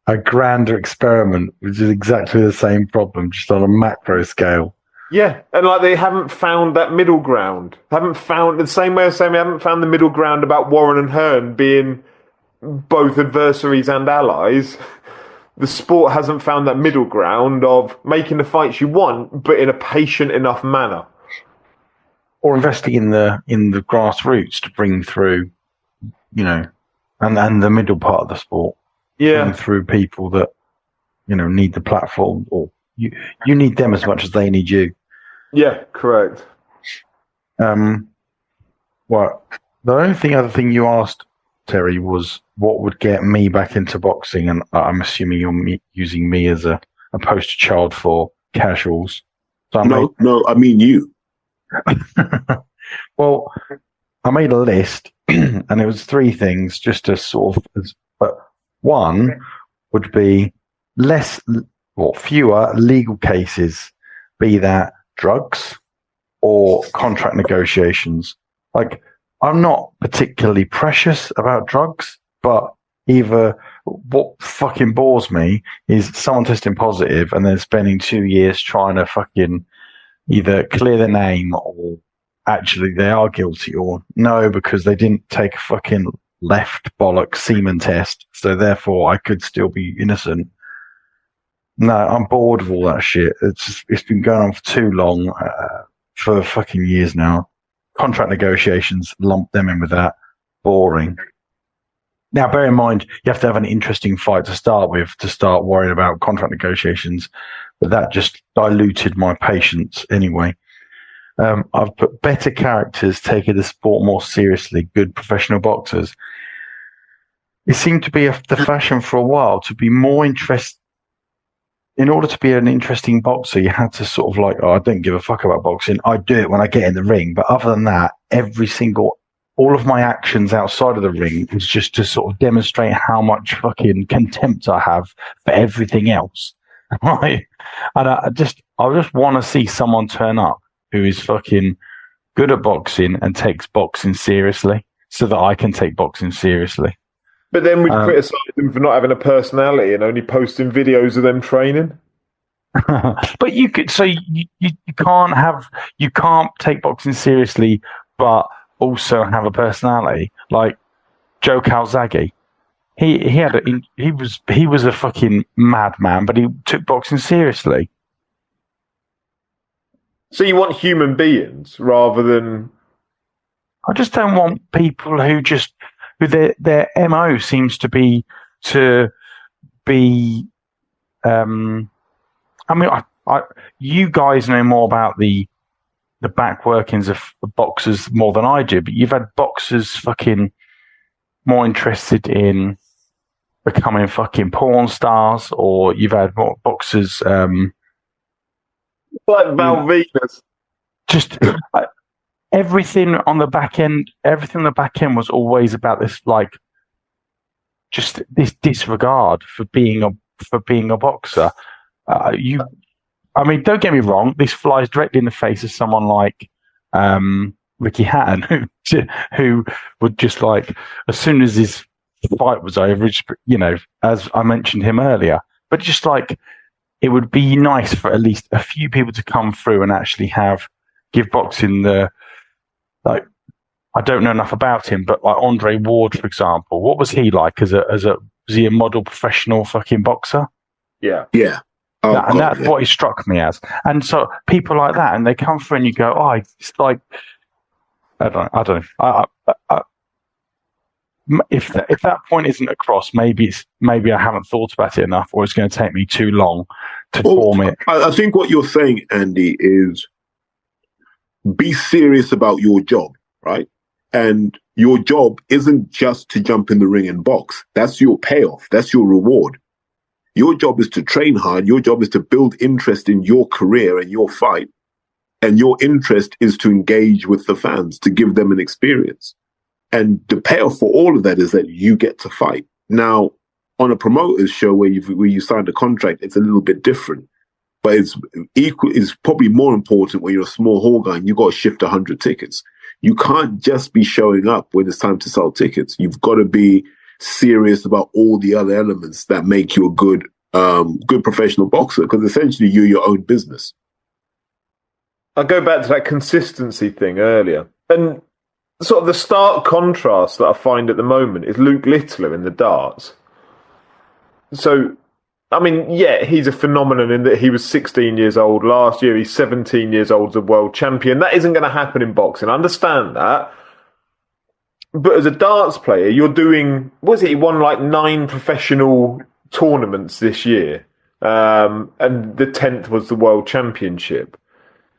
Speaker 2: A grander experiment, which is exactly the same problem, just on a macro scale.
Speaker 1: Yeah, and like they haven't found that middle ground. Haven't found the same way of saying we haven't found the middle ground about Warren and Hearn being both adversaries and allies. The sport hasn't found that middle ground of making the fights you want, but in a patient enough manner,
Speaker 2: or investing in the grassroots to bring through, and the middle part of the sport.
Speaker 1: Yeah,
Speaker 2: through people that need the platform, or you need them as much as they need you.
Speaker 1: Yeah, correct.
Speaker 2: Well, the only other thing you asked, Terry, was what would get me back into boxing, and I'm assuming you're using me as a poster child for casuals. So
Speaker 3: I mean you.
Speaker 2: Well, I made a list, and it was 3 things, just to sort of. But one would be fewer legal cases be that drugs or contract negotiations. Like, I'm not particularly precious about drugs, but either what fucking bores me is someone testing positive and then spending 2 years trying to fucking either clear their name or actually they are guilty, or no, because they didn't take a fucking left bollock semen test, so therefore I could still be innocent. No, I'm bored of all that shit. It's been going on for too long, for fucking years now. Contract negotiations, lump them in with that. Boring. Now, bear in mind, you have to have an interesting fight to start with to start worrying about contract negotiations, but that just diluted my patience anyway. I've put better characters taking the sport more seriously, good professional boxers. It seemed to be the fashion for a while to be more interested. In order to be an interesting boxer, you had to sort of like, oh, I don't give a fuck about boxing. I do it when I get in the ring. But other than that, all of my actions outside of the ring was just to sort of demonstrate how much fucking contempt I have for everything else. Right? And I just want to see someone turn up who is fucking good at boxing and takes boxing seriously so that I can take boxing seriously.
Speaker 1: But then we'd criticise them for not having a personality and only posting videos of them training.
Speaker 2: But you can't take boxing seriously, but also have a personality. Like Joe Calzaghe, he was a fucking madman, but he took boxing seriously.
Speaker 1: So you want human beings rather than?
Speaker 2: I just don't want people who their MO seems to be. I mean, you guys know more about the back workings of boxers more than I do, but you've had boxers fucking more interested in becoming fucking porn stars, or you've had more boxers
Speaker 1: like Val Venus.
Speaker 2: Just everything on the back end was always about this, like, just this disregard for being a boxer. I mean, don't get me wrong. This flies directly in the face of someone like Ricky Hatton, who would just, like, as soon as his fight was over, as I mentioned him earlier. But just like, it would be nice for at least a few people to come through and actually give boxing the, like, I don't know enough about him, but like Andre Ward, for example, what was he like was he a model professional fucking boxer?
Speaker 1: Yeah.
Speaker 3: Yeah.
Speaker 2: And that's what he struck me as. And so people like that, and they come through and you go, oh, it's like, I don't know. If that point isn't across, maybe I haven't thought about it enough, or it's going to take me too long to form it.
Speaker 3: I think what you're saying, Andy, is be serious about your job, right? And your job isn't just to jump in the ring and box. That's your payoff. That's your reward. Your job is to train hard. Your job is to build interest in your career and your fight. And your interest is to engage with the fans, to give them an experience. And the payoff for all of that is that you get to fight. Now, on a promoter's show where you signed a contract, it's a little bit different. But it's probably more important when you're a small hall guy and you've got to shift 100 tickets. You can't just be showing up when it's time to sell tickets. You've got to be serious about all the other elements that make you a good professional boxer, because essentially you're your own business.
Speaker 1: I'll go back to that consistency thing earlier. And sort of the stark contrast that I find at the moment is Luke Littler in the darts. So, I mean, yeah, he's a phenomenon in that he was 16 years old last year. He's 17 years old as a world champion. That isn't going to happen in boxing. I understand that. But as a darts player, you're doing, he won like 9 professional tournaments this year. And the 10th was the world championship.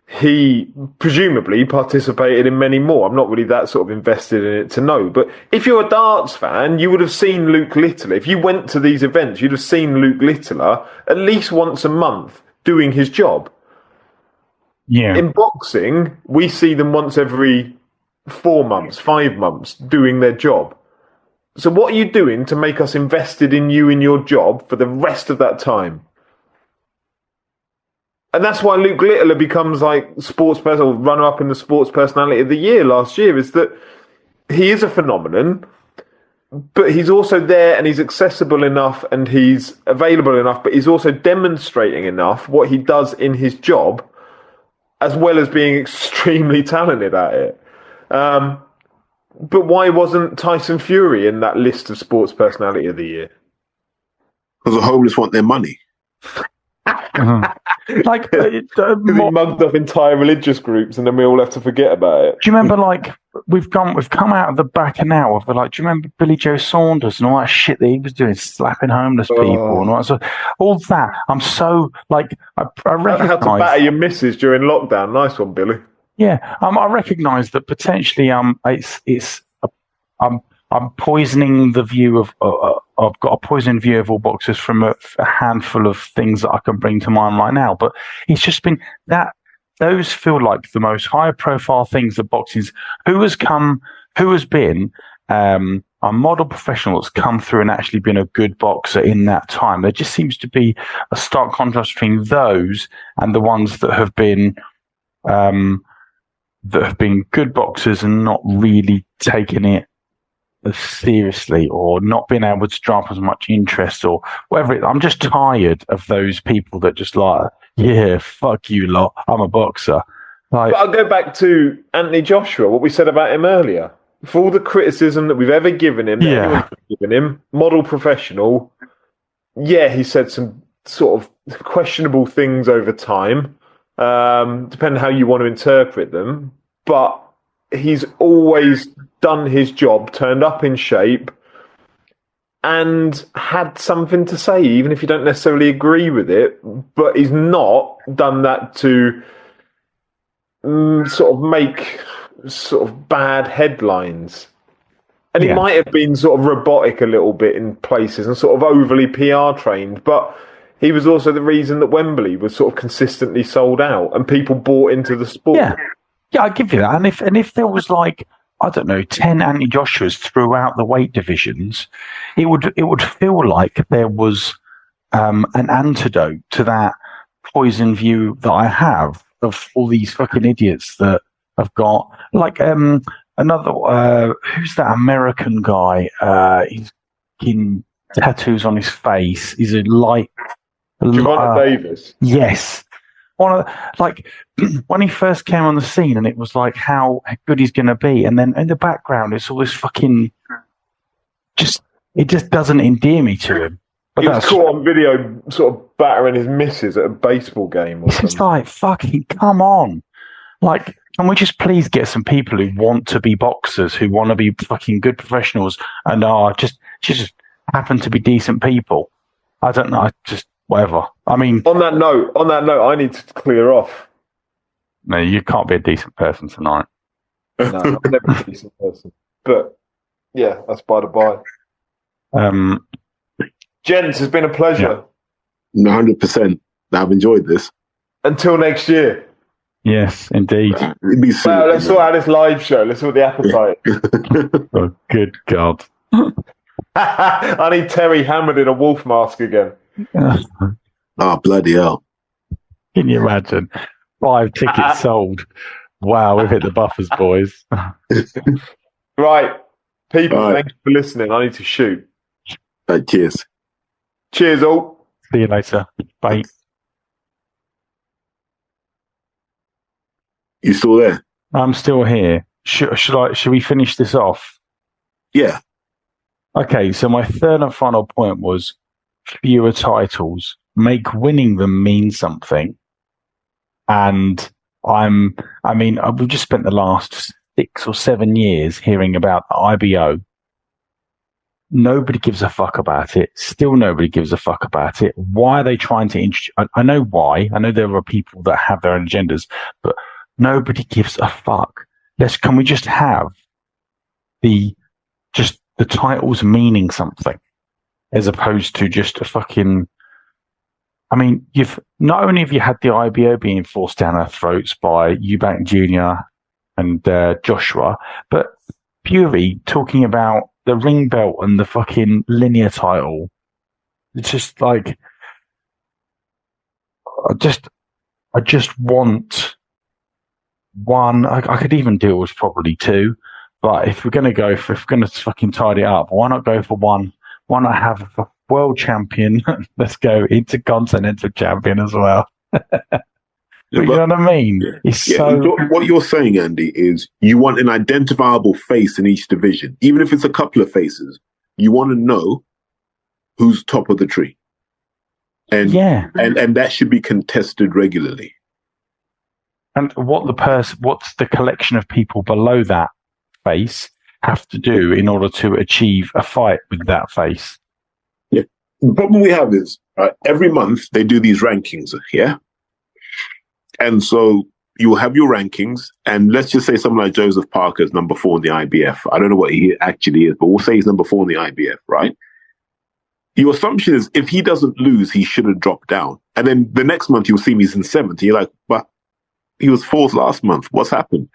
Speaker 1: He presumably participated in many more. I'm not really that sort of invested in it to know. But if you're a darts fan, you would have seen Luke Littler. If you went to these events, you'd have seen Luke Littler at least once a month doing his job.
Speaker 2: Yeah.
Speaker 1: In boxing, we see them once every 4 months, 5 months doing their job. So what are you doing to make us invested in you in your job for the rest of that time? And that's why Luke Littler becomes like sports person, or runner up in the sports personality of the year last year, is that he is a phenomenon, but he's also there and he's accessible enough and he's available enough, but he's also demonstrating enough what he does in his job, as well as being extremely talented at it. But why wasn't Tyson Fury in that list of sports personality of the year?
Speaker 3: Because the homeless want their money.
Speaker 2: Like,
Speaker 1: Because he mugged up entire religious groups, and then we all have to forget about it.
Speaker 2: do you remember, like, we've come out of the back now of, like, do you remember Billy Joe Saunders and all that shit that he was doing, slapping homeless people and all that? So, all that, I'm so, like, I recognise...
Speaker 1: How to batter your missus during lockdown. Nice one, Billy.
Speaker 2: Yeah, I recognise that potentially I'm poisoning the view of I've got a poisoned view of all boxers from a handful of things that I can bring to mind right now. But it's just been that those feel like the most high profile things that boxing's who has been a model professional that's come through and actually been a good boxer in that time. There just seems to be a stark contrast between those and the ones that have been good boxers and not really taking it as seriously, or not being able to draw up as much interest, or whatever. I'm just tired of those people that just like, yeah, fuck you lot, I'm a boxer. Like,
Speaker 1: but I'll go back to Anthony Joshua, what we said about him earlier. For all the criticism that we've ever given him, model professional, yeah, he said some sort of questionable things over time, depending how you want to interpret them, but he's always done his job, turned up in shape, and had something to say, even if you don't necessarily agree with it. But he's not done that to sort of make sort of bad headlines. And he might have been sort of robotic a little bit in places and sort of overly PR trained, but he was also the reason that Wembley was sort of consistently sold out and people bought into the sport.
Speaker 2: Yeah, I give you that. And if there was, like, I don't know, 10 Anthony Joshuas throughout the weight divisions, it would feel like there was an antidote to that poison view that I have of all these fucking idiots that have got, like, another, who's that American guy? He's getting tattoos on his face. He's a light...
Speaker 1: Gervonta Davis.
Speaker 2: Yes. One of the, like, when he first came on the scene, and it was like how good he's going to be, and then in the background it's all this fucking it just doesn't endear me to him. But
Speaker 1: he was caught on video sort of battering his missus at a baseball game or something.
Speaker 2: It's like, fucking come on. Like, can we just please get some people who want to be boxers, who want to be fucking good professionals, and are just happen to be decent people? I don't know, just whatever. I mean,
Speaker 1: on that note, I need to clear off.
Speaker 2: No, you can't be a decent person tonight.
Speaker 1: No, I'm never a decent person. But yeah, that's by the by. Gents, it's been a pleasure.
Speaker 3: 100%. I've enjoyed this.
Speaker 1: Until next year.
Speaker 2: Yes, indeed.
Speaker 1: Well, let's sort out this live show. Let's sort the appetite.
Speaker 2: Oh, good God.
Speaker 1: I need Terry hammered in a wolf mask again.
Speaker 3: Oh, bloody hell.
Speaker 2: Can you imagine? 5 tickets sold. Wow, we've hit the buffers, boys.
Speaker 1: Right. People,
Speaker 3: All right.
Speaker 1: Thank you for listening. I need to shoot.
Speaker 3: Cheers.
Speaker 1: Cheers, all.
Speaker 2: See you later. Bye.
Speaker 3: You still there?
Speaker 2: I'm still here. Should we finish this off?
Speaker 3: Yeah.
Speaker 2: Okay, so my third and final point was fewer titles. Make winning them mean something. And we've just spent the last 6 or 7 years hearing about the IBO. Nobody gives a fuck about it. Still nobody gives a fuck about it. Why are they trying to introduce... I know why. I know there are people that have their own agendas, but nobody gives a fuck. Can we just have the titles meaning something, as opposed to just a fucking... I mean, you've not only have you had the IBO being forced down our throats by Eubank Jr. and Joshua, but Fury talking about the ring belt and the fucking linear title. It's just like, I just want one. I could even deal with probably two, but if we're going to fucking tidy it up, why not go for one? Why not have a world champion? Let's go intercontinental champion as well.
Speaker 3: Yeah,
Speaker 2: you know what I mean?
Speaker 3: Yeah.
Speaker 2: It's
Speaker 3: yeah.
Speaker 2: so.
Speaker 3: What you're saying, Andy, is you want an identifiable face in each division, even if it's a couple of faces. You want to know who's top of the tree, and and that should be contested regularly.
Speaker 2: And what's the collection of people below that face have to do in order to achieve a fight with that face?
Speaker 3: Yeah. The problem we have is every month they do these rankings. Yeah. And so you'll have your rankings, and let's just say someone like Joseph Parker is number 4 in the IBF. I don't know what he actually is, but we'll say he's number 4 in the IBF, right? Your assumption is if he doesn't lose, he should have dropped down. And then the next month you'll see him, he's in 7th. You're like, but he was 4th last month. What's happened?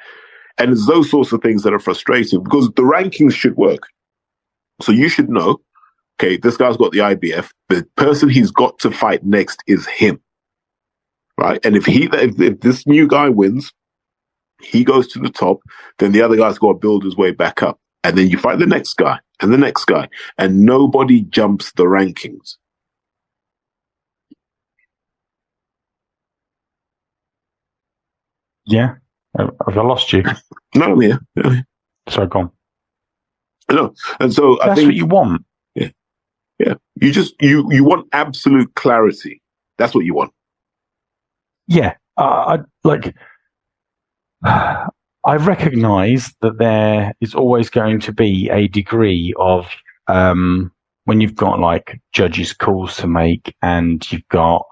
Speaker 3: And it's those sorts of things that are frustrating because the rankings should work. So you should know, okay, this guy's got the IBF. The person he's got to fight next is him. Right. And if this new guy wins, he goes to the top, then the other guy's got to build his way back up. And then you fight the next guy and the next guy, and nobody jumps the rankings.
Speaker 2: Yeah. Have I lost you?
Speaker 3: No, I'm here. Yeah.
Speaker 2: So gone.
Speaker 3: No. And so
Speaker 2: that's
Speaker 3: I think
Speaker 2: what you want.
Speaker 3: Yeah. Yeah. You want absolute clarity. That's what you want.
Speaker 2: Yeah, I recognise that there is always going to be a degree of when you've got like judges' calls to make, and you've got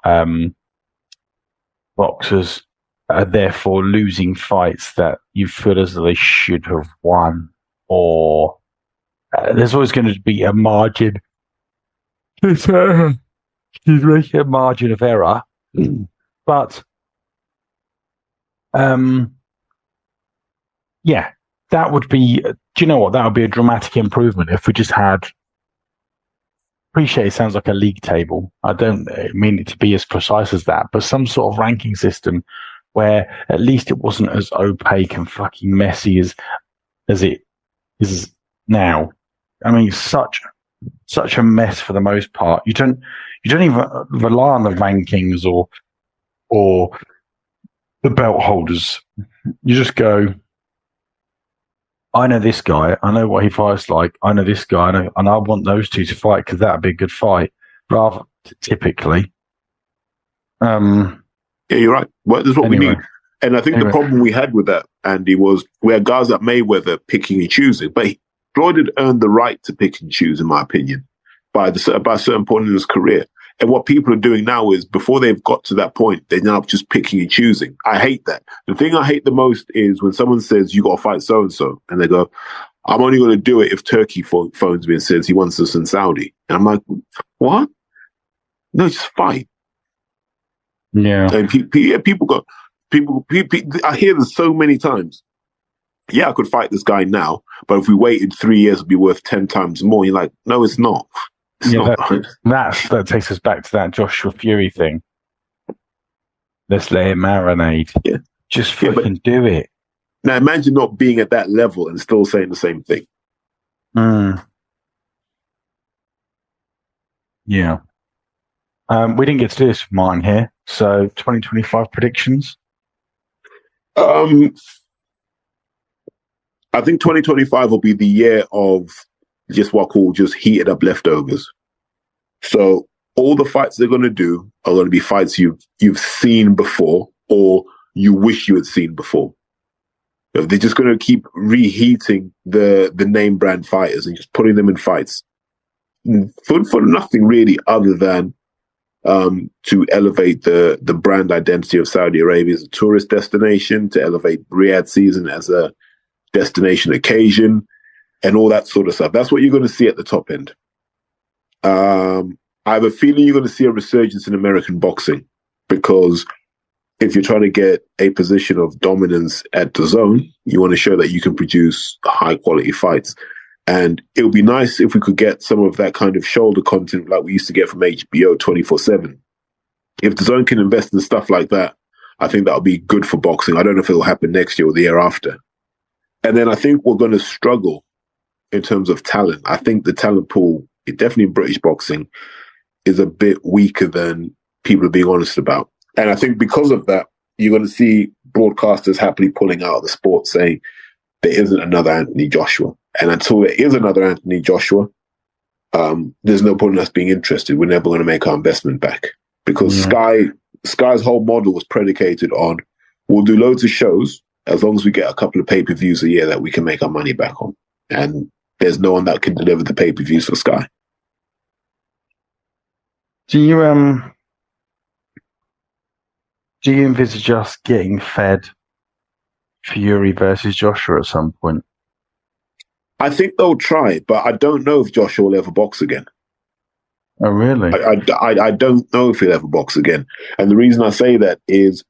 Speaker 2: boxers therefore losing fights that you feel as though they should have won, or there's always going to be a margin. Excuse me, a margin of error. But, yeah, that would be, do you know what? That would be a dramatic improvement if we just had, appreciate it sounds like a league table. I don't mean it to be as precise as that, but some sort of ranking system where at least it wasn't as opaque and fucking messy as it is now. I mean, such a mess for the most part. You don't even rely on the rankings or the belt holders. You just go, I know this guy, I know what he fights like, I know this guy, and I want those two to fight because that'd be a good fight, rather typically.
Speaker 3: Yeah, you're right. Well, that's what we need. And I think the problem we had with that, Andy, was we had guys like Mayweather picking and choosing, but Floyd had earned the right to pick and choose, in my opinion, by a certain point in his career. And what people are doing now is before they've got to that point, they're now just picking and choosing. I hate that. The thing I hate the most is when someone says, you got to fight so-and-so. And they go, I'm only going to do it if Turkey phones me and says he wants us in Saudi. And I'm like, what? No, just fight.
Speaker 2: Yeah.
Speaker 3: And people, I hear this so many times. Yeah, I could fight this guy now, but if we waited 3 years, it'd be worth 10 times more. You're like, no, it's not.
Speaker 2: That takes us back to that Joshua Fury thing. Let's let it marinate.
Speaker 3: Yeah.
Speaker 2: Just fucking do it.
Speaker 3: Now imagine not being at that level and still saying the same thing.
Speaker 2: Yeah. We didn't get to do this with mine here. So 2025 predictions.
Speaker 3: I think 2025 will be the year of just what I call just heated up leftovers. So all the fights they're going to do are going to be fights you've seen before or you wish you had seen before. They're just going to keep reheating the name brand fighters and just putting them in fights for nothing really other than to elevate the brand identity of Saudi Arabia as a tourist destination, to elevate Riyadh season as a destination occasion, and all that sort of stuff. That's what you're going to see at the top end. I have a feeling you're going to see a resurgence in American boxing, because if you're trying to get a position of dominance at the zone, you want to show that you can produce high quality fights. And it would be nice if we could get some of that kind of shoulder content like we used to get from HBO 24/7. If the zone can invest in stuff like that, I think that'll be good for boxing. I don't know if it'll happen next year or the year after. And then I think we're going to struggle in terms of talent. I think the talent pool, definitely in British boxing, is a bit weaker than people are being honest about. And I think because of that, you're going to see broadcasters happily pulling out of the sport saying there isn't another Anthony Joshua. And until there is another Anthony Joshua, there's no point in us being interested. We're never going to make our investment back. Because Sky's whole model was predicated on, we'll do loads of shows as long as we get a couple of pay-per-views a year that we can make our money back on. And there's no one that can deliver the pay-per-views for Sky.
Speaker 2: Do you envisage us getting fed Fury versus Joshua at some point?
Speaker 3: I think they'll try, but I don't know if Joshua will ever box again.
Speaker 2: Oh, really?
Speaker 3: I don't know if he'll ever box again. And the reason I say that is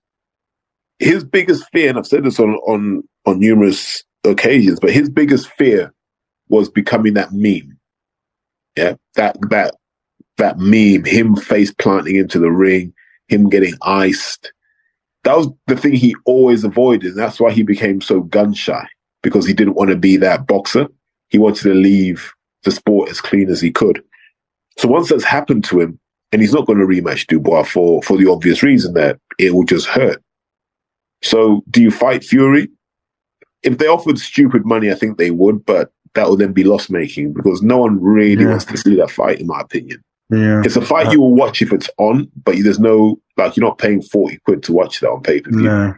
Speaker 3: his biggest fear, and I've said this on numerous occasions, but his biggest fear was becoming that meme. Yeah, that meme, him face planting into the ring, him getting iced. That was the thing he always avoided. And that's why he became so gun shy, because he didn't want to be that boxer. He wanted to leave the sport as clean as he could. So once that's happened to him, and he's not going to rematch Dubois for the obvious reason that it will just hurt. So do you fight Fury? If they offered stupid money, I think they would, but that would then be loss making because no one really wants to see that fight, in my opinion.
Speaker 2: Yeah.
Speaker 3: It's a fight you will watch if it's on, but there's no, like, you're not paying 40 quid to watch that on pay-per-view.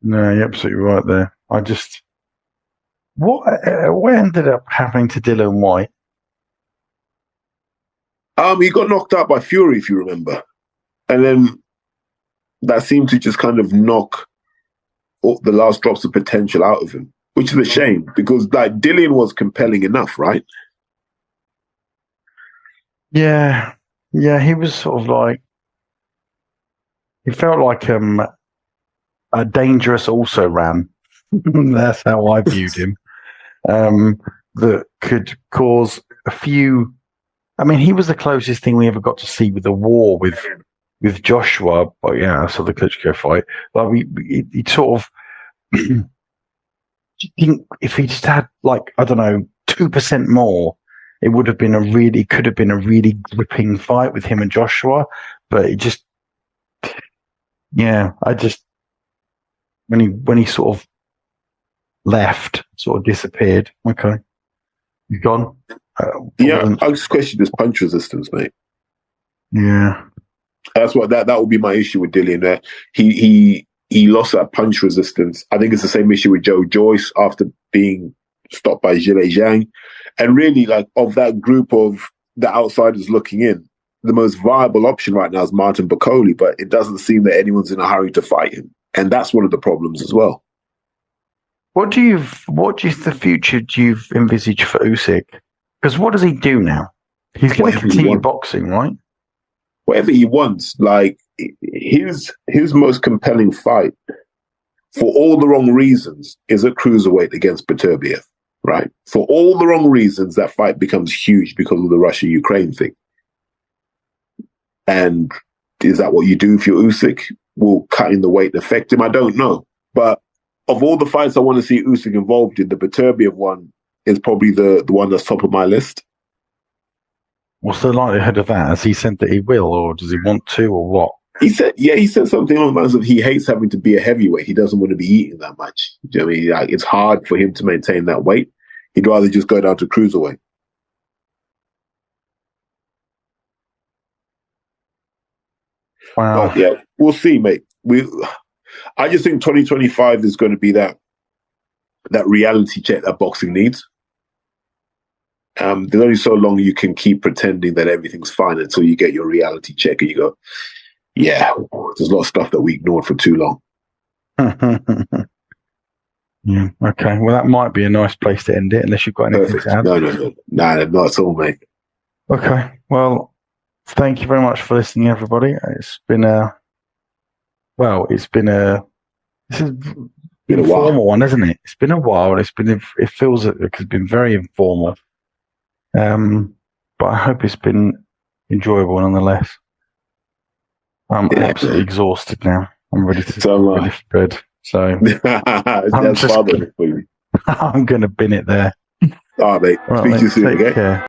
Speaker 2: No, you're absolutely right there. What ended up happening to Dylan White?
Speaker 3: He got knocked out by Fury, if you remember. And then that seemed to just kind of knock the last drops of potential out of him, which is a shame because like Dylan was compelling enough, right?
Speaker 2: Yeah, he was sort of like, he felt like a dangerous also ran. That's how I viewed him. That could cause a few. I mean, he was the closest thing we ever got to see with a war with Joshua. But yeah, I saw the Klitschko fight. But he sort of. If he just had, like, I don't know, 2% more, it could have been a really gripping fight with him and Joshua. But it just, when he sort of left, sort of disappeared. Okay, he's gone.
Speaker 3: I just question his punch resistance, mate.
Speaker 2: Yeah,
Speaker 3: that's what that would be my issue with Dillian. There, he lost that punch resistance. I think it's the same issue with Joe Joyce after being stopped by Zhile Zhang. And really, like, of that group of the outsiders looking in, the most viable option right now is Martin Bakole, but it doesn't seem that anyone's in a hurry to fight him, and that's one of the problems as well.
Speaker 2: What is the future do you envisage for Usyk? Because what does he do now? He's going to continue boxing, right?
Speaker 3: Whatever he wants. Like, his most compelling fight, for all the wrong reasons, is at cruiserweight against Beterbiev, right? For all the wrong reasons, that fight becomes huge because of the Russia-Ukraine thing. And is that what you do if you're Usyk? Will cutting the weight affect him? I don't know. But of all the fights I want to see Usyk involved in, the Beterbiev one is probably the one that's top of my list.
Speaker 2: What's the likelihood of that? Has he said that he will, or does he want to, or what?
Speaker 3: He said something along the lines of he hates having to be a heavyweight. He doesn't want to be eating that much. Do you know what I mean? Like, it's hard for him to maintain that weight. He'd rather just go down to cruiserweight.
Speaker 2: Wow.
Speaker 3: But yeah, we'll see, mate. I just think 2025 is going to be that reality check that boxing needs. There's only so long you can keep pretending that everything's fine until you get your reality check and you go, yeah, there's a lot of stuff that we ignored for too long.
Speaker 2: Yeah, okay. Well, that might be a nice place to end it, unless you've got anything to add.
Speaker 3: No, not at all, mate.
Speaker 2: Okay. Well, thank you very much for listening, everybody. It's been a informal one, isn't it? It's been a while. It feels like it's been very informal. But I hope it's been enjoyable nonetheless. I'm absolutely exhausted now. I'm ready to
Speaker 3: So,
Speaker 2: ready for bed. So
Speaker 3: that's
Speaker 2: just-
Speaker 3: bothering for you.
Speaker 2: I'm going to bin it there.
Speaker 3: All right, mate.
Speaker 2: All right,
Speaker 3: Speak to you
Speaker 2: mate,
Speaker 3: soon,
Speaker 2: take
Speaker 3: okay?
Speaker 2: care.